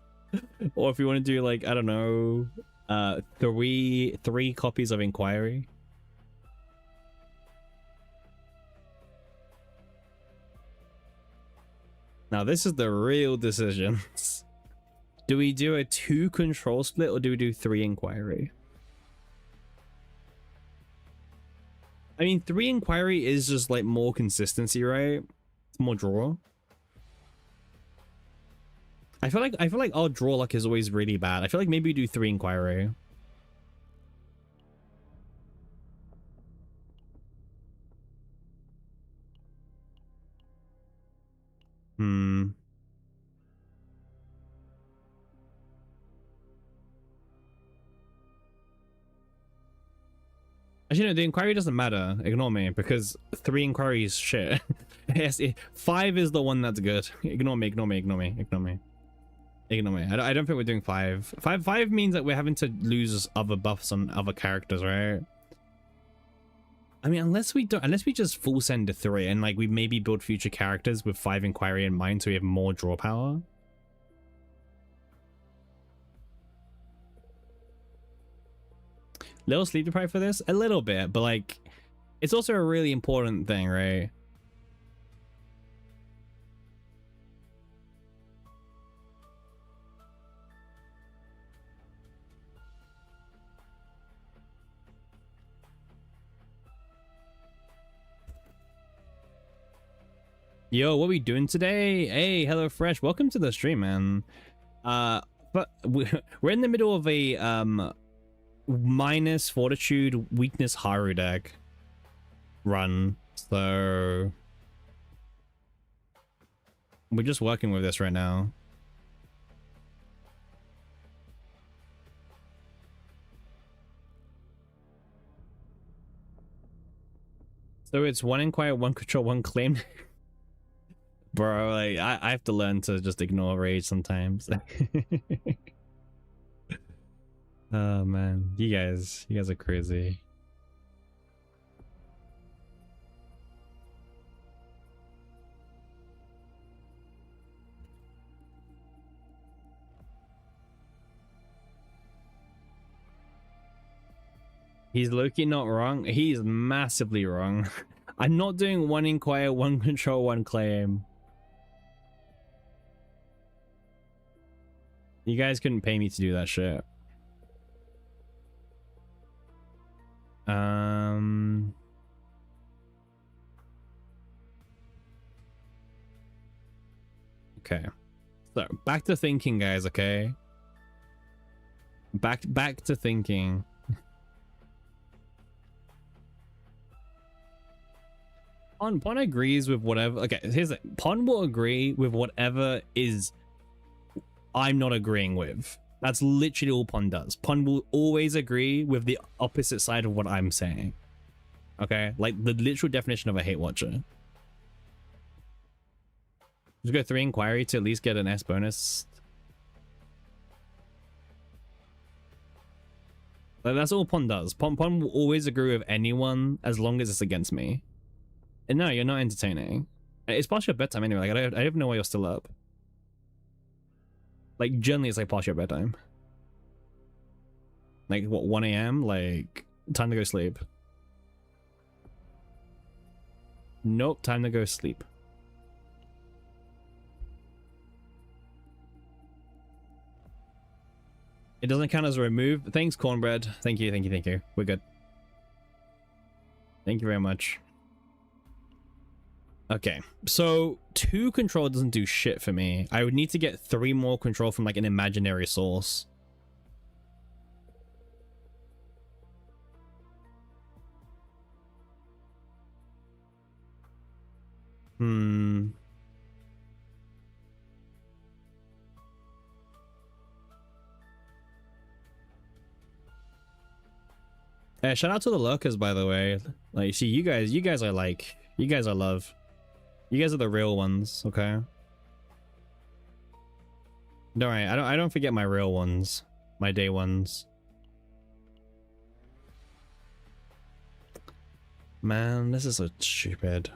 or if we want to do like, I don't know, three copies of Inquiry. Now this is the real decision. Do we do a 2 control split or do we do 3 Inquiry? I mean, 3 Inquiry is just like more consistency, right? It's more draw. I feel like our draw luck is always really bad. I feel like maybe we do 3 Inquiry. Actually, no, the Inquiry doesn't matter. Ignore me, because 3 Inquiry is shit. Yes, 5 is the one that's good. Ignore me, ignore me, ignore me, ignore me. Ignore me. I don't think we're doing 5. 5 means that we're having to lose other buffs on other characters, right? I mean, unless we just full send to 3 and like we maybe build future characters with 5 Inquiry in mind so we have more draw power. Little sleep deprived for this? A little bit, but like it's also a really important thing, right? Yo, what are we doing today? Hey, hello Fresh, welcome to the stream, man. But we're in the middle of a minus fortitude weakness Haru deck run, so we're just working with this right now. So it's 1 Inquire, 1 Control, 1 Claim. Bro, like I have to learn to just ignore rage sometimes. Oh man, you guys are crazy. He's Loki not wrong. He's massively wrong. I'm not doing 1 Inquire, 1 Control, 1 Claim. You guys couldn't pay me to do that shit. Okay. So, back to thinking, guys, okay? Back to thinking. Pon agrees with whatever. Okay, here's it. Pon will agree with whatever is I'm not agreeing with. That's literally all Pon does. Pon will always agree with the opposite side of what I'm saying. Okay, like the literal definition of a hate watcher. Just go 3 Inquiry to at least get an S bonus. Like, that's all Pon does. Pon will always agree with anyone as long as it's against me. And no, you're not entertaining. It's past your bedtime anyway. Like, I don't even know why you're still up. Like, generally, it's like past your bedtime. Like, what, 1 a.m.? Like, time to go sleep. Nope, time to go sleep. It doesn't count as a remove. Thanks, Cornbread. Thank you, thank you, thank you. We're good. Thank you very much. Okay, so 2 control doesn't do shit for me. I would need to get 3 more control from like an imaginary source. Shout out to the lurkers, by the way. Like, see, you guys are like, you guys are love. You guys are the real ones, okay? Don't worry, I don't forget my real ones. My day ones. Man, this is so stupid.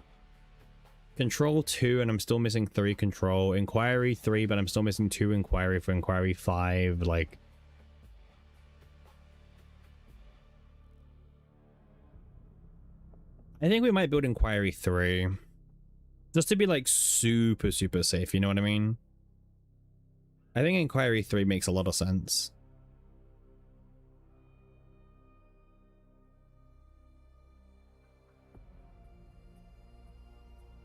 Control 2 and I'm still missing 3 control. Inquiry 3, but I'm still missing 2 inquiry for inquiry 5. Like, I think we might build inquiry 3. Just to be like super safe, you know what I mean? I think inquiry 3 makes a lot of sense.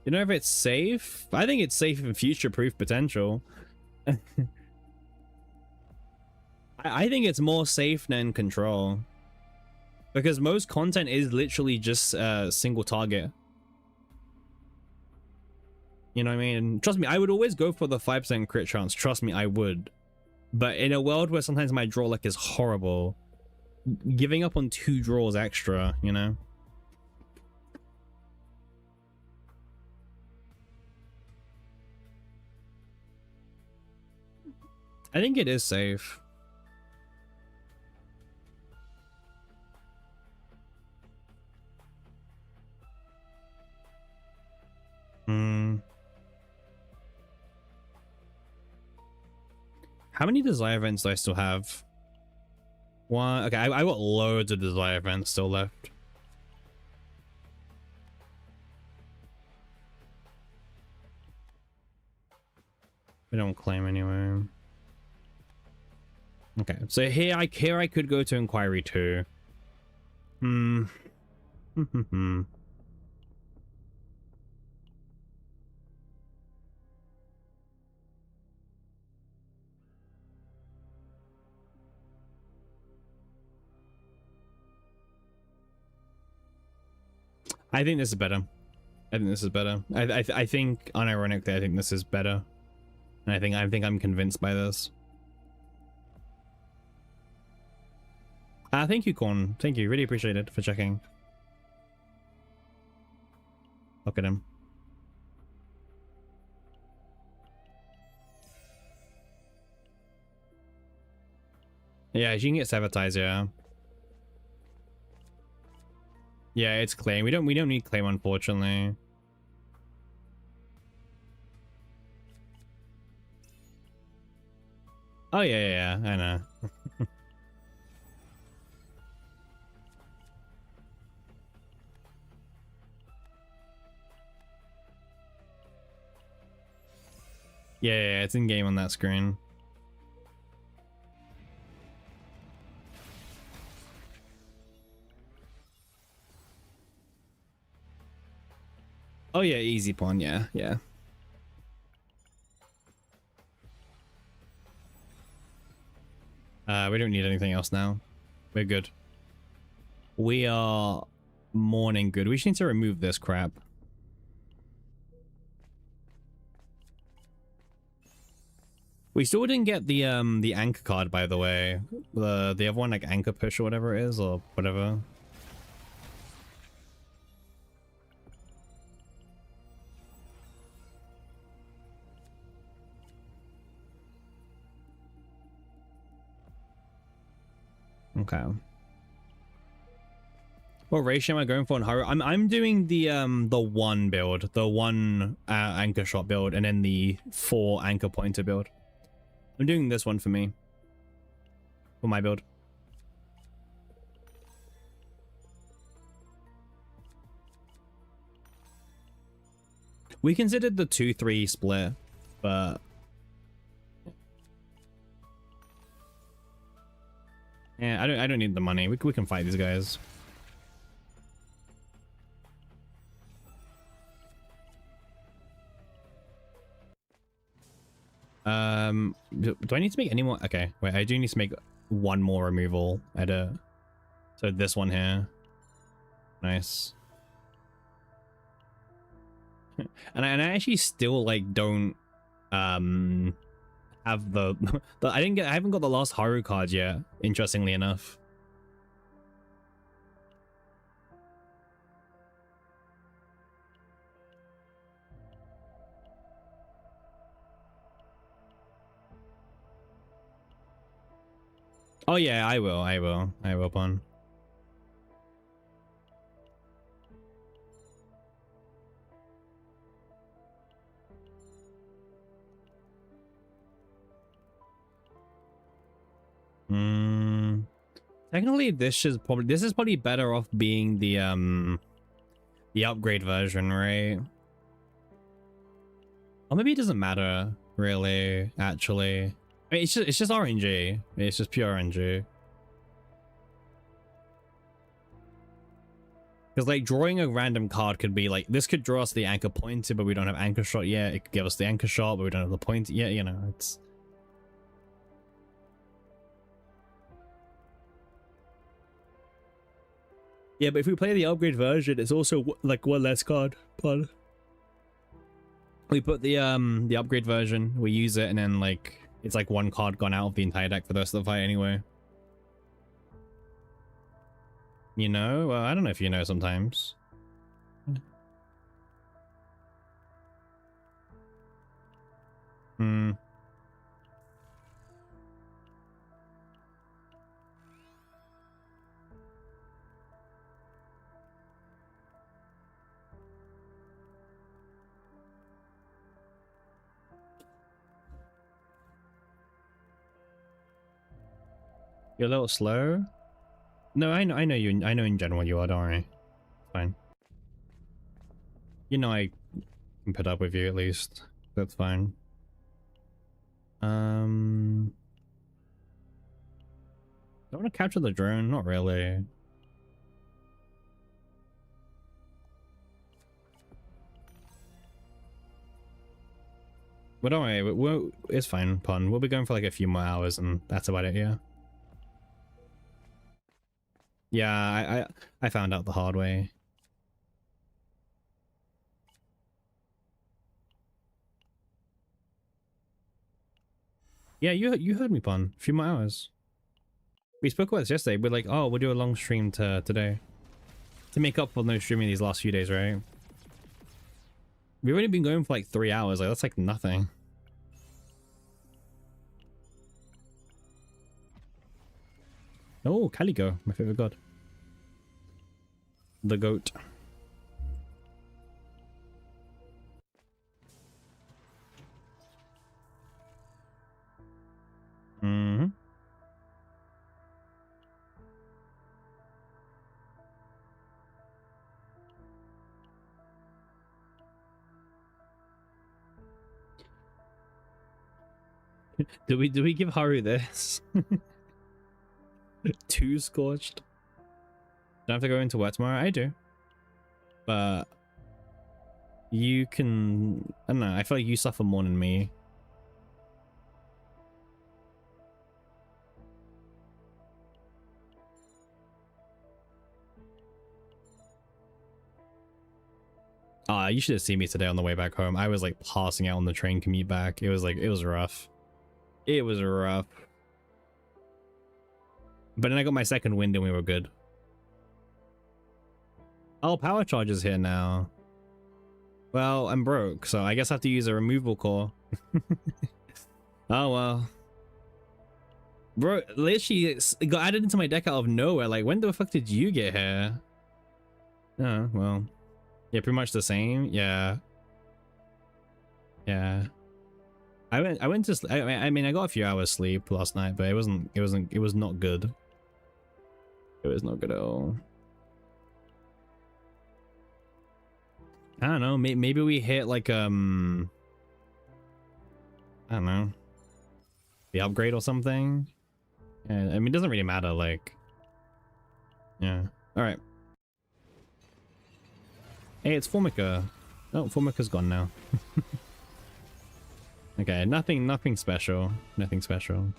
You know if it's safe? I think it's safe and future-proof potential. I think it's more safe than control. Because most content is literally just a single target. You know what I mean? Trust me, I would always go for the 5% crit chance. Trust me, I would. But in a world where sometimes my draw luck is horrible, giving up on 2 draws extra, you know? I think it is safe. How many desire events do I still have? One. Okay, I got loads of desire events still left. We don't claim anyway. Okay, so here I could go to inquiry 2. I think this is better. I think this is better. I think unironically, I think this is better. And I think I'm convinced by this. Thank you, Corn. Thank you. Really appreciate it for checking. Look at him. Yeah, you can get sabotaged, yeah. Yeah, it's claim. We don't need claim, unfortunately. Oh yeah, I know. Yeah, it's in game on that screen. Oh yeah, easy pawn, yeah. We don't need anything else now. We're good. We are more than good. We just need to remove this crap. We still didn't get the anchor card, by the way. The other one, like anchor push or whatever it is, or whatever. Okay. What ratio am I going for on Haru? I'm doing the 1 build, the 1 anchor shot build, and then the 4 anchor pointer build. I'm doing this one for me. For my build. We considered the 2-3 split, but yeah, I don't need the money. We can fight these guys. Do I need to make any more? Okay, wait, I do need to make 1 more removal edit. So this one here. Nice. And I actually still like don't have the I haven't got the last Haru card yet, interestingly enough. Oh yeah, I will, Pun. Technically, this is probably better off being the upgrade version, right? Or maybe it doesn't matter really. Actually, I mean, it's just RNG. It's just pure RNG. Because like drawing a random card could be like, this could draw us the anchor pointer, but we don't have anchor shot yet. It could give us the anchor shot, but we don't have the point yet. You know, it's. Yeah, but if we play the upgrade version, it's also like one less card. Pardon. We put the upgrade version, we use it, and then like it's like one card gone out of the entire deck for the rest of the fight anyway. You know? Well, I don't know if you know sometimes. Hmm. You're a little slow? No, I know you. I know in general you are, don't worry. It's fine. You know I can put up with you at least. That's fine. Do I want to capture the drone? Not really. But don't worry, it's fine, Pun. We'll be going for like a few more hours and that's about it, yeah. Yeah, I found out the hard way. Yeah, you heard me, Pun. A few more hours. We spoke about this yesterday. We're like, oh, we'll do a long stream today. To make up for no streaming these last few days, right? We've only been going for like 3 hours. Like, that's like nothing. Oh, Caligo, my favorite god. The goat. Mm-hmm. Do we give Haru this? 2 scorched. Don't have to go into work tomorrow. I do, but you can. I don't know. I feel like you suffer more than me. Ah, you should have seen me today on the way back home. I was like passing out on the train commute back. It was rough. It was rough. But then I got my second wind and we were good. Oh, power charge is here now. Well, I'm broke, so I guess I have to use a removal core. Oh, well. Bro, literally it got added into my deck out of nowhere. Like, when the fuck did you get here? Oh, well. Yeah, pretty much the same. Yeah. Yeah. I went to I mean I got a few hours sleep last night, but it was not good. It was not good at all. I don't know, maybe we hit like I don't know, the upgrade or something. Yeah, I mean it doesn't really matter, like, yeah. All right. Hey, it's Formica. Oh, Formica's gone now. Okay, nothing special. Nothing special.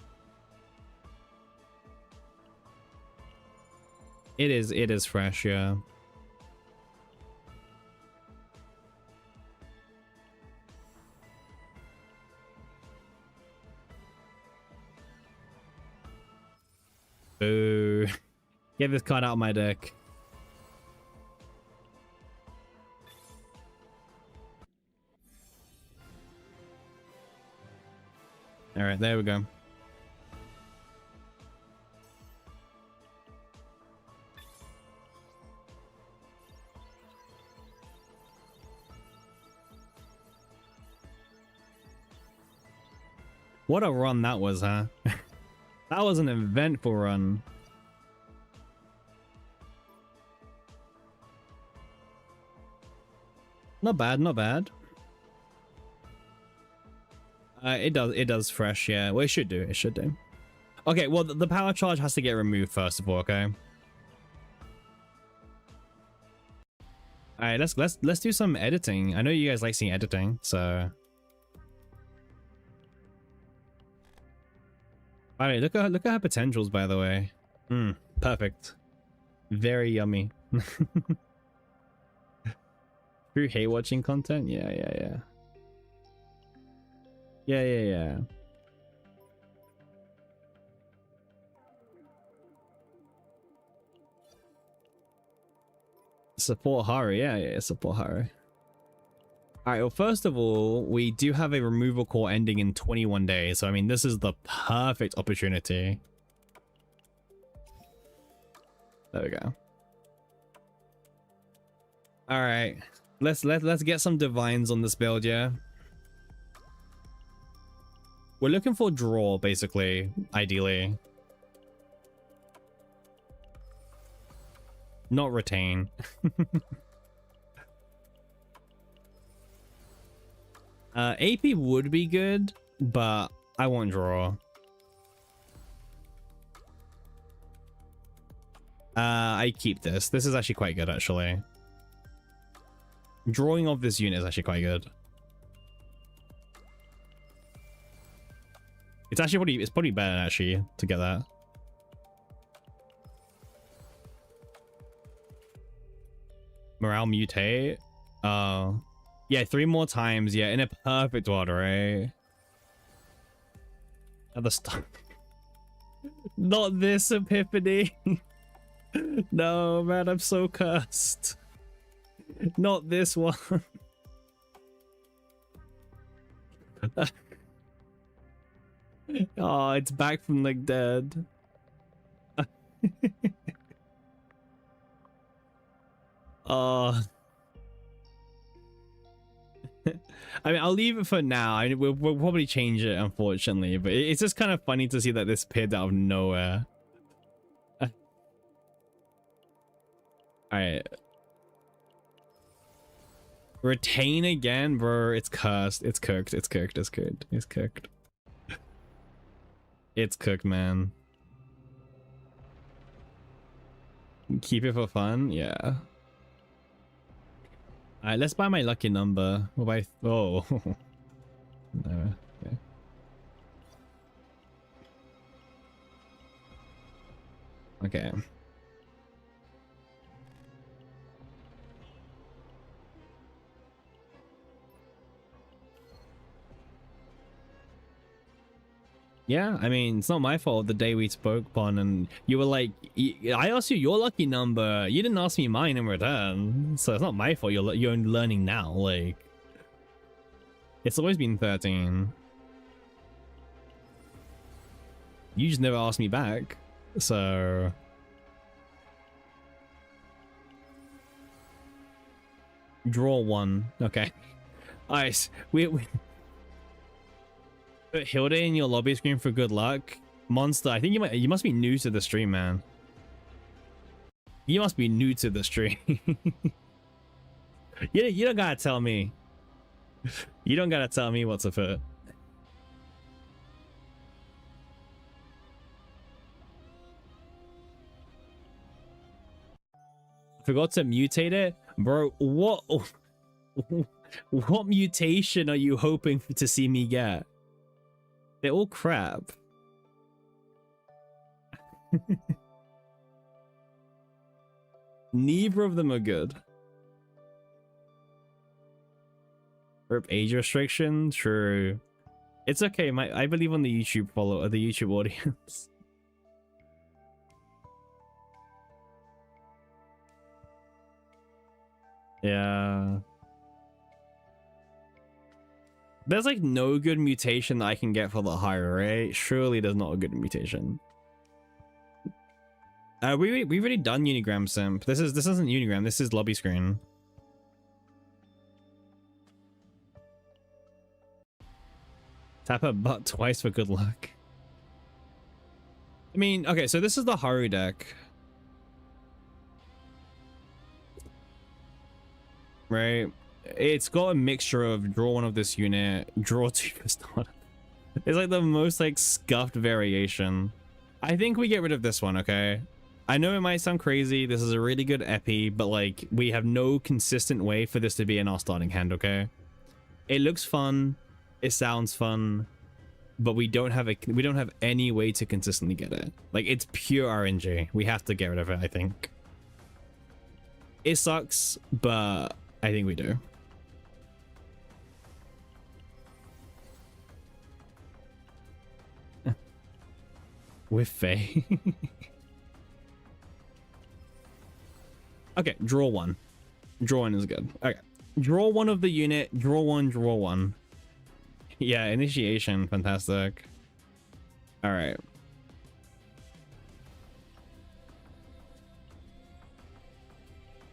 It is fresh, yeah. Boo. Get this card out of my deck. All right, there we go. What a run that was, huh? That was an eventful run. Not bad, not bad. It does fresh, yeah. Well, it should do, it should do. Okay, well, the power charge has to get removed first of all, okay? All right, let's do some editing. I know you guys like seeing editing, so. All right, look at her potentials, by the way. Perfect. Very yummy. Through hate watching content? Yeah. Yeah. Support Haru, yeah, support Haru. Alright, well, first of all, we do have a removal core ending in 21 days, so I mean, this is the perfect opportunity. There we go. Alright, let's get some divines on this build, yeah? We're looking for draw, basically, ideally. Not retain. AP would be good, but I won't draw. I keep this. This is actually quite good, actually. Drawing of this unit is actually quite good. It's actually probably better actually to get that. Morale mutate. Yeah, 3 more times. Yeah, in a perfect order, right? At the start. Not this epiphany. No, man, I'm so cursed. Not this one. Oh, it's back from the dead. Oh. I mean, I'll leave it for now. I mean, we'll probably change it, unfortunately, but it's just kind of funny to see that this appeared out of nowhere. Alright. Retain again, bro. It's cursed. It's cooked. It's cooked. It's cooked. It's cooked. It's cooked, man. Keep it for fun? Yeah. Alright, let's buy my lucky number. We'll buy... Oh. No. Okay. Okay. Yeah, I mean, it's not my fault the day we spoke upon and you were like, I asked you your lucky number. You didn't ask me mine in return. So it's not my fault you're learning now. Like, it's always been 13. You just never asked me back. So... Draw 1. Okay. Alright, we put Hilda in your lobby screen for good luck. Monster, I think you must be new to the stream, man. You must be new to the stream. You don't gotta tell me. You don't gotta tell me what to put. Forgot to mutate it? Bro, what? What mutation are you hoping to see me get? They're all crap. Neither of them are good. Rip age restriction? True. It's okay. I believe on the YouTube the YouTube audience. Yeah. There's like no good mutation that I can get for the higher rate. Surely there's not a good mutation. We've already done Unigram Simp. This isn't Unigram, this is lobby screen. Tap her butt twice for good luck. I mean, okay, so this is the Haru deck. Right? It's got a mixture of draw one of this unit, draw two for starter. It's like the most like scuffed variation. I think we get rid of this one, okay? I know it might sound crazy. This is a really good epi, but like we have no consistent way for this to be in our starting hand, okay? It looks fun. It sounds fun, but we don't have any way to consistently get it. Like it's pure RNG. We have to get rid of it, I think. It sucks, but I think we do. With Faye. Okay, draw one. Draw one is good. Okay. Draw one of the unit. Draw one, draw one. Yeah, initiation. Fantastic. All right.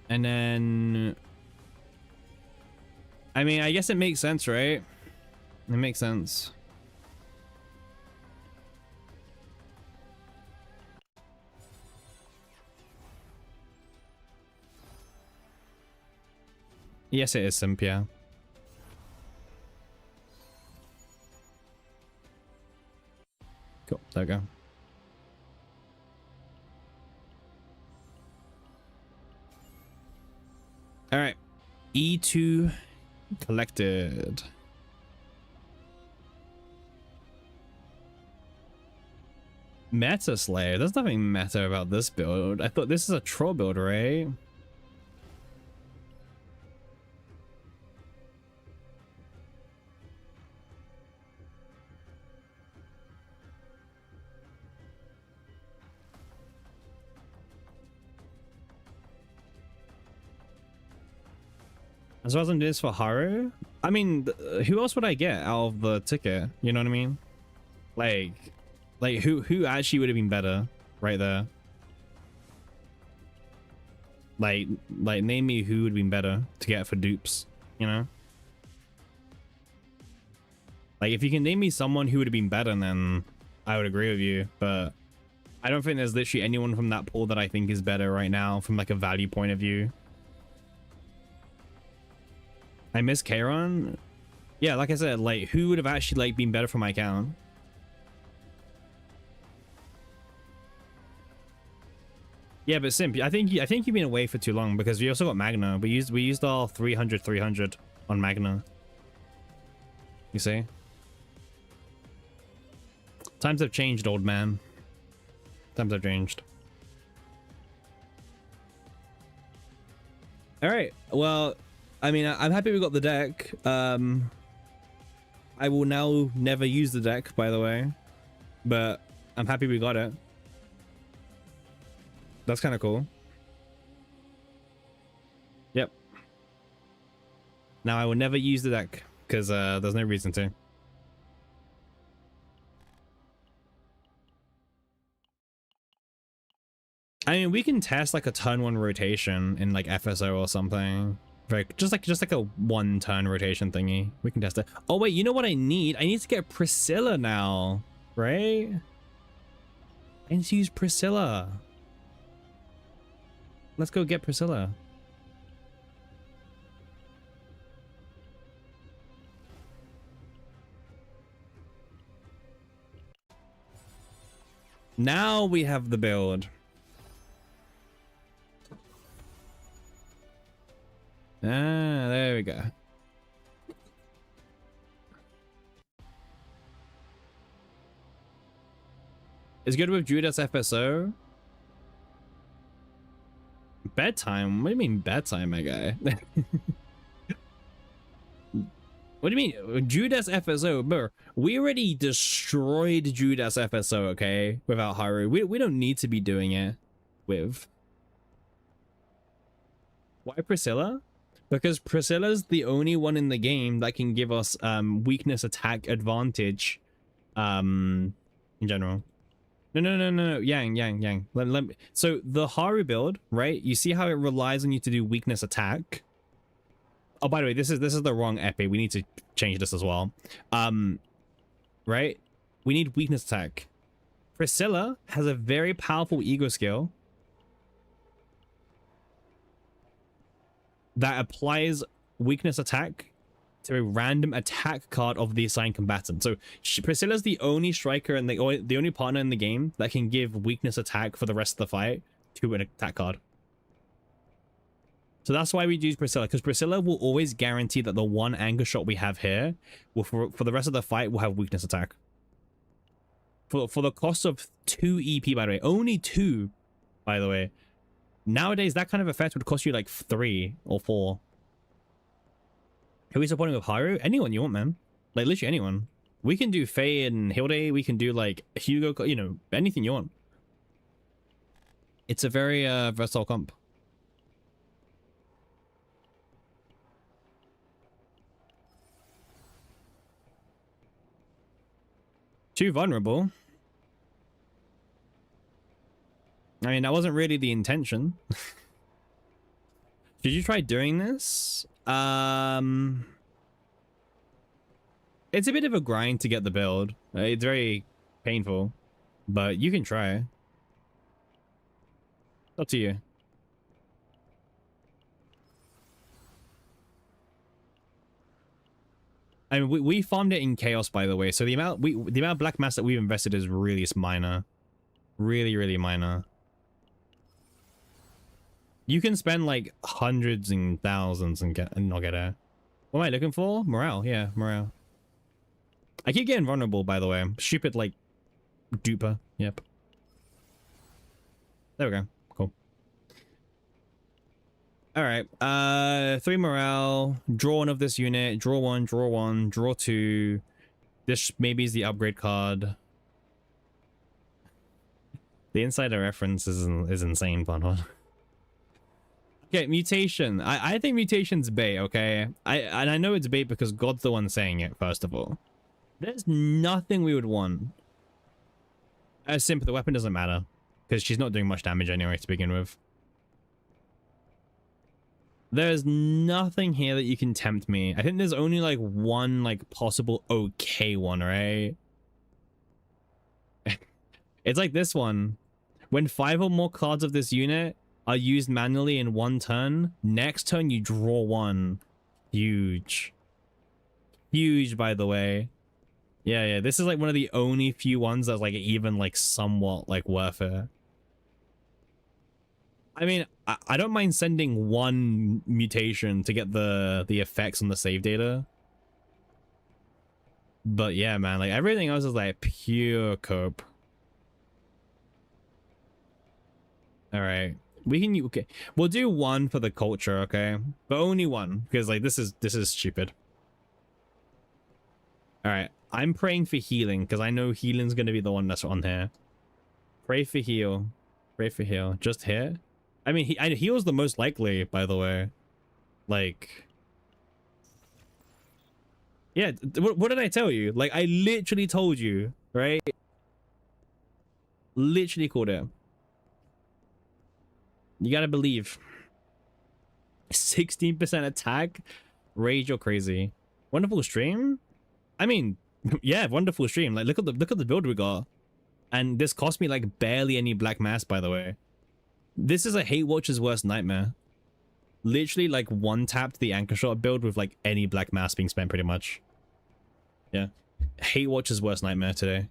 And then... I mean, I guess it makes sense, right? It makes sense. Yes, it is simp, yeah. Cool, there we go. All right, E2 collected. Meta Slayer. There's nothing meta about this build. I thought this is a troll build, right? As well as I'm doing this for Haru. I mean, who else would I get out of the ticket? You know what I mean? Like who actually would have been better right there? Like name me who would have been better to get for dupes, you know? Like if you can name me someone who would have been better, then I would agree with you, but I don't think there's literally anyone from that pool that I think is better right now from like a value point of view. I miss Kairon. Yeah, like I said, like who would have actually like been better for my account? Yeah, but Simp, I think you've been away for too long because we also got Magna. We used all 300 on Magna. You see? Times have changed, old man. Times have changed. All right. Well, I mean, I'm happy we got the deck. I will now never use the deck, by the way, but I'm happy we got it. That's kind of cool. Yep. Now I will never use the deck because there's no reason to. I mean, we can test like a turn one rotation in like FSO or something. Just like a one turn rotation thingy. We can test it. Oh wait, you know what I need? I need to get Priscilla now, right? I need to use Priscilla. Let's go get Priscilla. Now we have the build. Ah, there we go. It's good with Judas FSO. Bedtime? What do you mean bedtime, my guy? What do you mean? Judas FSO, bro. We already destroyed Judas FSO, okay? Without Haru. We don't need to be doing it with. Why Priscilla? Because Priscilla's the only one in the game that can give us weakness attack advantage in general. No. Yang. Let me... So the Haru build, right? You see how it relies on you to do weakness attack? Oh, by the way, this is the wrong epi. We need to change this as well. right? We need weakness attack. Priscilla has a very powerful ego skill that applies weakness attack to a random attack card of the assigned combatant. So Priscilla's the only striker and the only partner in the game that can give weakness attack for the rest of the fight to an attack card. So that's why we use Priscilla, because Priscilla will always guarantee that the one anchor shot we have here will, for the rest of the fight, will have weakness attack. For the cost of 2 EP, by the way. Only 2, by the way. Nowadays, that kind of effect would cost you like 3 or 4. Who are we supporting with Haru? Anyone you want, man. Like, literally anyone. We can do Faye and Hilde. We can do, like, Hugo. You know, anything you want. It's a very versatile comp. Too vulnerable. I mean, that wasn't really the intention. Did you try doing this? It's a bit of a grind to get the build. It's very painful, but you can try. Up to you. I mean, we farmed it in chaos, by the way. So the amount of black mass that we've invested is really minor, really minor. You can spend like hundreds and thousands and not get it. What am I looking for? Morale, yeah, morale. I keep getting vulnerable, by the way. Stupid, like, duper. Yep. There we go. Cool. All right. 3 morale. Draw 1 of this unit. Draw 1. Draw 1. Draw 2. This maybe is the upgrade card. The insider reference is insane, Bonhot. Okay, mutation. I think mutation's bait, okay? And I know it's bait because God's the one saying it, first of all. There's nothing we would want. As simple, the weapon doesn't matter. Because she's not doing much damage anyway to begin with. There's nothing here that you can tempt me. I think there's only like one like possible okay one, right? It's like this one. When 5 or more cards of this unit are used manually in 1 turn, next turn you draw 1. Huge. Huge, by the way. Yeah, this is like one of the only few ones that's like even like somewhat like worth it. I mean, I don't mind sending 1 mutation to get the effects on the save data. But yeah, man, like everything else is like pure cope. All right. Okay, we'll do 1 for the culture, okay? But only 1, because like this is stupid. All right, I'm praying for healing because I know healing's gonna be the one that's on here. Pray for heal. Pray for heal. Just here. I mean, heal's the most likely, by the way. Like, yeah. What did I tell you? Like, I literally told you, right? Literally called it. You gotta believe. 16% attack? Rage or crazy. Wonderful stream? I mean, yeah, wonderful stream. Like, look at the build we got. And this cost me like barely any black mass, by the way. This is a Hate Watcher's worst nightmare. Literally like 1-tapped the anchor shot build with like any black mass being spent pretty much. Yeah. Hate Watcher's worst nightmare today.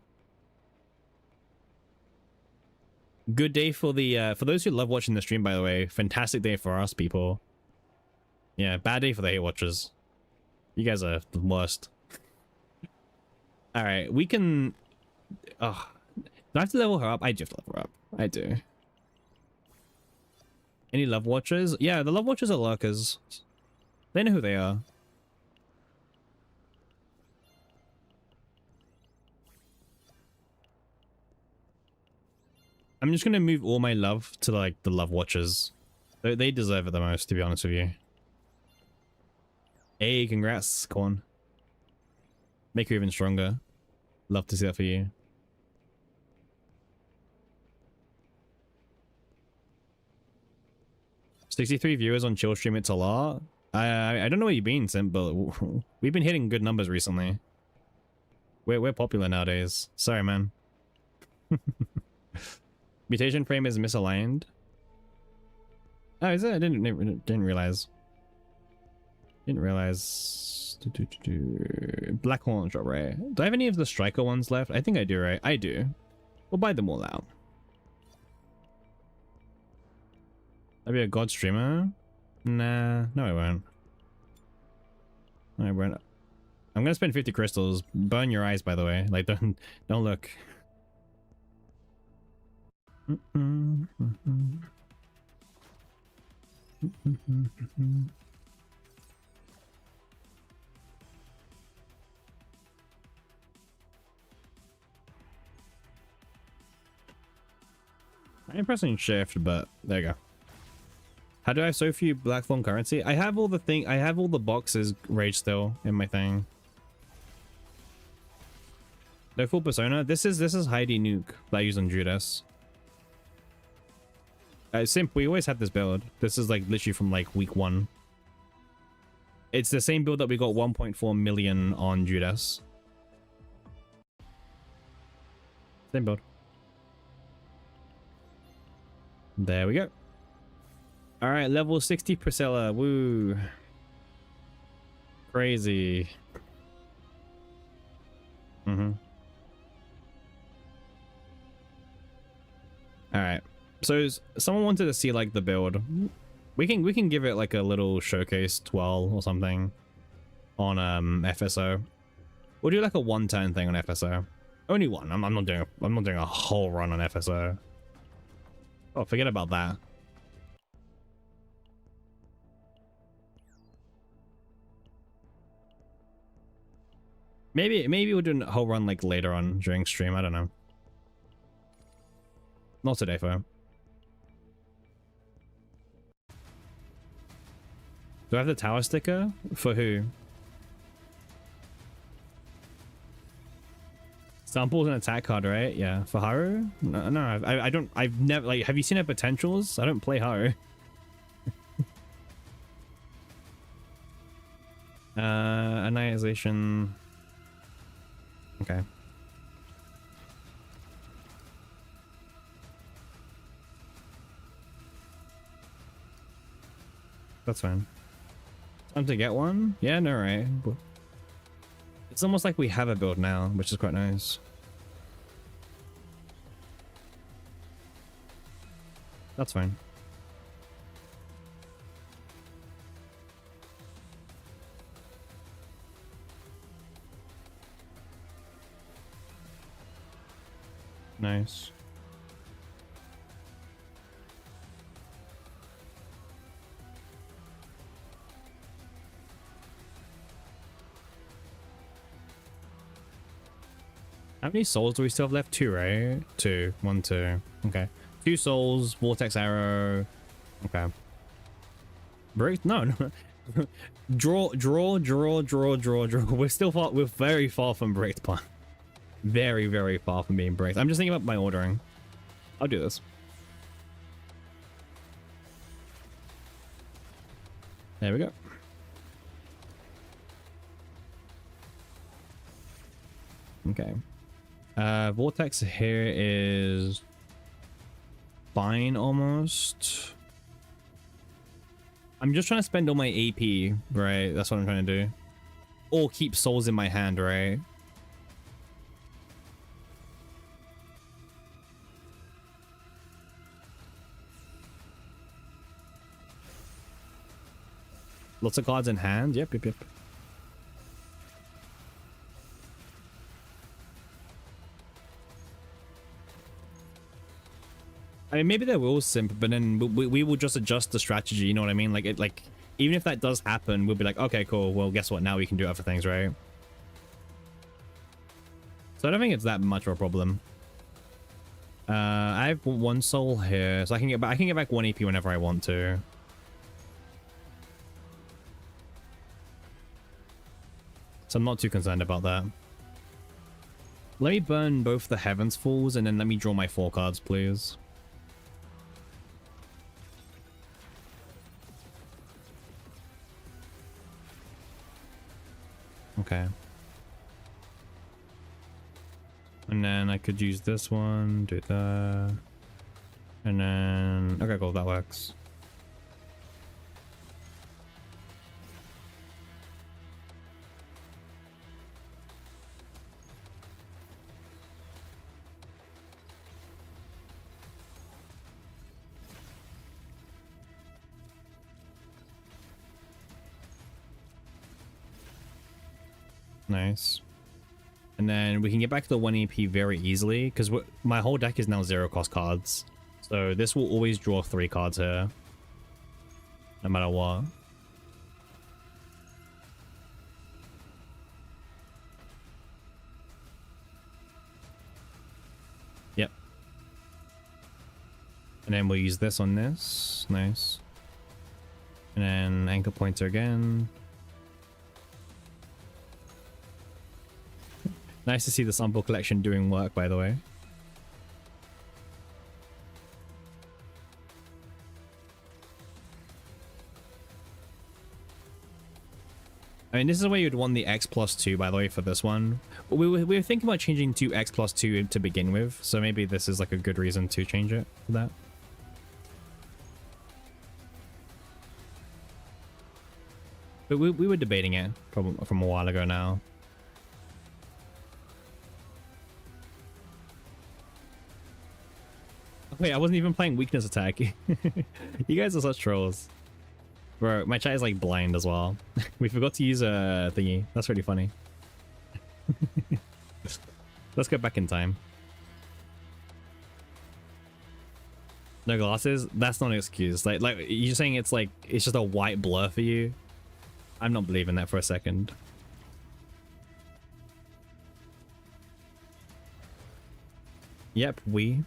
Good day for the for those who love watching the stream, by the way. Fantastic day for us people. Yeah, bad day for the Hate Watchers. You guys are the worst. All right, we can. Oh, do I have to level her up? I do have to level her up. I do. Any love watchers? Yeah, the love watchers are lurkers. They know who they are. I'm just gonna move all my love to like the love watchers. They deserve it the most, to be honest with you. Hey, congrats, Corn. Make her even stronger. Love to see that for you. $63 viewers on Chill Stream, it's a lot. I don't know where you've been, Simp, but we've been hitting good numbers recently. We're popular nowadays. Sorry, man. Mutation frame is misaligned. Oh, is it? I didn't realize. Didn't realize. Black Horn drop, right? Do I have any of the striker ones left? I think I do, right? I do. We'll buy them all out. I'll be a god streamer. Nah, no, I won't. No, I won't. I'm gonna spend 50 crystals. Burn your eyes, by the way. Like, don't look. I'm pressing shift, but there you go. How do I have so few Blackthorn currency? I have all the I have all the boxes rage still in my thing. No full persona. This is Heidi Nuke that I use on Judas. Simp, we always had this build. This is like literally from like week 1. It's the same build that we got 1.4 million on Judas. Same build. There we go. All right, level 60 Priscilla. Woo. Crazy. All right. So someone wanted to see like the build. We can give it like a little showcase twirl or something on FSO. We'll do like a 1-turn thing on FSO. Only one. I'm not doing a whole run on FSO. Oh, forget about that. Maybe we'll do a whole run like later on during stream. I don't know. Not today, though. Do I have the tower sticker? For who? Sample's an attack card, right? Yeah. For Haru? No, I don't. I've never, like, have you seen her potentials? I don't play Haru. Annihilation. Okay. That's fine. Time to get one? Yeah, no, right. It's almost like we have a build now, which is quite nice. That's fine. Nice. How many souls do we still have left? 2, right? 2. 1, 2. Okay. 2 souls, vortex arrow. Okay. Break? No. Draw. We're very far from breaked part. Very, very far from being breaked. I'm just thinking about my ordering. I'll do this. There we go. Okay. Vortex here is fine almost. I'm just trying to spend all my AP, right? That's what I'm trying to do. Or keep souls in my hand, right? Lots of cards in hand. Yep. I mean, maybe they will simp, but then we will just adjust the strategy. You know what I mean? Like even if that does happen, we'll be like, okay, cool. Well, guess what? Now we can do other things, right? So I don't think it's that much of a problem. I have 1 soul here, so I can get back 1 AP whenever I want to. So I'm not too concerned about that. Let me burn both the Heavens Falls, and then let me draw my 4 cards, please. Okay. And then I could use this one, do that. And then, okay, cool, that works. Nice. And then we can get back to the 1 EP very easily because my whole deck is now 0 cost cards. So this will always draw 3 cards here. No matter what. Yep. And then we'll use this on this. Nice. And then anchor pointer again. Nice to see the sample collection doing work, by the way. I mean, this is where you'd want the X+2, by the way, for this one. We were thinking about changing to X+2 to begin with, so maybe this is like a good reason to change it for that. But we were debating it from a while ago now. Wait, I wasn't even playing weakness attack. You guys are such trolls. Bro, my chat is like blind as well. We forgot to use a thingy. That's really funny. Let's go back in time. No glasses? That's not an excuse. Like you're saying it's like it's just a white blur for you? I'm not believing that for a second. Yep, we.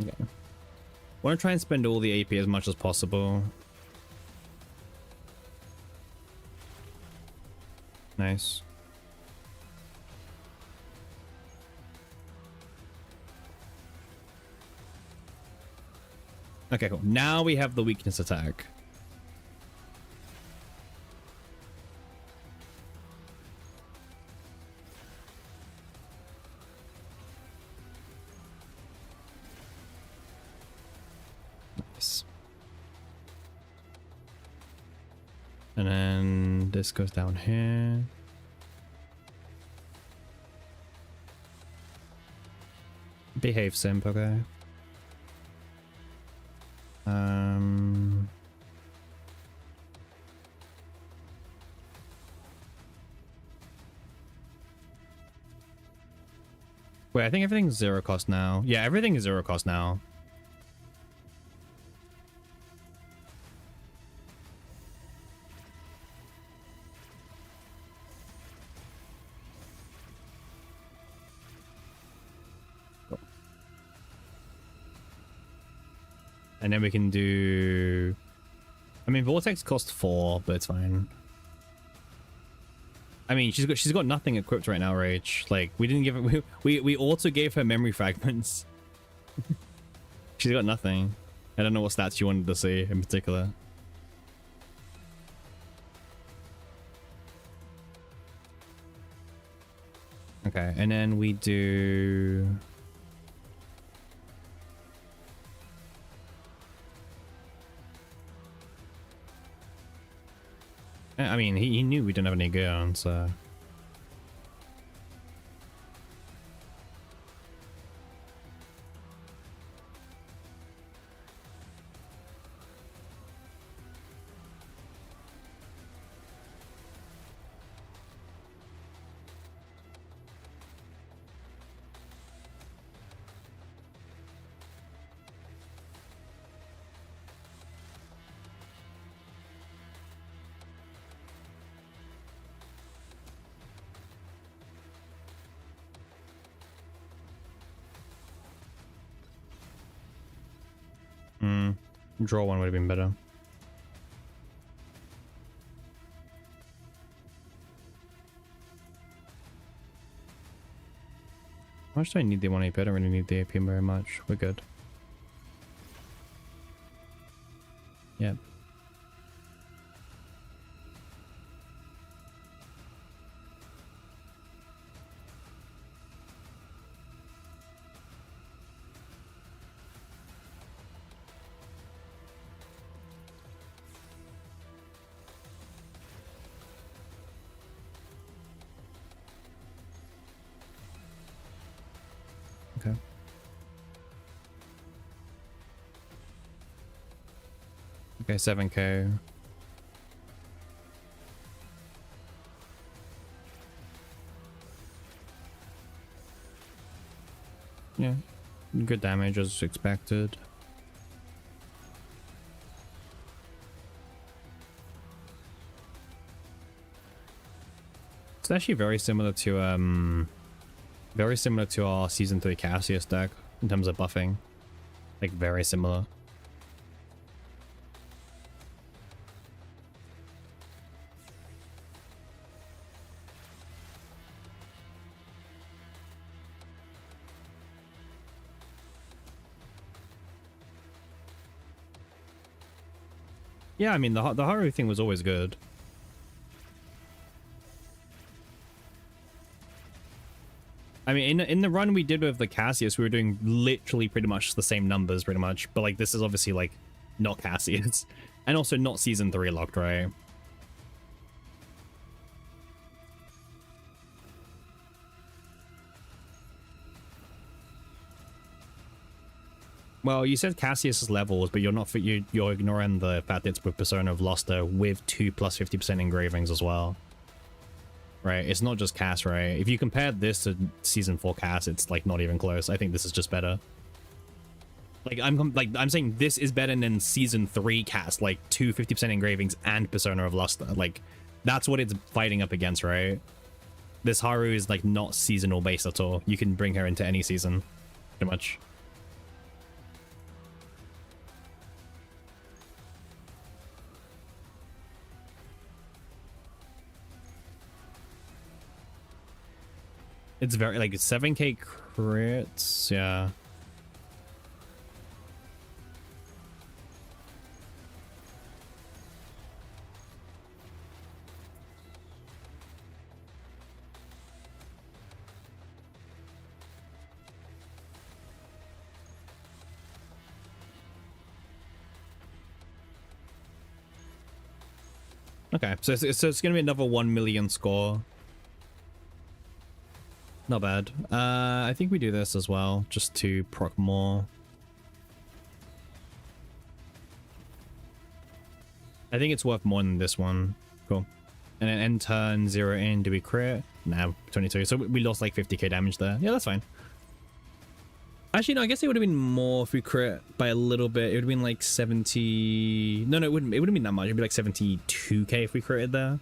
Okay. Want to try and spend all the AP as much as possible. Nice. Okay, cool. Now we have the weakness attack. Nice. And then this goes down here. Behave, simp, okay. Wait, I think everything's 0 cost now. Yeah, everything is 0 cost now. Cool. And then we can do... I mean, Vortex costs 4, but it's fine. I mean, she's got nothing equipped right now, Rage. Like, we didn't give her... We also gave her memory fragments. She's got nothing. I don't know what stats you wanted to see in particular. Okay, and then we do... I mean, he knew we didn't have any guns, so... Draw one would have been better. How much do I need the 1 AP? I don't really need the AP very much. We're good. Yep. Okay. Okay, 7k. Yeah, good damage as expected. It's actually very similar to our season 3 Cassius deck in terms of buffing. Like very similar. Yeah, I mean the Haru thing was always good. I mean, in the run we did with the Cassius, we were doing literally pretty much the same numbers, pretty much. But like, this is obviously like not Cassius, and also not season 3 locked, right? Well, you said Cassius's levels, but you're not you're ignoring the fact that it's with Persona of Luster with 2 plus 50% engravings as well. Right, it's not just Cass, right? If you compare this to season 4 Cass, it's like not even close. I think this is just better. Like I'm saying this is better than season 3 Cass, like 2 50% engravings and Persona of Luster. Like that's what it's fighting up against, right? This Haru is like not seasonal based at all. You can bring her into any season, pretty much. It's very like 7k crits, yeah. Okay, so it's gonna be another 1 million score. Not bad. I think we do this as well, just to proc more. I think it's worth more than this one. Cool. And then end turn, 0 in. Do we crit? Nah, 22. So we lost like 50k damage there. Yeah, that's fine. Actually, no, I guess it would have been more if we crit by a little bit. It would have been like 70... No, it wouldn't. It wouldn't be that much. It would be like 72k if we critted there.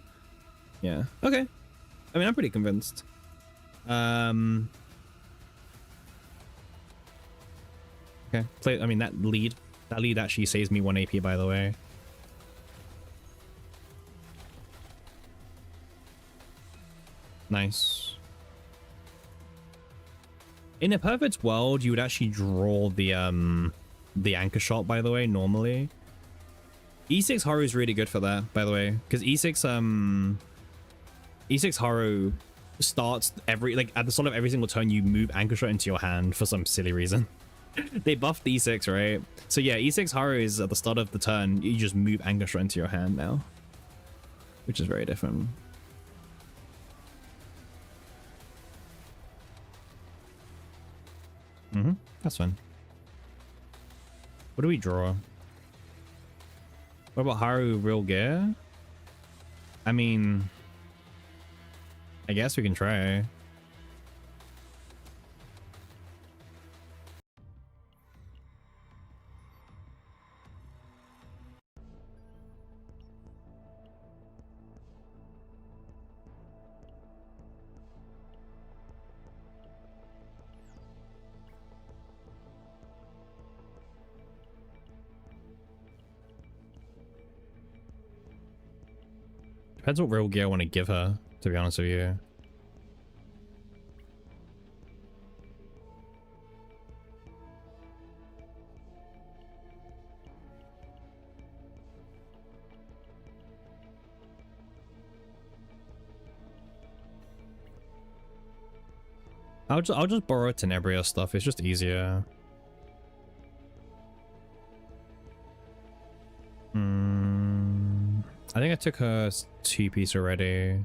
Yeah. Okay. I mean, I'm pretty convinced. Okay. I mean, that lead actually saves me 1 AP, by the way. Nice. In a perfect world, you would actually draw the anchor shot, by the way, normally. E6 Haru is really good for that, by the way, because E6 Haru starts like at the start of every single turn you move anchor shot into your hand for some silly reason. They buffed E6, right? So yeah, E6 Haru is at the start of the turn, you just move anchor shot into your hand now, which is very different. That's fine. What do we draw? What about Haru real gear? I mean, I guess we can try. Depends what real gear I want to give her, to be honest with you. I'll just borrow Tenebria stuff. It's just easier. I think I took her 2-piece already.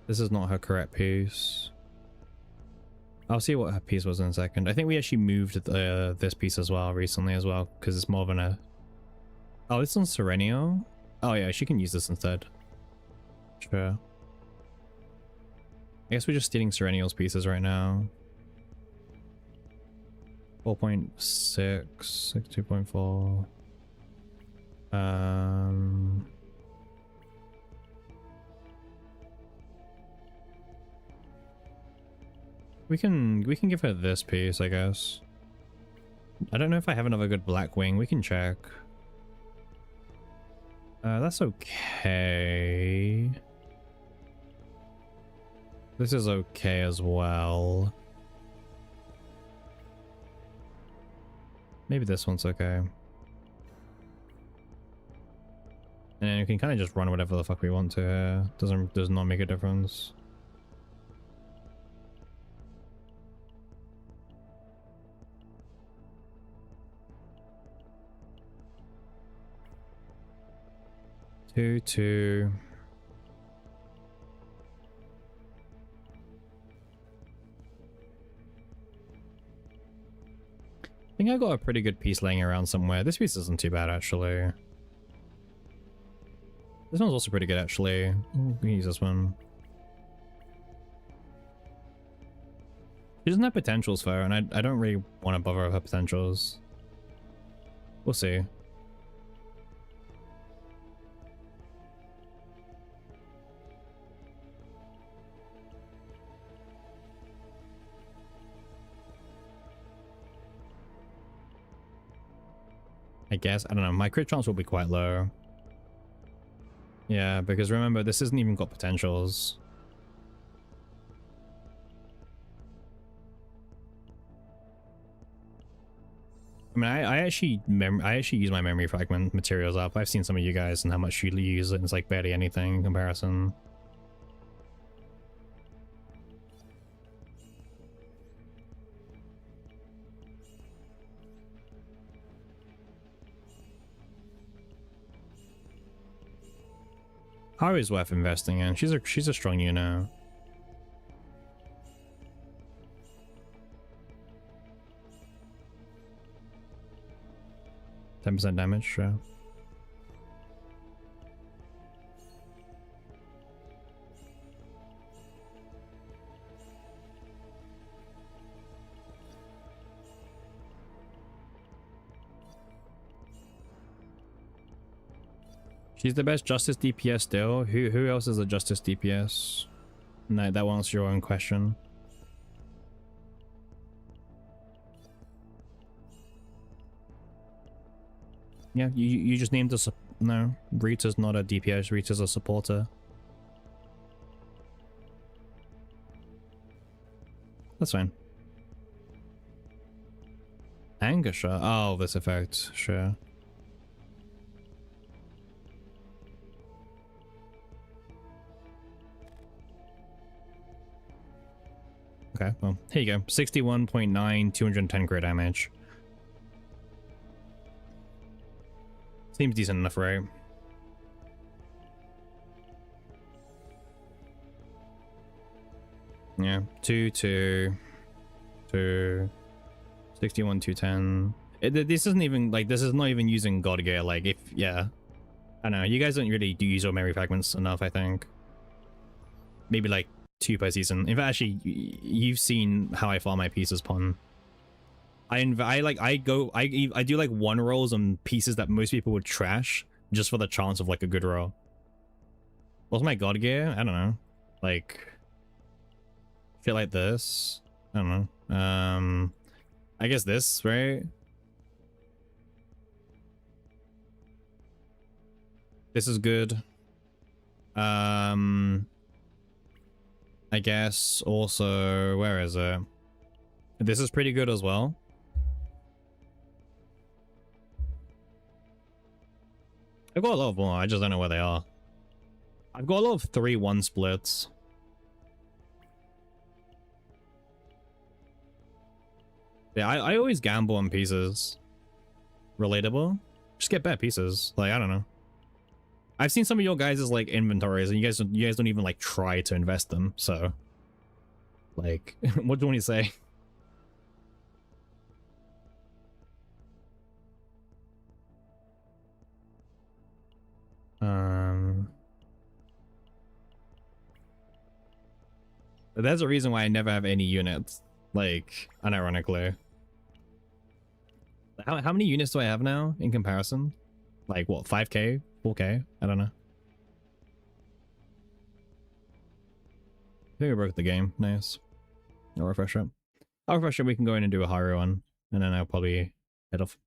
This is not her correct piece. I'll see what her piece was in a second. I think we actually moved this piece as well recently as well, because it's more of an oh, it's on Serenio? Oh yeah, she can use this instead. Sure. I guess we're just stealing Serenio's pieces right now. 4.6, 62.4. We can give her this piece, I guess. I don't know if I have another good black wing. We can check. That's okay. This is okay as well. Maybe this one's okay. And we can kind of just run whatever the fuck we want to here. Does not make a difference. Two. I think I got a pretty good piece laying around somewhere. This piece isn't too bad, actually. This one's also pretty good, actually. Ooh, we can use this one. She doesn't have potentials for her, and I don't really want to bother with her potentials. We'll see. I guess. I don't know. My crit chance will be quite low. Yeah, because remember, this hasn't even got potentials. I mean, I actually use my memory fragment materials up. I've seen some of you guys and how much you use it, and it's like barely anything in comparison. Haru's worth investing in. She's a strong unit. %10 damage, sure. She's the best Justice DPS still. Who else is a Justice DPS? No, that one's your own question. Yeah, you just named us. No, Rita's not a DPS. Rita's a supporter. That's fine. Anger shot. Oh, this effect. Sure. Okay, well, here you go. 61.9, 210 crit damage. Seems decent enough, right? Yeah, 2, 61, 210. This isn't even, like, this is not even using God Gear. Like, if, yeah. I don't know, you guys don't really do use your memory fragments enough, I think. Maybe, like, 2 per season. In fact, actually, you've seen how I farm my pieces, Pon. I do like 1 rolls on pieces that most people would trash just for the chance of like a good roll. What's my God Gear? I don't know. Like shit like this. I don't know. I guess this, right? This is good. I guess also, where is it? This is pretty good as well. I've got a lot of more, I just don't know where they are. I've got a lot of 3-1 splits. Yeah, I always gamble on pieces. Relatable? Just get better pieces. Like, I don't know. I've seen some of your guys' like inventories and you guys don't even like try to invest them, so like what do you want to say? There's a reason why I never have any units, like unironically. How many units do I have now in comparison? Like what, 5k? 4k? I don't know. I think we broke the game. Nice. I'll refresh it. I'll refresh it. We can go in and do a Haru one, and then I'll probably head off.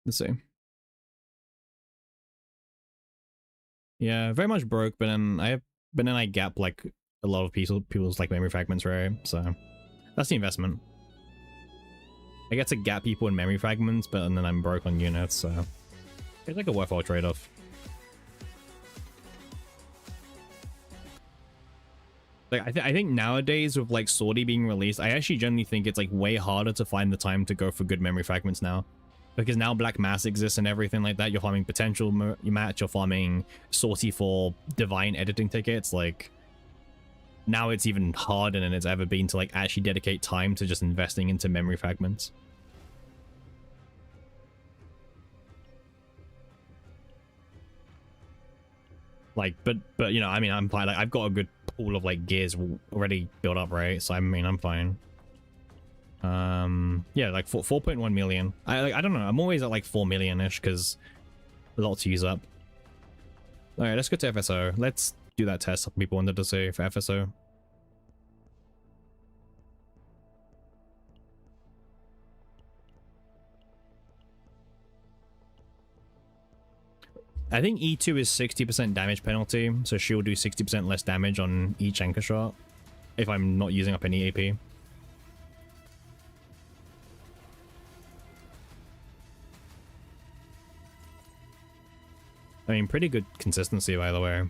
Let's see. Yeah, very much broke, but then I gap like a lot of people's like memory fragments, right? So that's the investment. I get to gap people in memory fragments, but then I'm broke on units, so it's like a worthwhile trade-off. Like I think nowadays with like Swordy being released, I actually generally think it's like way harder to find the time to go for good memory fragments now. Because now Black Mass exists and everything like that. You're farming potential match, you're farming Sortie for divine editing tickets. Like now it's even harder than it's ever been to like actually dedicate time to just investing into memory fragments. Like, but you know, I mean, I'm fine. Like, I've got a good pool of like gears already built up, right? So I mean, I'm fine. Yeah, like 4.1 million. I don't know. I'm always at like 4 million-ish because a lot to use up. All right, let's go to FSO. Let's do that test people wanted to see for FSO. I think E2 is 60% damage penalty, so she'll do 60% less damage on each anchor shot if I'm not using up any AP. I mean, pretty good consistency, by the way.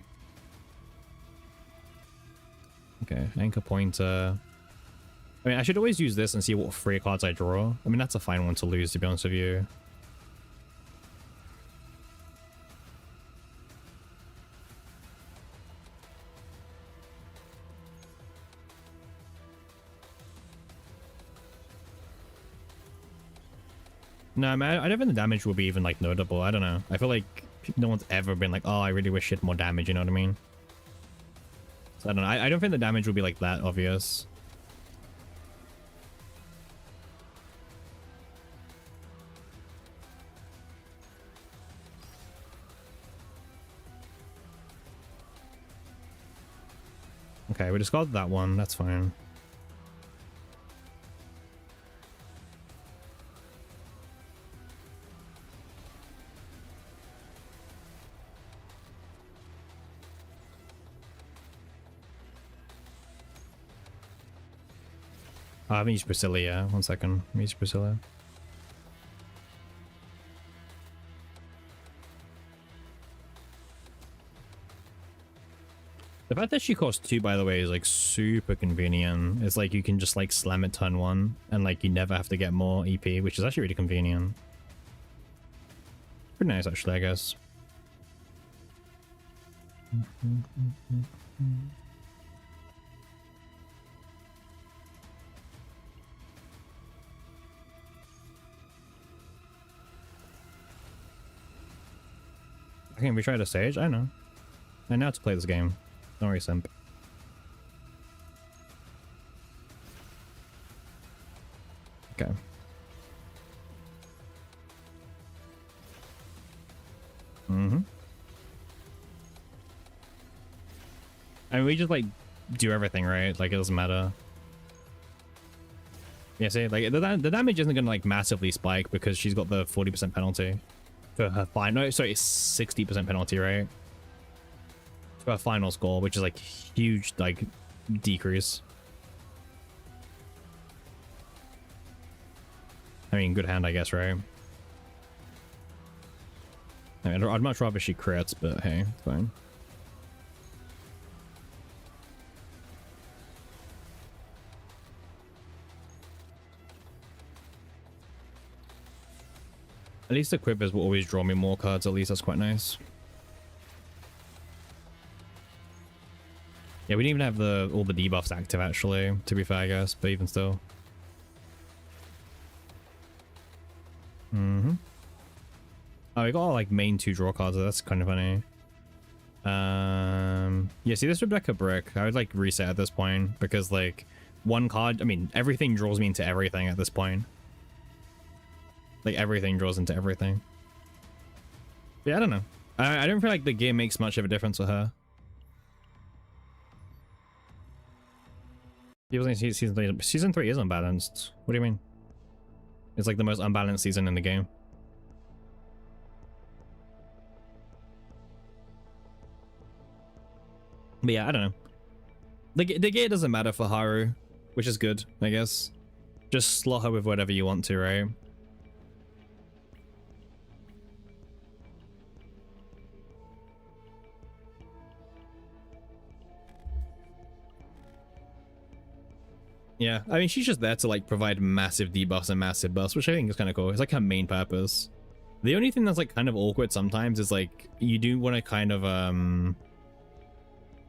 Okay, anchor pointer. I mean, I should always use this and see what free cards I draw. I mean, that's a fine one to lose, to be honest with you. No, I mean, I don't think the damage will be even, like, notable. I don't know. I feel like no one's ever been like, oh, I really wish it had more damage, you know what I mean? So I don't know. I don't think the damage will be, like, that obvious. Okay, we discarded that one. That's fine. I haven't used Priscilla yet. 1 second. Let me use Priscilla. The fact that she costs 2, by the way, is like super convenient. It's like you can just like slam it turn 1 and like you never have to get more EP, which is actually really convenient. Pretty nice, actually, I guess. Okay, we tried a stage? I know. I know how to play this game. Don't worry, simp. Okay. I mean, we just like do everything, right? Like, it doesn't matter. Yeah, see, like the damage isn't gonna like massively spike because she's got the 40% penalty for her final. No, sorry, it's 60% penalty, right? For her final score, which is like huge, like decrease. I mean, good hand, I guess, right? I mean, I'd much rather she crits, but hey, it's fine. At least the Quivers will always draw me more cards, at least that's quite nice. Yeah, we didn't even have all the debuffs active, actually, to be fair, I guess, but even still. Mm-hmm. Oh, we got all, like, main 2 draw cards, so that's kind of funny. Yeah, see, this Rebecca Brick, I would, like, reset at this point, because, like, one card, I mean, everything draws me into everything at this point. Like, everything draws into everything. Yeah, I don't know. I don't feel like the game makes much of a difference for her. People think season 3 is unbalanced. What do you mean? It's like the most unbalanced season in the game. But yeah, I don't know. The game doesn't matter for Haru, which is good, I guess. Just slot her with whatever you want to, right? Yeah, I mean, she's just there to like provide massive debuffs and massive buffs, which I think is kind of cool. It's like her main purpose. The only thing that's like kind of awkward sometimes is like you do want to kind of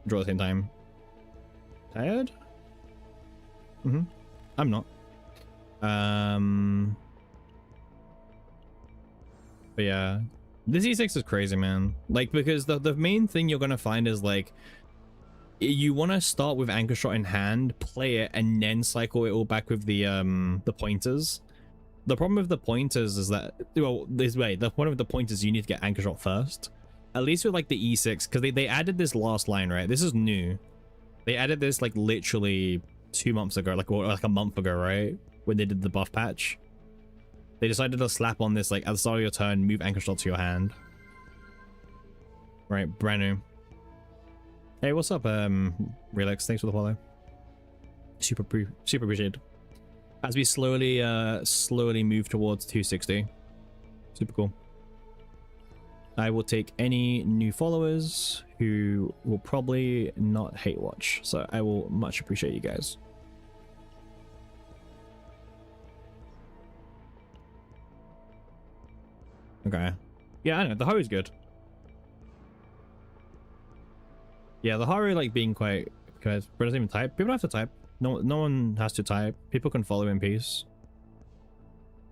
draw at the same time. Tired? I'm not. But yeah, this E6 is crazy, man. Like, because the main thing you're gonna find is like you want to start with Anchor Shot in hand, play it, and then cycle it all back with the pointers. The problem with the pointers is that, well, one of the pointers you need to get Anchor Shot first. At least with like the E6, because they added this last line, right? This is new. They added this like literally 2 months ago, or like a month ago, right? When they did the buff patch. They decided to slap on this like at the start of your turn, move Anchor Shot to your hand. Right, brand new. Hey, what's up, Relax? Thanks for the follow. Super appreciated. As we slowly move towards 260. Super cool. I will take any new followers who will probably not hate watch, so I will much appreciate you guys. Okay. Yeah, I know, the Haru's good. Yeah, the Haru like being quite, because Bro doesn't even type. People don't have to type. No one has to type. People can follow in peace.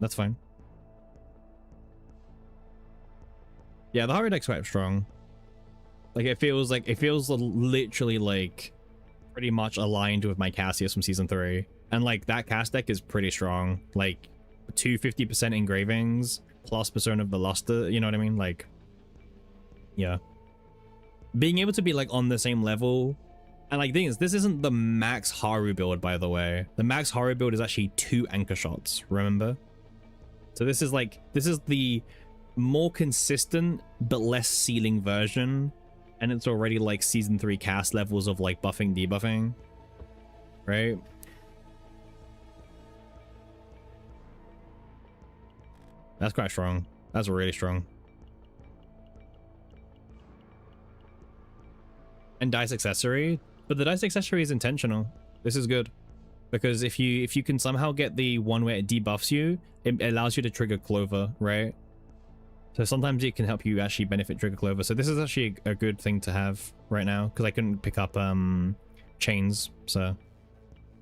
That's fine. Yeah, the Haru deck's quite strong. Like it feels literally like pretty much aligned with my Cassius from season 3. And like that cast deck is pretty strong. Like 250% engravings plus Persona of the Luster, you know what I mean? Like, yeah. Being able to be like on the same level, and like the thing is, this isn't the max Haru build, by the way. The max Haru build is actually 2 Anchor Shots, remember? So this is the more consistent but less ceiling version, and it's already like season 3 cast levels of like buffing, debuffing, right? That's quite strong. That's really strong. And dice accessory, but the dice accessory is intentional. This is good because if you can somehow get the one where it debuffs you, it allows you to trigger Clover, right? So sometimes it can help you actually benefit trigger Clover. So this is actually a good thing to have right now because I couldn't pick up chains. So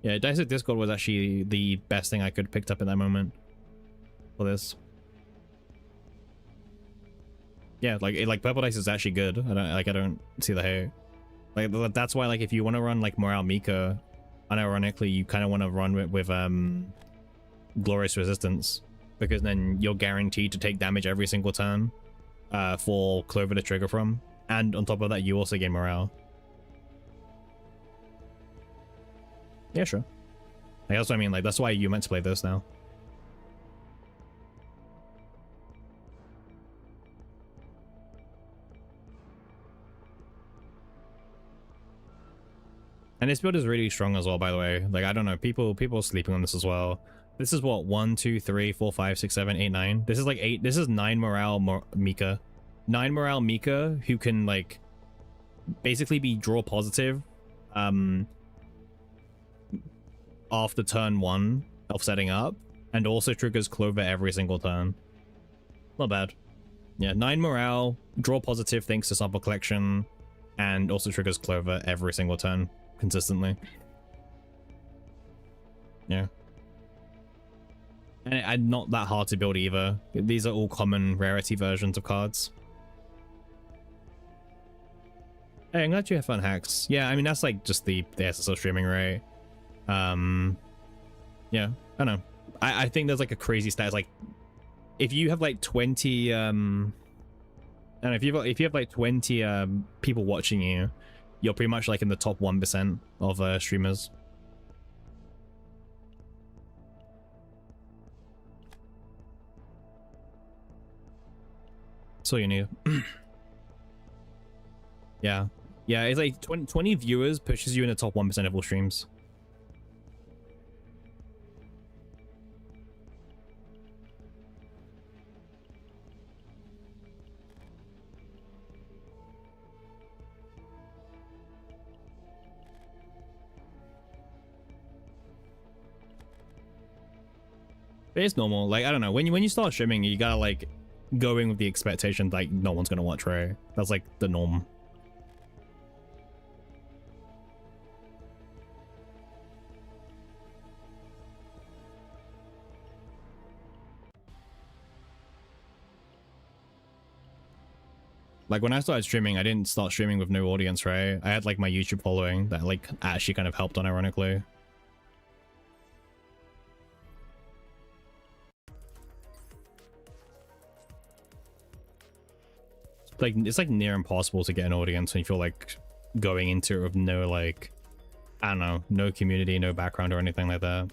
yeah, Dice at Discord was actually the best thing I could have picked up in that moment for this. Yeah, like Purple Dice is actually good. I don't see the hate. Like that's why, like, if you want to run like Morale Mika, unironically you kind of want to run with Glorious Resistance, because then you're guaranteed to take damage every single turn for Clover to trigger from, and on top of that you also gain morale. Yeah, sure. Like, that's what I mean. Like, that's why you meant to play this now. And this build is really strong as well, by the way. Like, I don't know, people are sleeping on this as well. This is what, 1, 2, 3, 4, 5, 6, 7, 8, 9. This is like 8. This is 9 morale Mika. 9 morale Mika who can like basically be draw positive after turn 1 of setting up, and also triggers Clover every single turn. Not bad. Yeah, 9 morale, draw positive thanks to sample collection, and also triggers Clover every single turn consistently. Yeah. And not that hard to build either. These are all common rarity versions of cards. Hey, I'm glad you have fun, Hacks. Yeah, I mean, that's like just the SSL streaming rate. Yeah, I don't know. I think there's like a crazy stat. It's like, if you have like 20, I don't know, if you have like 20 people watching you, you're pretty much like in the top 1% of streamers. That's all you need. Yeah. Yeah, it's like 20 viewers pushes you in the top 1% of all streams. But it's normal. Like, I don't know, when you start streaming, you gotta like go in with the expectation like no one's gonna watch, right? That's like the norm. Like, when I started streaming, I didn't start streaming with no audience, right? I had like my YouTube following that like actually kind of helped on, ironically. Like, it's like near impossible to get an audience when you feel like going into it with no, like, I don't know, no community, no background or anything like that.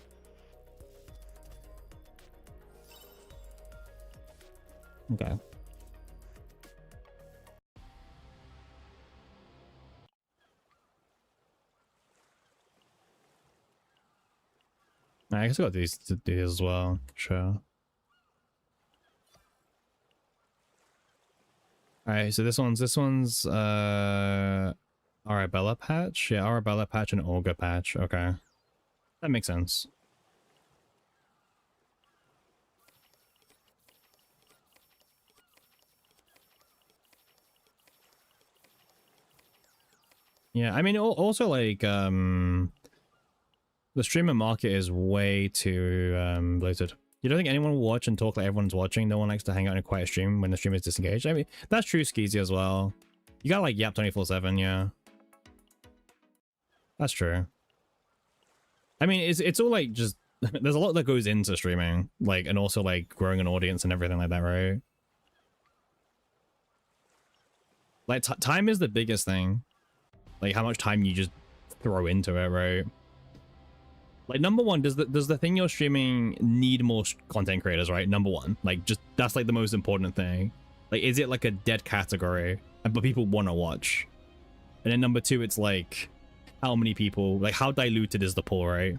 Okay. I guess I got these to do as well. Sure. Alright, so this one's Arabella patch? Yeah, Arabella patch and Olga patch. Okay. That makes sense. Yeah, I mean, also like the streamer market is way too bloated. You don't think anyone will watch and talk like everyone's watching? No one likes to hang out in a quiet stream when the stream is disengaged. I mean, that's true, Skeezy, as well. You gotta like yap 24/7, yeah. That's true. I mean, it's all like just there's a lot that goes into streaming, like, and also like growing an audience and everything like that, right? Like time is the biggest thing. Like how much time you just throw into it, right? Like, number one, does the thing you're streaming need more content creators, right? Number one, like, just that's like the most important thing. Like, is it like a dead category but people want to watch? And then number two, it's like how many people, like how diluted is the pool, right?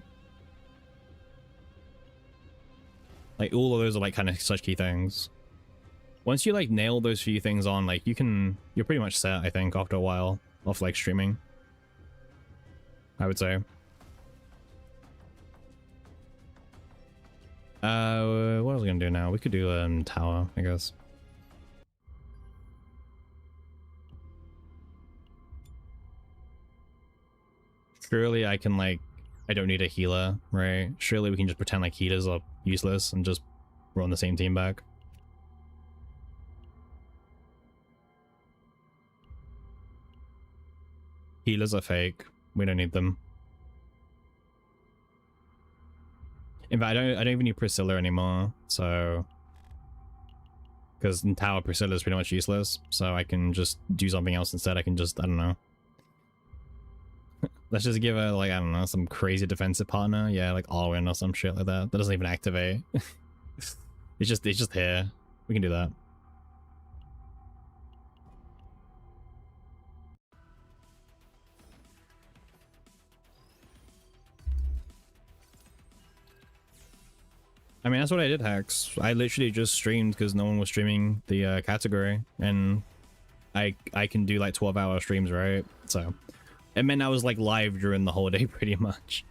Like, all of those are like kind of such key things. Once you like nail those few things on, like, you're pretty much set, I think, after a while of like streaming, I would say. What was I gonna do now? We could do tower, I guess. Surely I can like, I don't need a healer, right? Surely we can just pretend like healers are useless and just run the same team back. Healers are fake. We don't need them. In fact, I don't even need Priscilla anymore, so... Because in tower, Priscilla is pretty much useless, so I can just do something else instead. I can just, I don't know. Let's just give her like, I don't know, some crazy defensive partner. Yeah, like Arwen or some shit like that. That doesn't even activate. it's just here. We can do that. I mean, that's what I did, Hacks. I literally just streamed because no one was streaming the category, and I can do like 12-hour streams, right? So it meant I was like live during the whole day pretty much.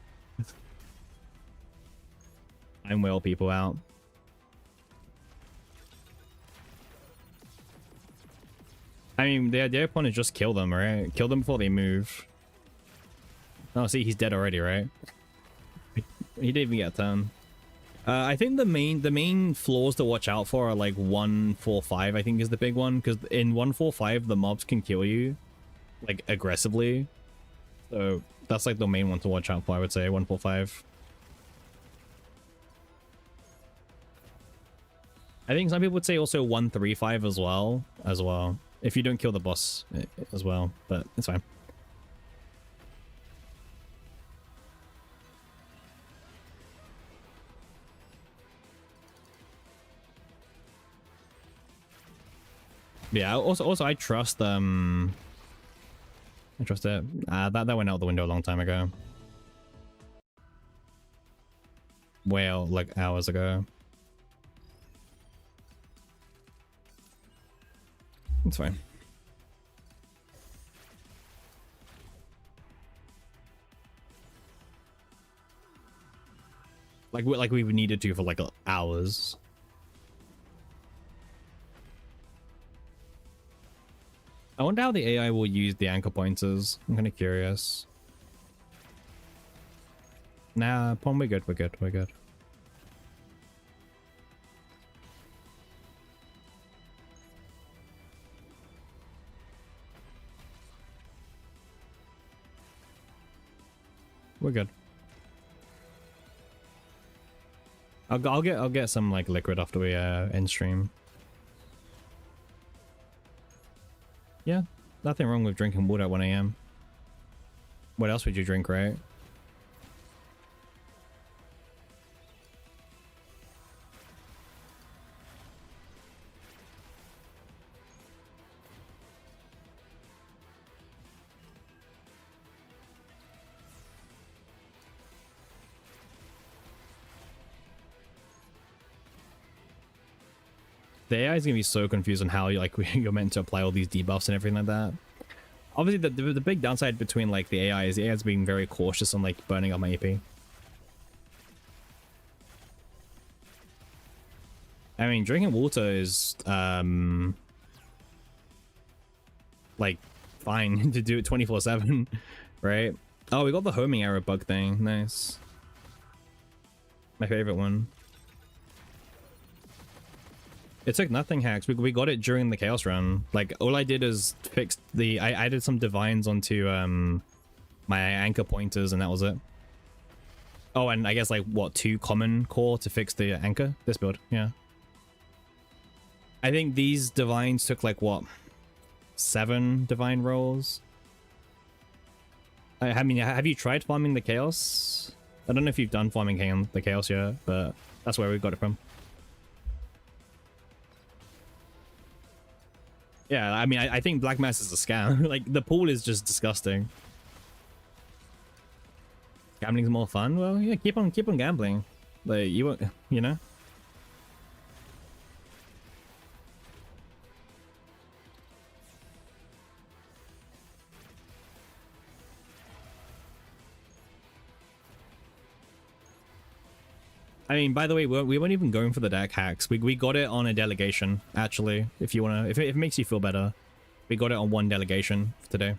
I'm whale people out. I mean, the idea point is just kill them, right? Kill them before they move. Oh, see, he's dead already, right? He didn't even get a turn. I think the main flaws to watch out for are like 145, I think is the big one, because in 145 the mobs can kill you like aggressively. So that's like the main one to watch out for, I would say, 145. I think some people would say also 135 as well, if you don't kill the boss as well, but it's fine. Yeah, also I trust I trust it. That went out the window a long time ago. Well, like hours ago. It's fine. Like we've needed to for like hours. I wonder how the AI will use the anchor pointers. I'm kind of curious. Nah, Pom, we're good, we're good, we're good. We're good. I'll get some like liquid after we end stream. Yeah, nothing wrong with drinking water at 1 AM. What else would you drink, right? The AI is gonna be so confused on how you're meant to apply all these debuffs and everything like that. Obviously, the big downside between like the AI is being very cautious on like burning up my AP. I mean, drinking water is like fine to do it 24/7, right? Oh, we got the homing arrow bug thing. Nice. My favorite one. It took nothing, Hacks. We got it during the chaos run. Like all I did is fix the I added some divines onto my anchor pointers and that was it. Oh, and I guess like what, 2 common core to fix the anchor? This build, yeah. I think these divines took like what, 7 divine rolls? I mean, have you tried farming the chaos? I don't know if you've done farming the chaos yet, but that's where we got it from. Yeah, I mean, I think Black Mass is a scam. Like, the pool is just disgusting. Gambling's more fun? Well, yeah, keep on gambling. Like, you won't, you know? I mean, by the way, we weren't even going for the deck, Hacks. We got it on a delegation, actually. If you wanna, if it makes you feel better, we got it on 1 delegation today.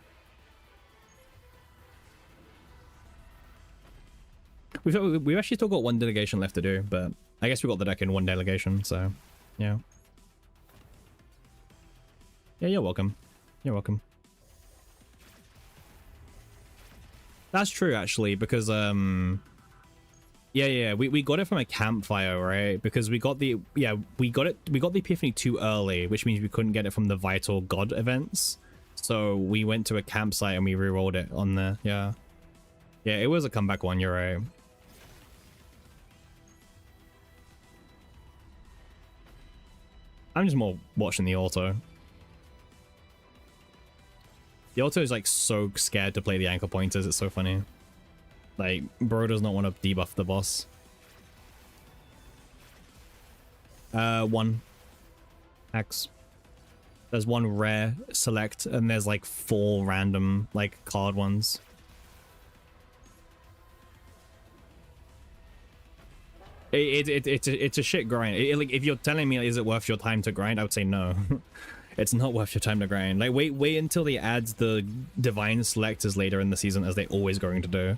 We've actually still got 1 delegation left to do, but I guess we got the deck in 1 delegation, so yeah. Yeah, you're welcome. You're welcome. That's true, actually, because yeah, we got it from a campfire, right? Because we got the we got the epiphany too early, which means we couldn't get it from the vital god events. So we went to a campsite and we rerolled it on there. Yeah. Yeah, it was a comeback one, you're right. I'm just more watching the auto. The auto is like so scared to play the ankle pointers, it's so funny. Like, bro does not want to debuff the boss. One. X. There's one rare select, and there's like 4 random, like, card ones. It's a shit grind. Like, if you're telling me, is it worth your time to grind? I would say no. It's not worth your time to grind. Like, wait until they add the divine selectors later in the season, as they always going to do.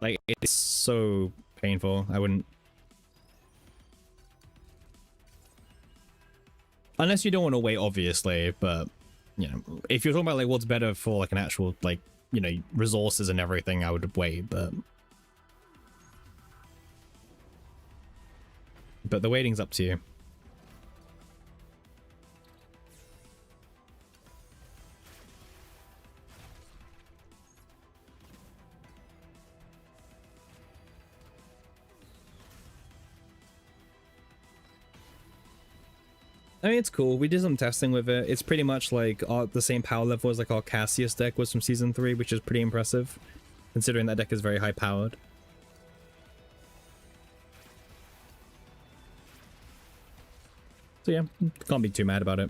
Like, it's so painful. I wouldn't. Unless you don't want to wait, obviously, but, you know, if you're talking about, like, what's better for, like, an actual, like, you know, resources and everything, I would wait, but the waiting's up to you. I mean, it's cool. We did some testing with it. It's pretty much like the same power level as like our Cassius deck was from Season 3, which is pretty impressive, considering that deck is very high powered. So yeah, can't be too mad about it.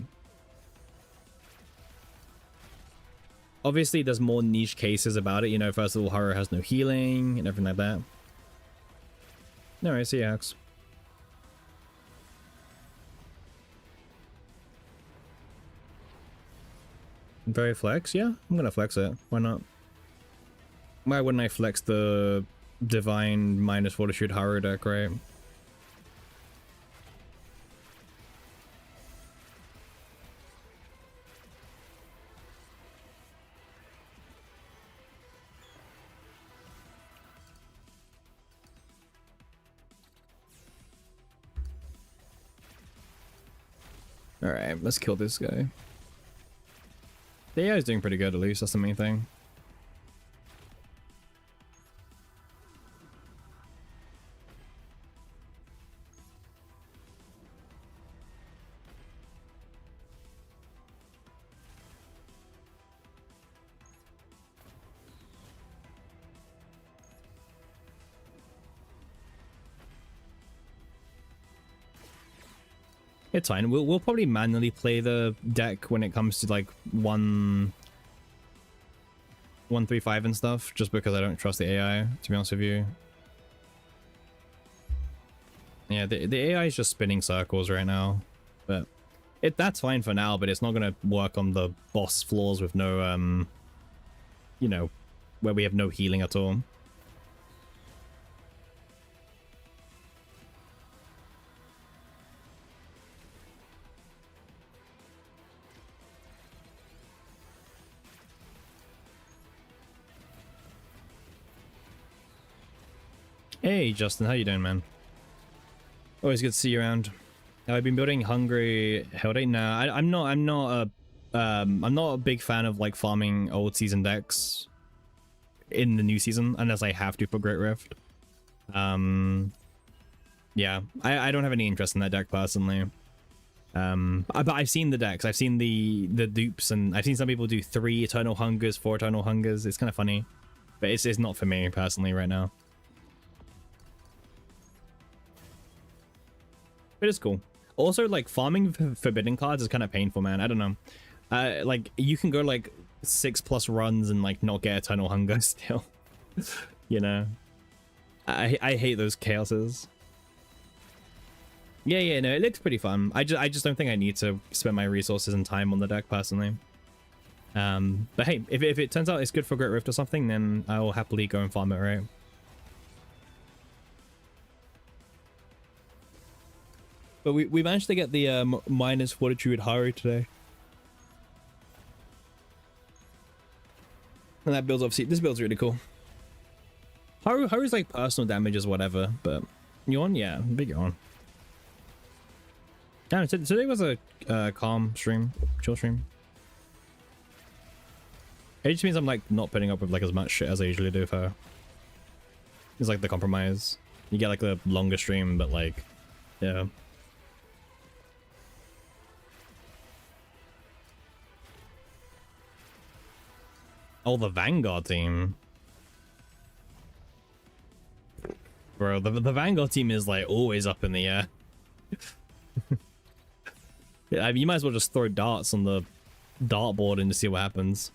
Obviously, there's more niche cases about it. You know, first of all, Haru has no healing and everything like that. Alright, see you, Axe. Very flex? Yeah, I'm gonna flex it. Why not? Why wouldn't I flex the Divine minus Fortitude Haru deck, right? Alright, let's kill this guy. The AI is doing pretty good, at least. That's the main thing. It's fine. We'll probably manually play the deck when it comes to like 1.35 and stuff, just because I don't trust the AI, to be honest with you. Yeah, the AI is just spinning circles right now, but that's fine for now, but it's not gonna work on the boss floors with no you know, where we have no healing at all. Hey Justin, how you doing, man? Always good to see you around. Have I been building Hungry Hellday? Nah, I'm not a big fan of like farming old season decks in the new season unless I have to for Great Rift. Yeah, I don't have any interest in that deck personally. But I've seen the decks. I've seen the dupes, and I've seen some people do 3 Eternal Hungers, 4 Eternal Hungers. It's kind of funny, but it's not for me personally right now. But it's cool. Also, like, farming forbidden cards is kind of painful, man. I don't know. Like, you can go like 6+ runs and like not get Eternal Hunger still. You know, I hate those chaoses. Yeah, no, it looks pretty fun. I just don't think I need to spend my resources and time on the deck personally. But hey, if it turns out it's good for Great Rift or something, then I will happily go and farm it, right? But we managed to get the minus Fortitude Haru today. And that build's obviously, this build's really cool. Haru's like personal damage is whatever, but Yawn, yeah, big Yawn. Damn, today was a calm stream, chill stream. It just means I'm like not putting up with like as much shit as I usually do for her. It's like the compromise. You get like a longer stream, but like, yeah. Oh, the Vanguard team. Bro, the Vanguard team is like always up in the air. Yeah, I mean, you might as well just throw darts on the dartboard and to see what happens.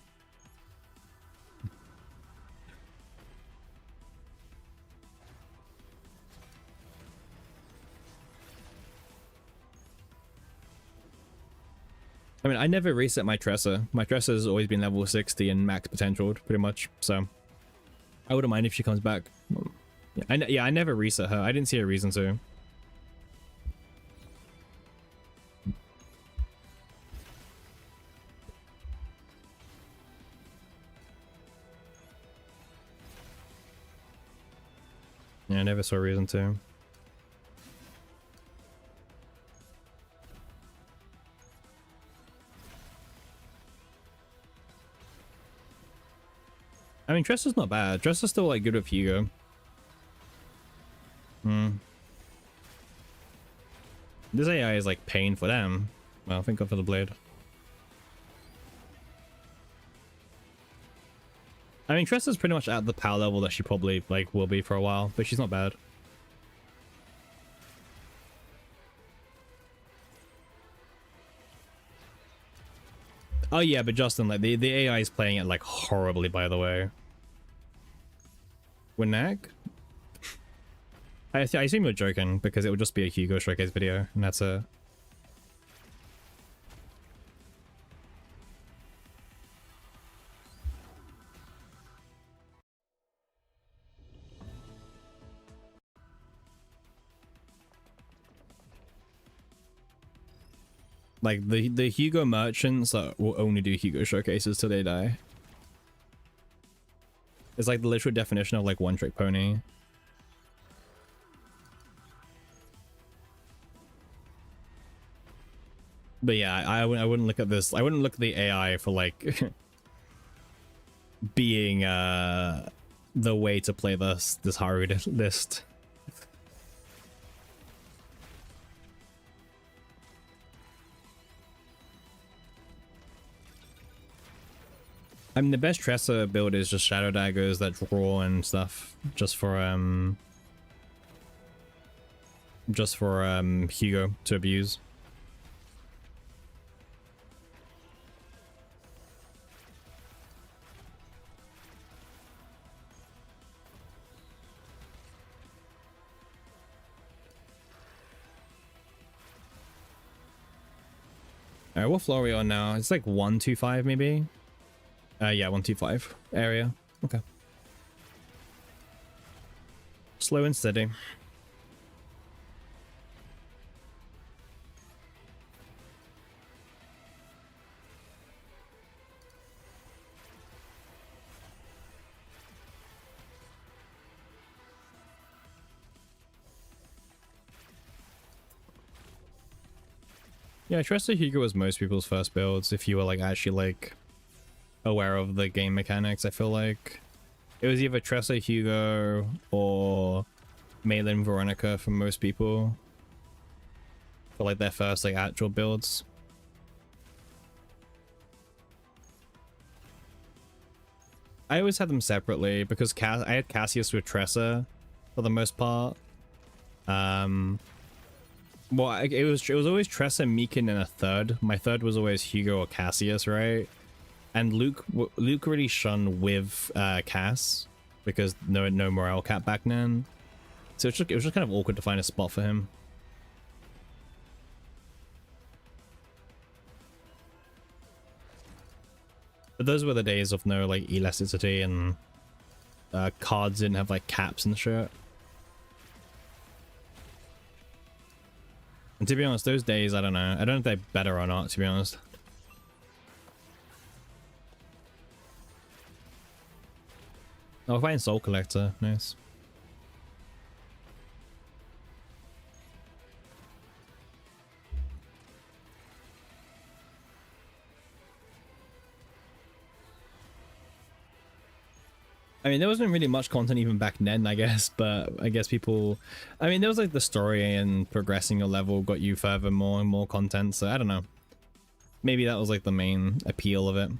I mean, I never reset my Tressa. My Tressa has always been level 60 and max potentialed, pretty much. So, I wouldn't mind if she comes back. Yeah, I never reset her. I didn't see a reason to. Yeah, I never saw a reason to. I mean, Tressa's not bad. Tressa's still like good with Hugo. This AI is like pain for them. Well, thank God for the blade. I mean, Tressa's pretty much at the power level that she probably like will be for a while, but she's not bad. Oh yeah, but Justin, like the AI is playing it like horribly, by the way. Winag? I assume you're joking because it would just be a Hugo showcase video, and that's a. Like the Hugo merchants that will only do Hugo showcases till they die. It's like the literal definition of like one trick pony. But yeah, I wouldn't look at this. I wouldn't look at the AI for like being the way to play this hard list. I mean, the best Tressa build is just Shadow Daggers that draw and stuff, just for Hugo to abuse. Alright, what floor are we on now? It's like 125 maybe? Yeah, 125 area. Okay. Slow and steady. Yeah, I trust that Hugo was most people's first builds if you were like actually like aware of the game mechanics. I feel like it was either Tressa, Hugo, or Malin, Veronica for most people for like their first like actual builds. I always had them separately because I had Cassius with Tressa for the most part. Well, it was always Tressa, Meekin, and a third. My third was always Hugo or Cassius, right? And Luke really shone with Cass because no morale cap back then. So it was just kind of awkward to find a spot for him. But those were the days of no like elasticity and cards didn't have like caps and shit. And to be honest, those days, I don't know. I don't know if they're better or not, to be honest. Oh, find Soul Collector. Nice. I mean, there wasn't really much content even back then, I guess, but I guess people, I mean, there was like the story and progressing your level got you further more and more content, so I don't know. Maybe that was like the main appeal of it.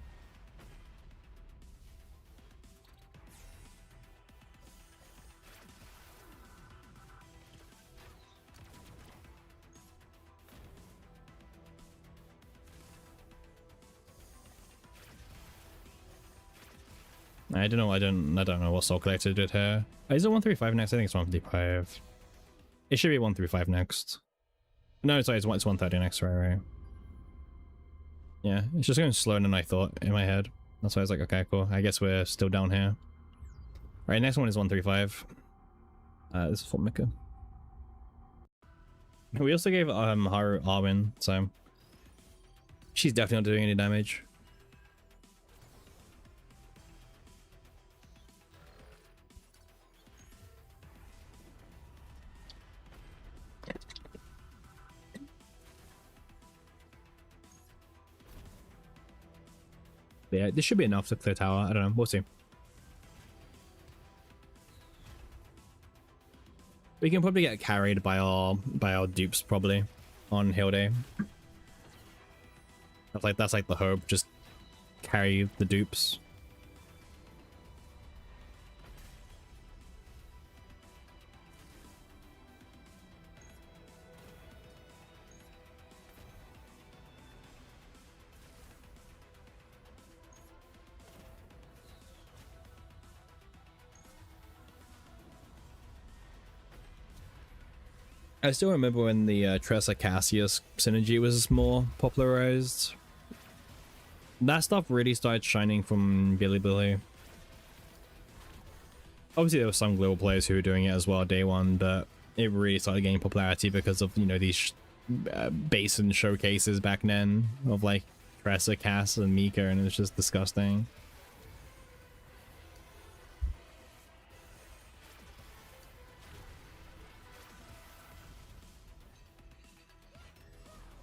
I don't know. I don't know what Soul Collector did here. Is it 135 next? I think it's 135. It should be 135 next. No, sorry, it's 130 next. Right. Yeah, it's just going slower than I thought in my head. That's why I was like, okay, cool. I guess we're still down here. Right, next one is 135. This is Formica. We also gave Haru Arwen, so she's definitely not doing any damage. Yeah, this should be enough to clear tower. I don't know. We'll see. We can probably get carried by our dupes probably on hill day. That's like the hope. Just carry the dupes. I still remember when the Tressa Cassius synergy was more popularized. That stuff really started shining from Bilibili. Obviously there were some global players who were doing it as well day one, but it really started gaining popularity because of, you know, these basin showcases back then of like Tressa, Cass, and Mika, and it's just disgusting.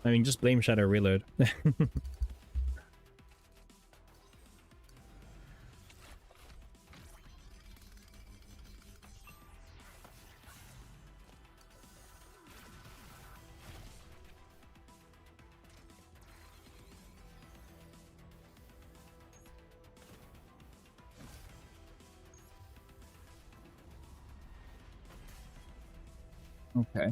I mean, just blame Shadow Reload. Okay.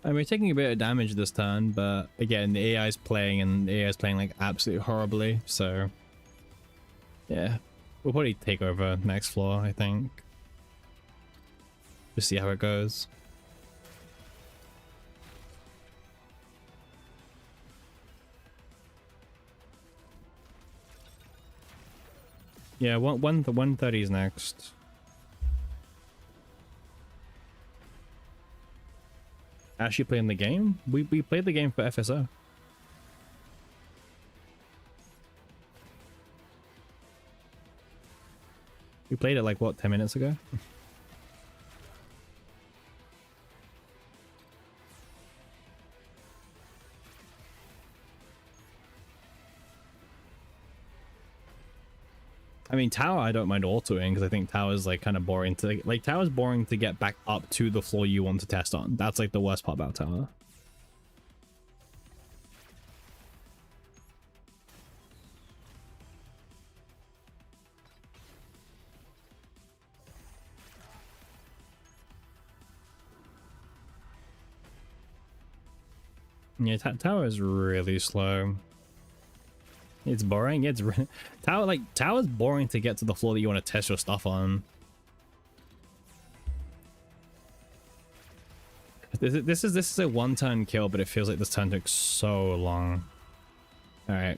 I mean, we're taking a bit of damage this turn, but again, the AI is playing, and the AI is playing like absolutely horribly, so yeah. We'll probably take over next floor, I think. Just see how it goes. Yeah, 130 is next. Actually playing the game? We played the game for FSO. We played it like, what, 10 minutes ago? I mean, tower I don't mind autoing because I think tower's like kind of boring to like tower's boring to get back up to the floor you want to test on. That's like the worst part about tower. Yeah, tower is really slow. It's boring. It's tower's boring to get to the floor that you want to test your stuff on. This is a one-turn kill, but it feels like this turn took so long. All right.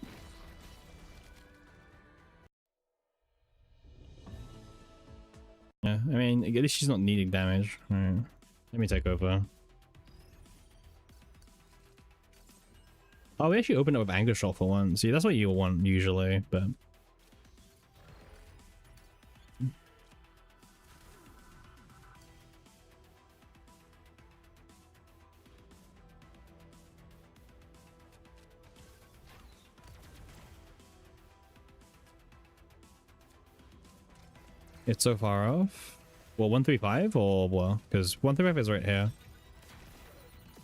Yeah, I mean, at least she's not needing damage. All right, let me take over. Oh, we actually opened it with Anger Shot for once. See, that's what you want usually, but... It's so far off. Well, 135 or well, because 135 is right here.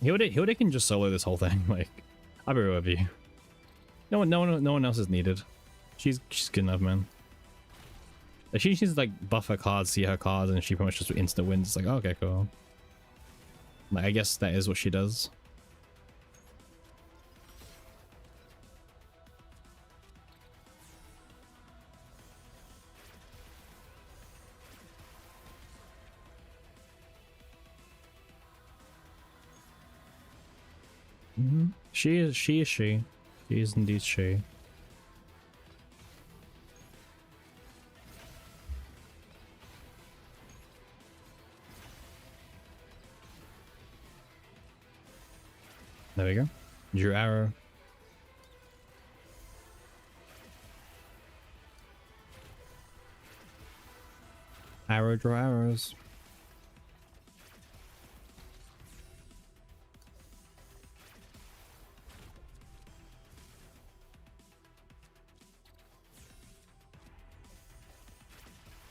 Hilda can just solo this whole thing. Like, I'll be real with you. No one else is needed. She's good enough, man. Like, she needs to like buff her cards, see her cards, and she pretty much just instant wins. It's like, oh, okay, cool. Like, I guess that is what she does. She is she. She is indeed she. There we go. Drew arrow. Arrow, draw arrows.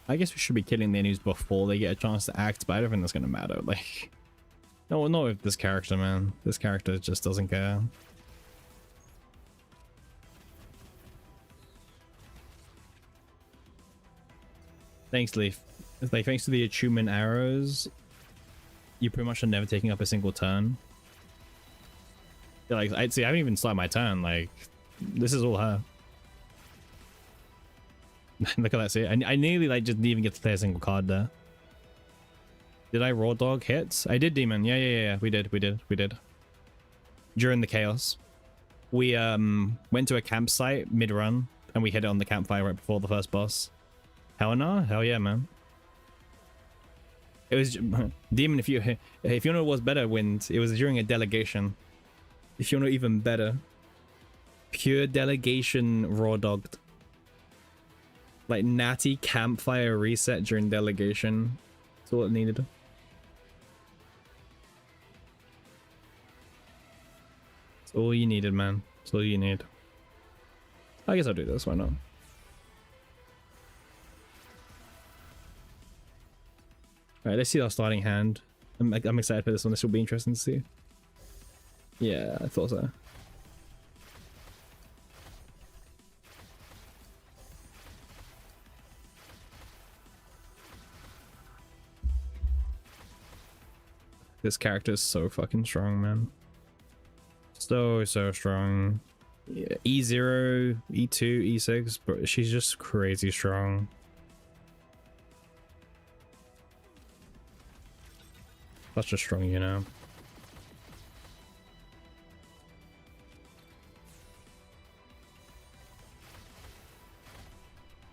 I guess we should be killing the enemies before they get a chance to act, but I don't think that's gonna matter. Like, no, not with this character, man. This character just doesn't care. Thanks, Leaf. It's like, thanks to the Achievement arrows, you pretty much are never taking up a single turn. Like, I haven't even started my turn. Like, this is all her. Look at that, see? I nearly like just didn't even get to play a single card there. Did I raw dog hits? I did demon. Yeah. We did. During the chaos. We went to a campsite mid-run and we hit it on the campfire right before the first boss. Hell no? Hell yeah, man. It was demon. If you know what's better, Wind, it was during a delegation. If you know even better, pure delegation raw dogged. Like natty campfire reset during delegation. That's all it needed. That's all you needed, man. That's all you need. I guess I'll do this. Why not? Alright, let's see our starting hand. I'm excited for this one. This will be interesting to see. Yeah, I thought so. This character is so fucking strong, man. So strong. Yeah, E0, E2, E6, but she's just crazy strong. That's just strong, you know.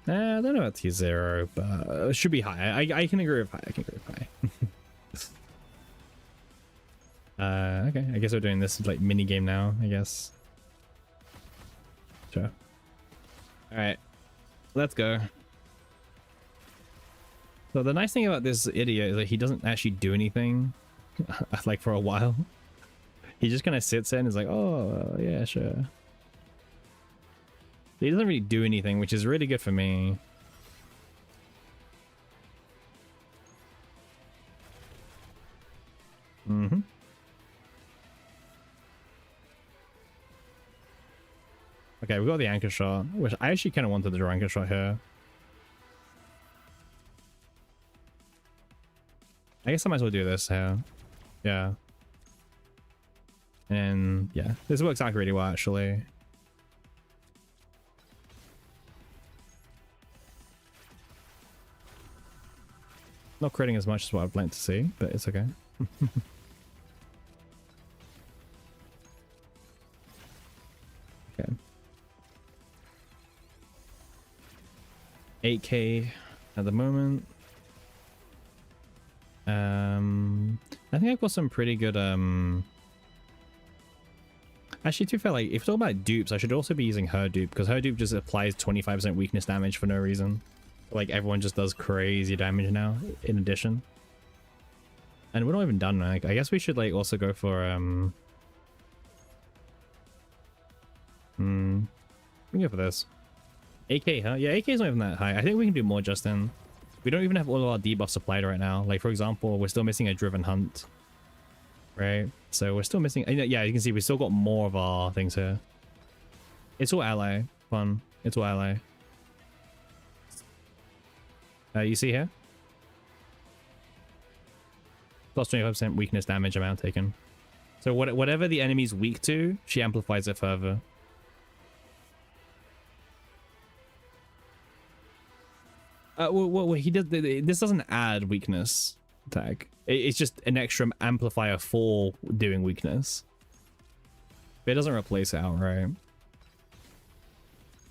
I don't know about T0, but it should be high. I can agree with high. I can agree with high. Okay, I guess we're doing this like mini game now, I guess. Sure. Alright, let's go. So the nice thing about this idiot is that he doesn't actually do anything like for a while. He just kind of sits there and is like, oh yeah, sure. He doesn't really do anything, which is really good for me. Okay, we got the anchor shot, which I actually kind of wanted the draw anchor shot here. I guess I might as well do this here. Yeah. And yeah, this works out really well, actually. Not critting as much as what I'd like to see, but it's okay. Okay. 8k at the moment. I think I've got some pretty good actually, to be fair, like if we're talking about dupes, I should also be using her dupe, because her dupe just applies 25% weakness damage for no reason. Like everyone just does crazy damage now in addition. And we're not even done. Like, I guess we should like also go for we can go for this. AK, huh? Yeah, AK is not even that high. I think we can do more, Justin. We don't even have all of our debuffs supplied right now. Like, for example, we're still missing a Driven Hunt. Right? So we're still missing... Yeah, you can see we still got more of our things here. It's all ally. Fun. It's all ally. You see here? Plus 25% weakness damage amount taken. So whatever the enemy's weak to, she amplifies it further. Well, he does. This doesn't add weakness tag. It's just an extra amplifier for doing weakness. But it doesn't replace it outright.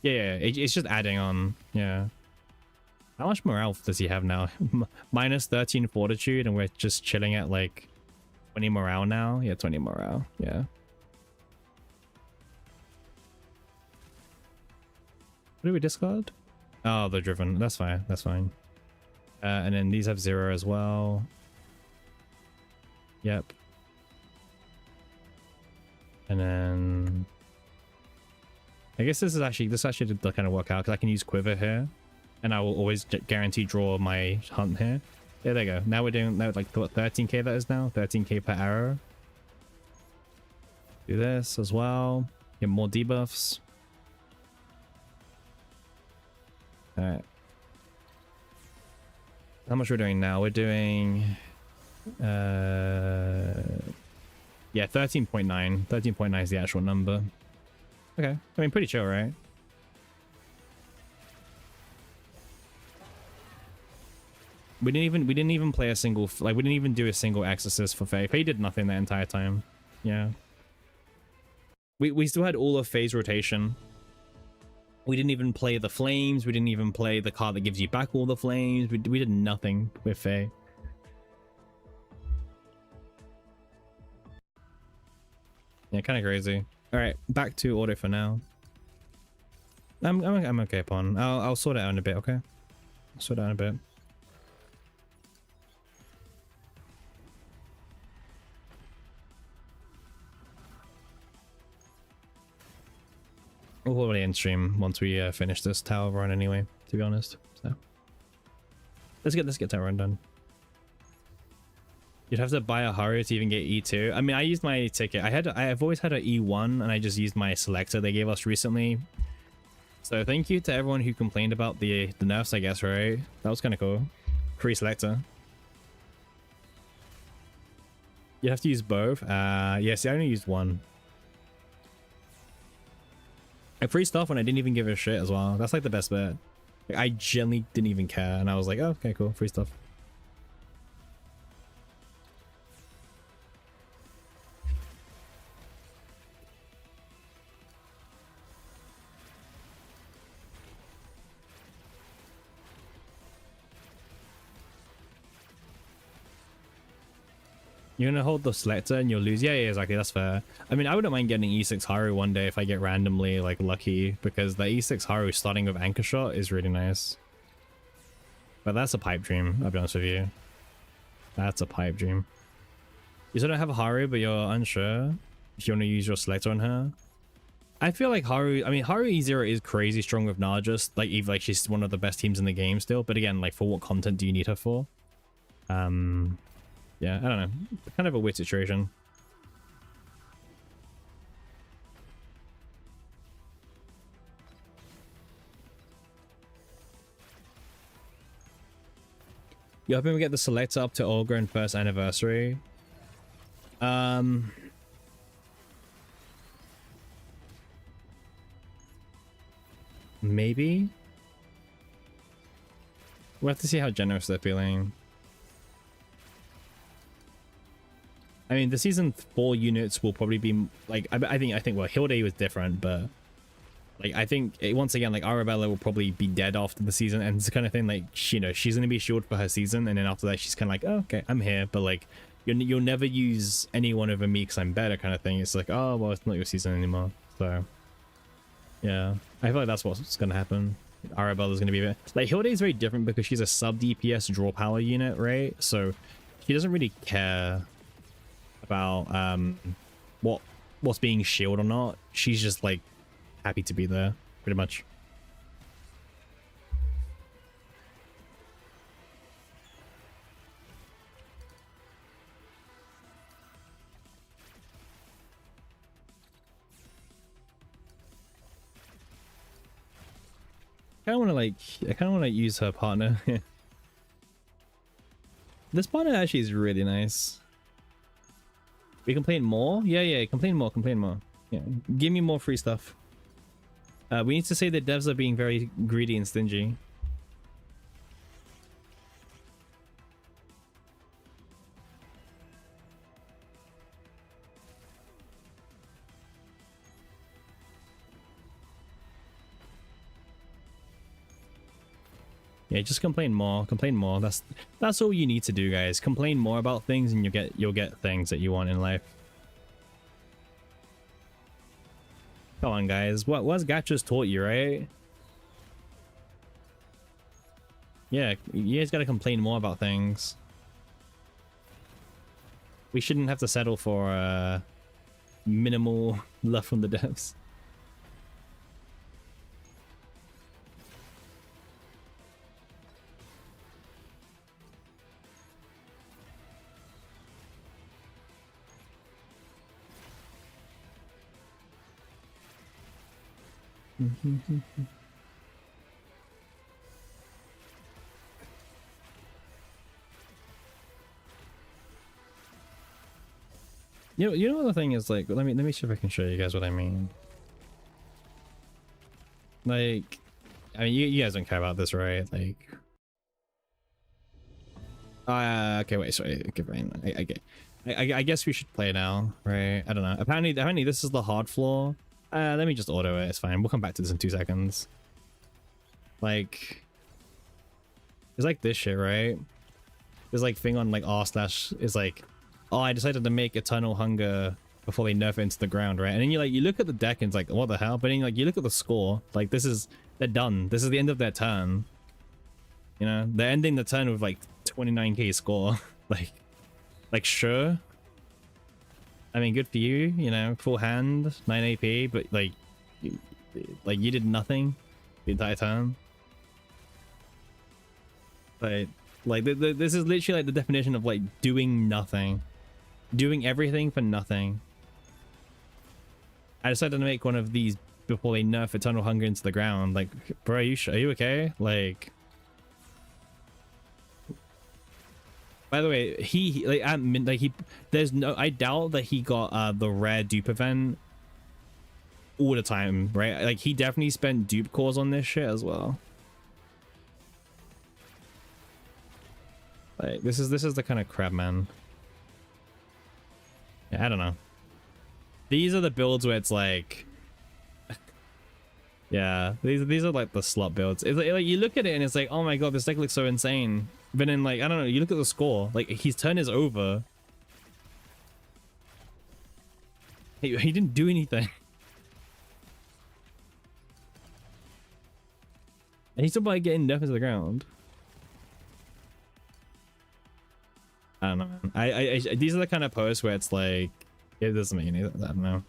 Yeah, it's just adding on. Yeah. How much morale does he have now? Minus 13 fortitude, and we're just chilling at like 20 morale now. Yeah, 20 morale. Yeah. What do we discard? Oh, they're driven. That's fine. That's fine. And then these have 0 as well. Yep. And then I guess this actually did kind of work out because I can use Quiver here, and I will always guarantee draw my hunt here. Yeah, there you go. Now we're doing like what 13k that is now. 13k per arrow. Do this as well. Get more debuffs. Alright. How much we're doing now? We're doing yeah, 13.9. 13.9 is the actual number. Okay. I mean, pretty chill, right? We didn't even play a single, like, we didn't even do a single exorcist for Faye. Faye did nothing that entire time. Yeah. We still had all of Faye's rotation. We didn't even play the flames. We didn't even play the card that gives you back all the flames. We did nothing with Faye. Yeah, kind of crazy. All right, back to auto for now. I'm okay, Pawn. I'll sort it out in a bit. Okay, I'll sort it out in a bit. We'll probably end stream once we finish this tower run anyway, to be honest. So let's get tower run done. You'd have to buy a Haru to even get E2. I mean, I used my ticket. I've always had an E1, and I just used my selector they gave us recently. So thank you to everyone who complained about the nerfs, I guess, right? That was kind of cool. Free selector. You have to use both. Yes, I only used one. I free stuff when I didn't even give a shit as well. That's like the best bet. Like, I genuinely didn't even care, and I was like, oh, okay, cool, free stuff. You're gonna hold the selector and you'll lose. Yeah, exactly. That's fair. I mean, I wouldn't mind getting E6 Haru one day if I get randomly like lucky, because the E6 Haru starting with Anchor Shot is really nice. But that's a pipe dream, I'll be honest with you. That's a pipe dream. You still don't have a Haru, but you're unsure if you want to use your selector on her. I feel like Haru, I mean, Haru E0 is crazy strong with Nargis. Like, even like she's one of the best teams in the game still. But again, like, for what content do you need her for? Yeah, I don't know. Kind of a weird situation. You hoping we get the selector up to Olga in first anniversary? Maybe? We'll have to see how generous they're feeling. I mean, the season 4 units will probably be like, I think well, Hilde was different, but like, I think once again, like, Arabella will probably be dead after the season ends, kind of thing. Like, you know, she's gonna be shielded for her season, and then after that, she's kind of like, oh, okay, I'm here, but like, you'll never use anyone over me because I'm better, kind of thing. It's like, oh, well, it's not your season anymore. So yeah, I feel like that's what's gonna happen. Arabella's gonna be a bit like, Hilde is very different because she's a sub DPS draw power unit, right? So she doesn't really care about what's being shielded or not. She's just like happy to be there, pretty much. kind of want to like, I kind of want to use her partner. This partner actually is really nice. We complain more? Yeah, complain more, complain more. Yeah, give me more free stuff. We need to say that devs are being very greedy and stingy. Yeah, just complain more. Complain more. That's all you need to do, guys. Complain more about things, and you'll get things that you want in life. Come on, guys. What's Gachas taught you, right? Yeah, you guys gotta complain more about things. We shouldn't have to settle for minimal love from the devs. You know the thing is, like, let me see if I can show you guys what I mean. Like, I mean, you guys don't care about this, right? Like, okay, wait, sorry, okay, fine. I guess we should play now, right? I don't know. Apparently this is the hard floor. Let me just auto it. It's fine. We'll come back to this in 2 seconds. Like, it's like this shit, right? There's like thing on like r/ is like, oh, I decided to make Eternal Hunger before they nerf it into the ground, right? And then you look at the deck and it's like, what the hell? But then like you look at the score, like they're done. This is the end of their turn. You know, they're ending the turn with like 29k score. like sure. I mean, good for you, you know, full hand, 9 AP, but like you did nothing the entire turn. Like this is literally like the definition of like doing nothing. Doing everything for nothing. I decided to make one of these before they nerf Eternal Hunger into the ground. Like, bro, are you okay? Like, by the way, I doubt that he got the rare dupe event all the time, right? Like, he definitely spent dupe cores on this shit as well. Like, this is the kind of crap, man. Yeah, I don't know. These are the builds where it's like, yeah, these are like the slut builds. It's like you look at it and it's like, oh my god, this deck looks so insane. But then like, I don't know, you look at the score, like his turn is over. He didn't do anything. And he's still by getting nerfed into the ground. I don't know, man. I these are the kind of posts where it's like, it doesn't make any, I don't know.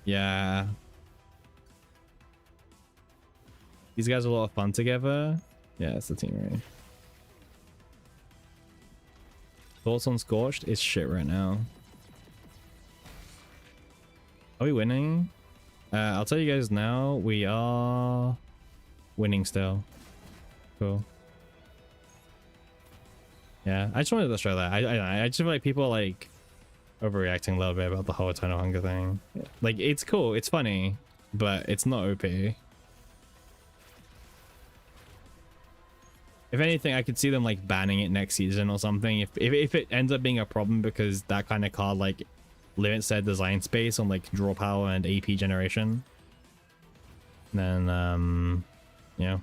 Yeah. These guys are a lot of fun together. Yeah, it's the team, right? Thoughts on Scorched? It's shit right now. Are we winning? I'll tell you guys now, we are winning still. Cool. Yeah, I just wanted to show that. I just feel like people are like overreacting a little bit about the whole Eternal Hunger thing. Like, it's cool, it's funny, but it's not OP. If anything, I could see them like banning it next season or something. If it ends up being a problem because that kind of card like limits their design space on like draw power and AP generation, then yeah.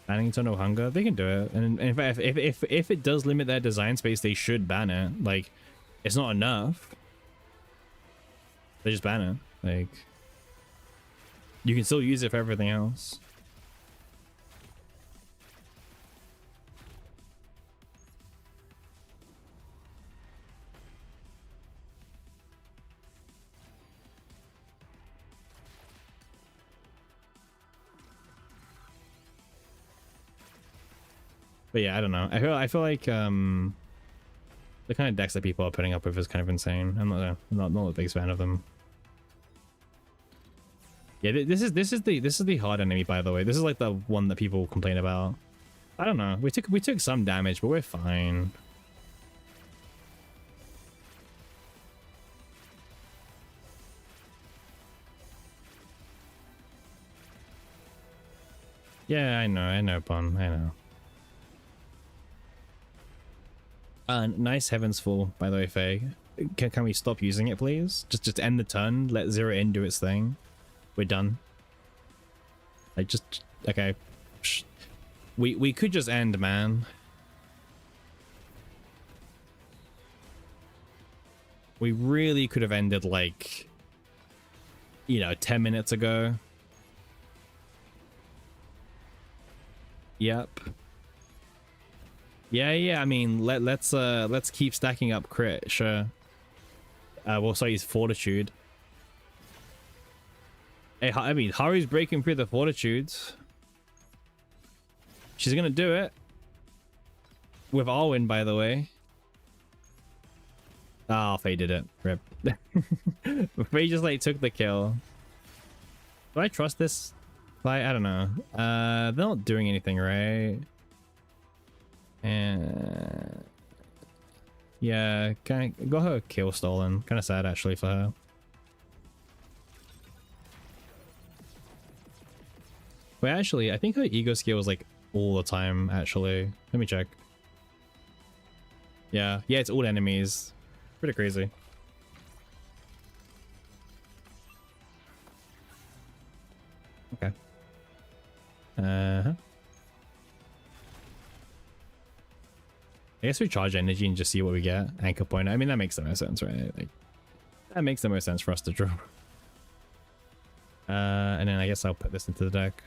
Banning Eternal Hunger, they can do it. And in fact, if it does limit their design space, they should ban it. Like, it's not enough. They just ban it. Like, you can still use it for everything else. But yeah, I don't know. I feel like The kind of decks that people are putting up with is kind of insane. I'm not a big fan of them. Yeah, this is the hard enemy, by the way. This is like the one that people complain about. I don't know. We took some damage, but we're fine. Yeah, I know, Pun. I know. Nice Heaven's Fall, by the way, Faye. Can we stop using it, please? Just end the turn. Let Zero In do its thing. We're done. Like, just okay. We could just end, man. We really could have ended, like, you know, 10 minutes ago. Yep. Yeah, I mean, let's keep stacking up crit, sure. We'll say he's Fortitude. Hey, I mean, Haru's breaking through the Fortitudes. She's gonna do it. With Arwen, by the way. Oh, Faye did it. Rip. Faye just, like, took the kill. Do I trust this fight? I don't know. They're not doing anything, right? And yeah, got her kill stolen. Kind of sad, actually, for her. Wait, actually, I think her ego skill was like all the time, actually. Let me check. Yeah, it's all enemies. Pretty crazy. Okay. I guess we charge energy and just see what we get. Anchor point. I mean, that makes the most sense, right? Like, that makes the most sense for us to draw. And then I guess I'll put this into the deck.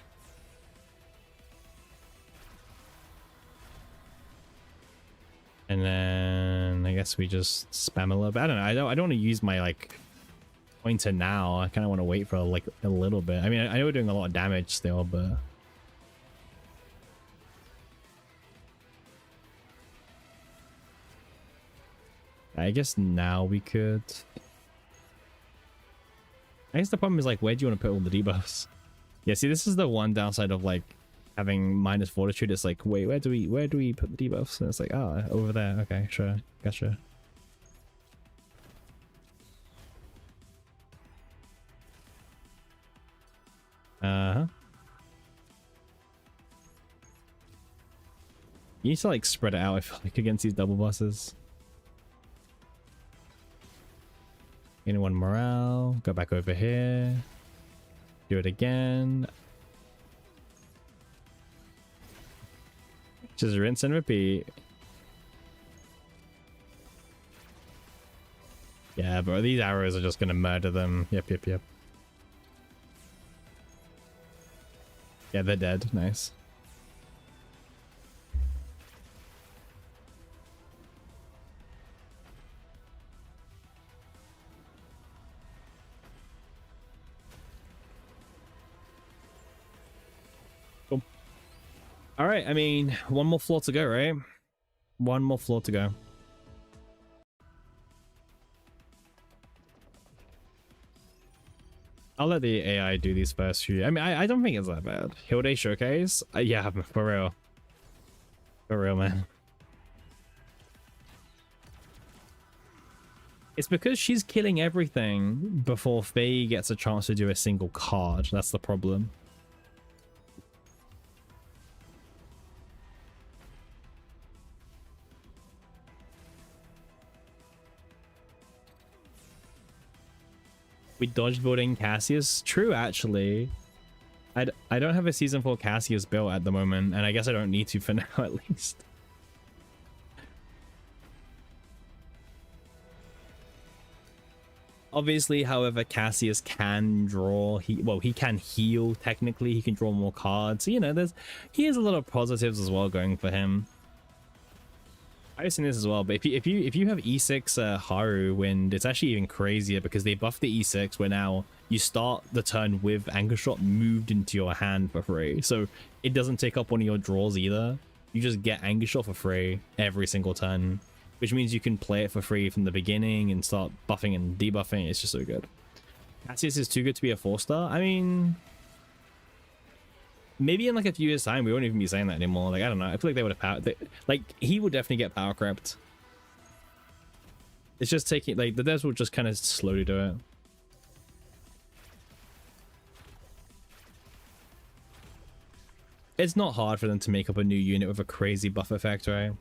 And then I guess we just spam a little bit. I don't know. I don't want to use my, like, pointer now. I kind of want to wait for like a little bit. I mean, I know we're doing a lot of damage still, but I guess now we could. I guess the problem is, like, where do you want to put all the debuffs? Yeah, see, this is the one downside of, like, having minus Fortitude. It's like, wait, where do we put the debuffs? And it's like, oh, over there. Okay, sure, gotcha. You need to, like, spread it out, I feel like, against these double bosses. Anyone morale? Go back over here. Do it again. Just rinse and repeat. Yeah, but these arrows are just gonna murder them. Yep. Yeah, they're dead. Nice. Cool. All right, I mean, one more floor to go, right? One more floor to go. I'll let the AI do these first few. I mean, I don't think it's that bad. Hilde Showcase? Yeah, for real. For real, man. It's because she's killing everything before Faye gets a chance to do a single card. That's the problem. We dodged building Cassius. True, actually. I don't have a season 4 Cassius built at the moment, and I guess I don't need to for now, at least. Obviously, however, Cassius can draw. He can heal, technically. He can draw more cards. So, you know, he has a lot of positives as well going for him. I've seen this as well, but if you have E6 Haru Wind, it's actually even crazier because they buff the E6 where now you start the turn with Anchor Shot moved into your hand for free. So it doesn't take up one of your draws either. You just get Anchor Shot for free every single turn. which means you can play it for free from the beginning and start buffing and debuffing. It's just so good. Cassius is too good to be a 4-star. I mean, maybe in like a few years time we won't even be saying that anymore. Like, I don't know, I feel like they would have like he would definitely get power crept. It's just taking, like, the devs will just kind of slowly do it. It's not hard for them to make up a new unit with a crazy buff effect, right?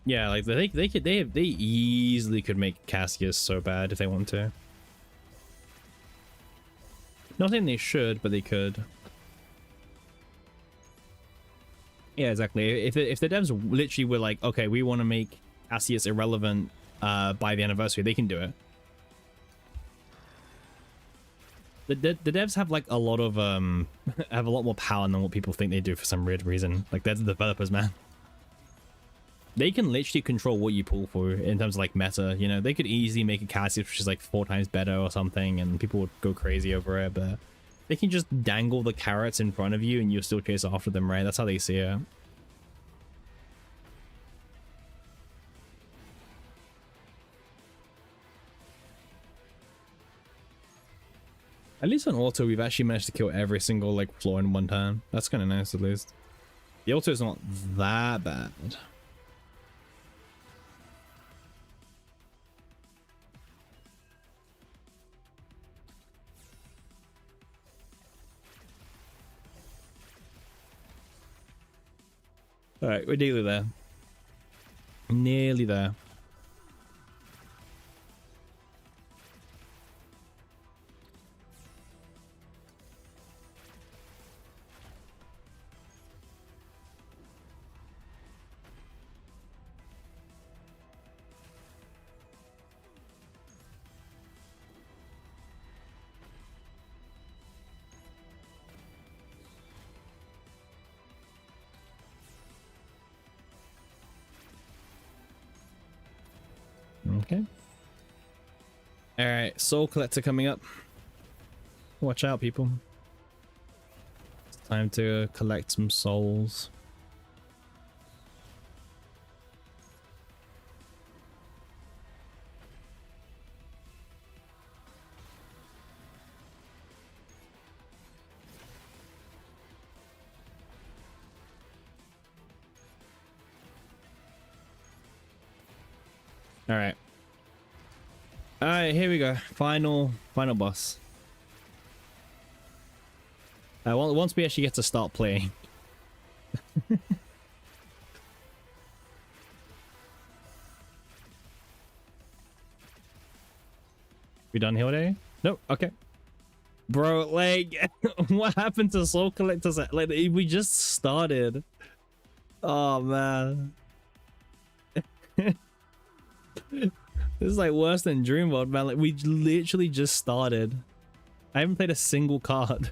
Yeah, like they easily could make Cassius so bad if they want to. Not saying they should, but they could. Yeah, exactly. If the devs literally were like, okay, we want to make Cassius irrelevant by the anniversary, they can do it. The devs have like a lot of have a lot more power than what people think they do for some weird reason. Like, they're the developers, man. They can literally control what you pull for in terms of like meta, you know. They could easily make a Cassius which is like 4 times better or something and people would go crazy over it, but they can just dangle the carrots in front of you and you'll still chase after them, right? That's how they see it. At least on auto, we've actually managed to kill every single like floor in one time. That's kind of nice, at least. The auto is not that bad. All right, we're nearly there. Nearly there. Okay. All right, Soul Collector coming up. Watch out, people. It's time to collect some souls. All right. All right, here we go. Final boss. Once we actually get to start playing. We done here today? Nope. Okay. Bro, like, what happened to Soul Collectors? Like, we just started. Oh, man. This is like worse than Dream World, man. Like, we literally just started. I haven't played a single card.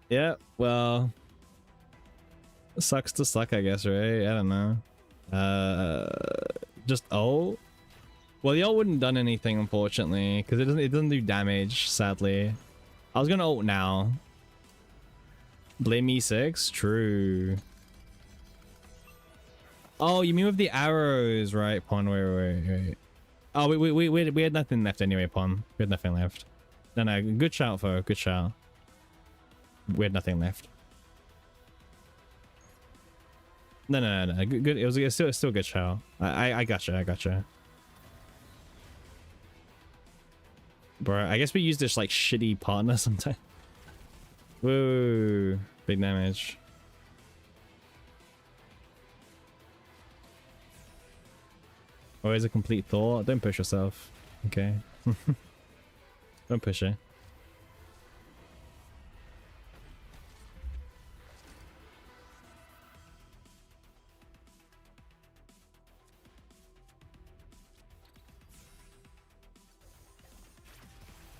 Yeah, well, sucks to suck, I guess, right? I don't know. Just ult. Well, the ult wouldn't have done anything, unfortunately, because it doesn't do damage, sadly. I was gonna ult now. Blame E6? True. Oh, you mean with the arrows, right, Pon? Wait. Oh, we had nothing left anyway, Pon. We had nothing left. No, good shout, Fo. Good shout. We had nothing left. No. Good. It was still a good shout. I gotcha. Bro, I guess we use this like shitty partner sometimes. Whoa, big damage. Always a complete thought. Don't push yourself. Okay. Don't push it.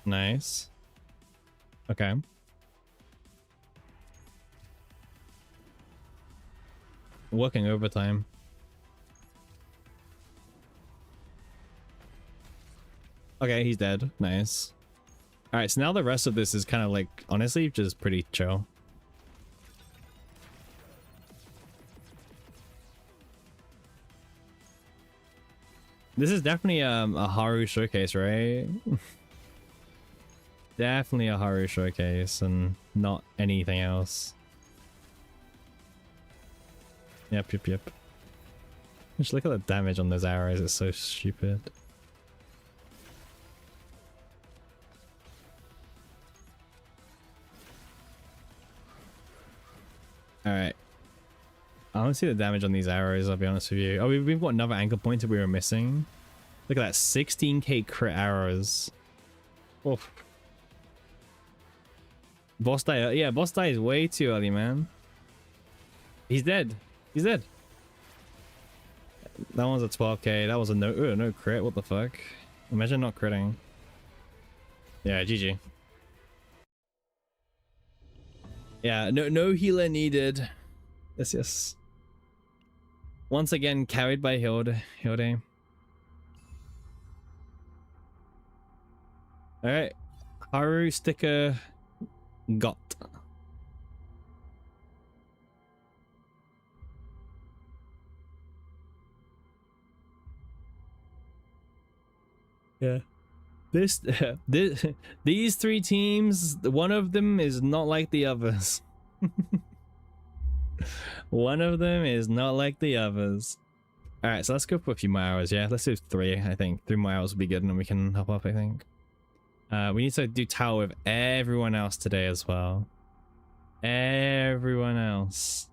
Nice. Okay. Working overtime. Okay, he's dead. Nice. All right, so now the rest of this is kind of like, honestly, just pretty chill. This is definitely a Haru showcase, right? Definitely a Haru showcase and not anything else. Yep. Just look at the damage on those arrows. It's so stupid. Alright. I want to see the damage on these arrows, I'll be honest with you. Oh, we've got another anchor point that we were missing. Look at that, 16k crit arrows. Oof. Boss die, yeah, boss die is way too early, man. He's dead. He's dead. That one's a 12k. That was a no crit. What the fuck? Imagine not critting. Yeah, GG. Yeah, no healer needed. Yes. Once again, carried by Hilde. Alright. Haru sticker got. Yeah. These three teams, one of them is not like the others. One of them is not like the others. All right, so let's go for a few more hours. Yeah, let's do 3. I think 3 more hours will be good, and then we can hop up. I think we need to do tower with everyone else today as well. Everyone else.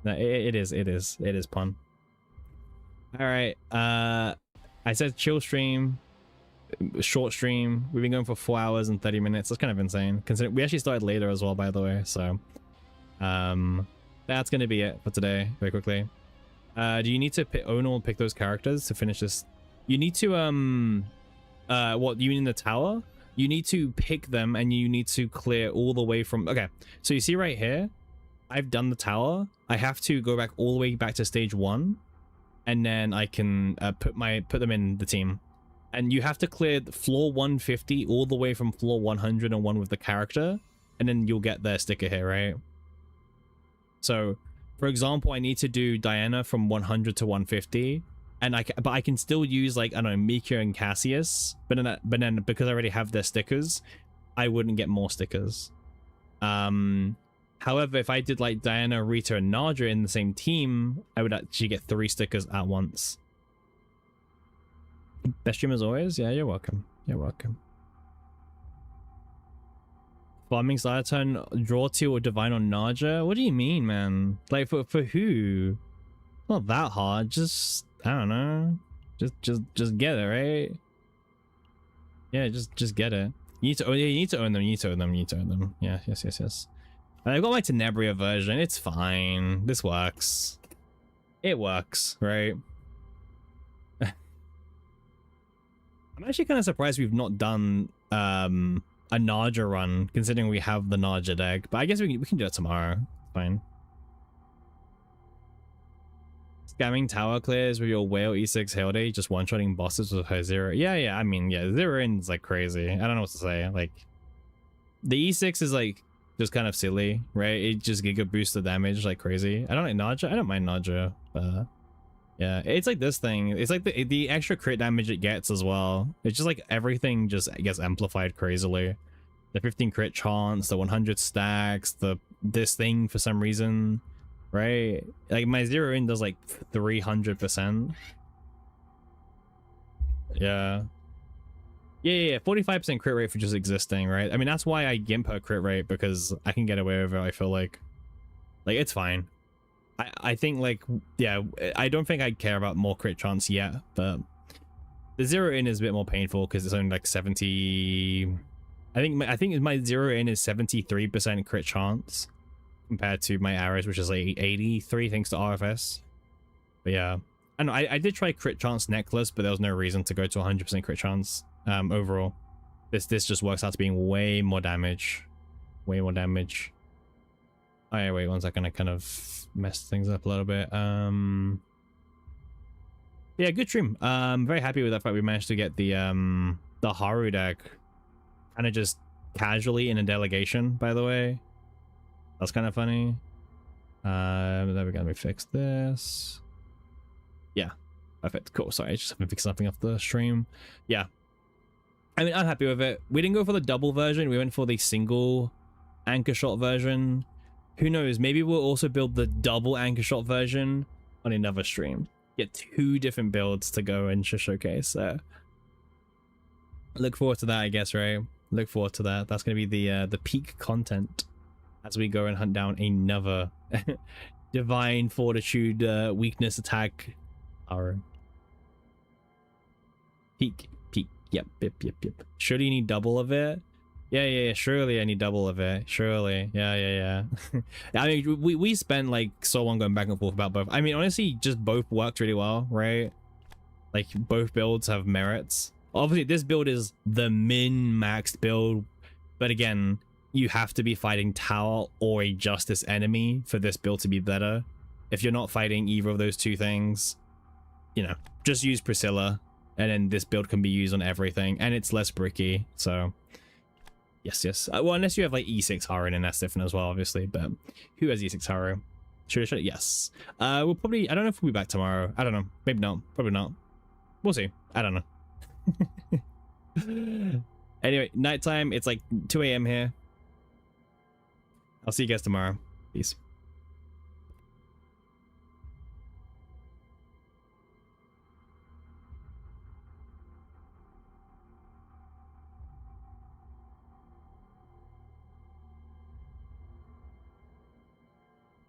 No, it is pun. All right. I said chill stream, short stream. We've been going for 4 hours and 30 minutes. That's kind of insane. Considering we actually started later as well, by the way. So, that's gonna be it for today. Very quickly. Do you need to own or pick those characters to finish this? You need to what you mean in the tower? You need to pick them and you need to clear all the way from. Okay, so you see right here, I've done the tower. I have to go back all the way back to stage 1. And then I can put them in the team, and you have to clear floor 150 all the way from floor 101 with the character, and then you'll get their sticker here, right? So, for example, I need to do Diana from 100 to 150, and I can still use like I don't know Mika and Cassius, but then because I already have their stickers, I wouldn't get more stickers. However, if I did like Diana, Rita, and Naja in the same team, I would actually get 3 stickers at once. Best stream as always? Yeah, you're welcome. You're welcome. Farming side turn, draw 2 or divine on Naja? What do you mean, man? Like for who? Not that hard. Just I don't know. Just get it, right? Yeah, just get it. You need to you need to own them. You need to own them. You need to own them. Yeah, yes. I've got my Tenebria version. It's fine. This works. It works, right? I'm actually kind of surprised we've not done a Naja run, considering we have the Naja deck. But I guess we can do it tomorrow. Fine. Scamming tower clears with your whale E6 Hilde, just one-shotting bosses with her 0. Yeah. I mean, yeah, 0 in's like crazy. I don't know what to say. Like, the E6 is like just kind of silly, right? It just giga boosts the damage like crazy. I don't like Naja. I don't mind Naja, but yeah, it's like this thing. It's like the extra crit damage it gets as well. It's just like everything just gets amplified crazily. The 15 crit chance, the 100 stacks, this thing for some reason, right? Like my 0 in does like 300%. Yeah. Yeah, 45% crit rate for just existing, right? I mean, that's why I gimp her crit rate, because I can get away with it, I feel like. Like, it's fine. I think, like, yeah, I don't think I'd care about more crit chance yet, but the 0 in is a bit more painful because it's only like 70... I think my 0 in is 73% crit chance compared to my arrows, which is like 83 thanks to RFS. But yeah. I know, I did try crit chance necklace, but there was no reason to go to 100% crit chance. Overall, this just works out to being way more damage. Oh yeah, wait 1 second, I kind of messed things up a little bit. Yeah, good stream. Very happy with that fact we managed to get the Haru deck kind of just casually in a delegation, by the way. That's kind of funny. There we go. Let me fix this. Yeah, perfect. Cool. Sorry, I just have to fix something off the stream. Yeah, I mean, I'm happy with it. We didn't go for the double version. We went for the single anchor shot version. Who knows? Maybe we'll also build the double anchor shot version on another stream. Get 2 different builds to go and showcase. So look forward to that, I guess, right? Look forward to that. That's going to be the peak content as we go and hunt down another divine fortitude weakness attack. Our peak. Yep. Surely you need double of it. Yeah. Surely I need double of it. Surely. Yeah. I mean, we spent like so long going back and forth about both. I mean, honestly, just both worked really well, right? Like both builds have merits. Obviously, this build is the min-maxed build, but again, you have to be fighting Tower or a Justice enemy for this build to be better. If you're not fighting either of those 2 things, you know, just use Priscilla, and then this build can be used on everything, and it's less bricky. So yes. Well, unless you have like E6 Haru, and that's different as well, obviously. But who has E6 Haru? Should it? Yes. We'll probably. I don't know if we'll be back tomorrow. I don't know. Maybe not. Probably not. We'll see. I don't know. Anyway, nighttime. It's like 2 a.m. here. I'll see you guys tomorrow. Peace.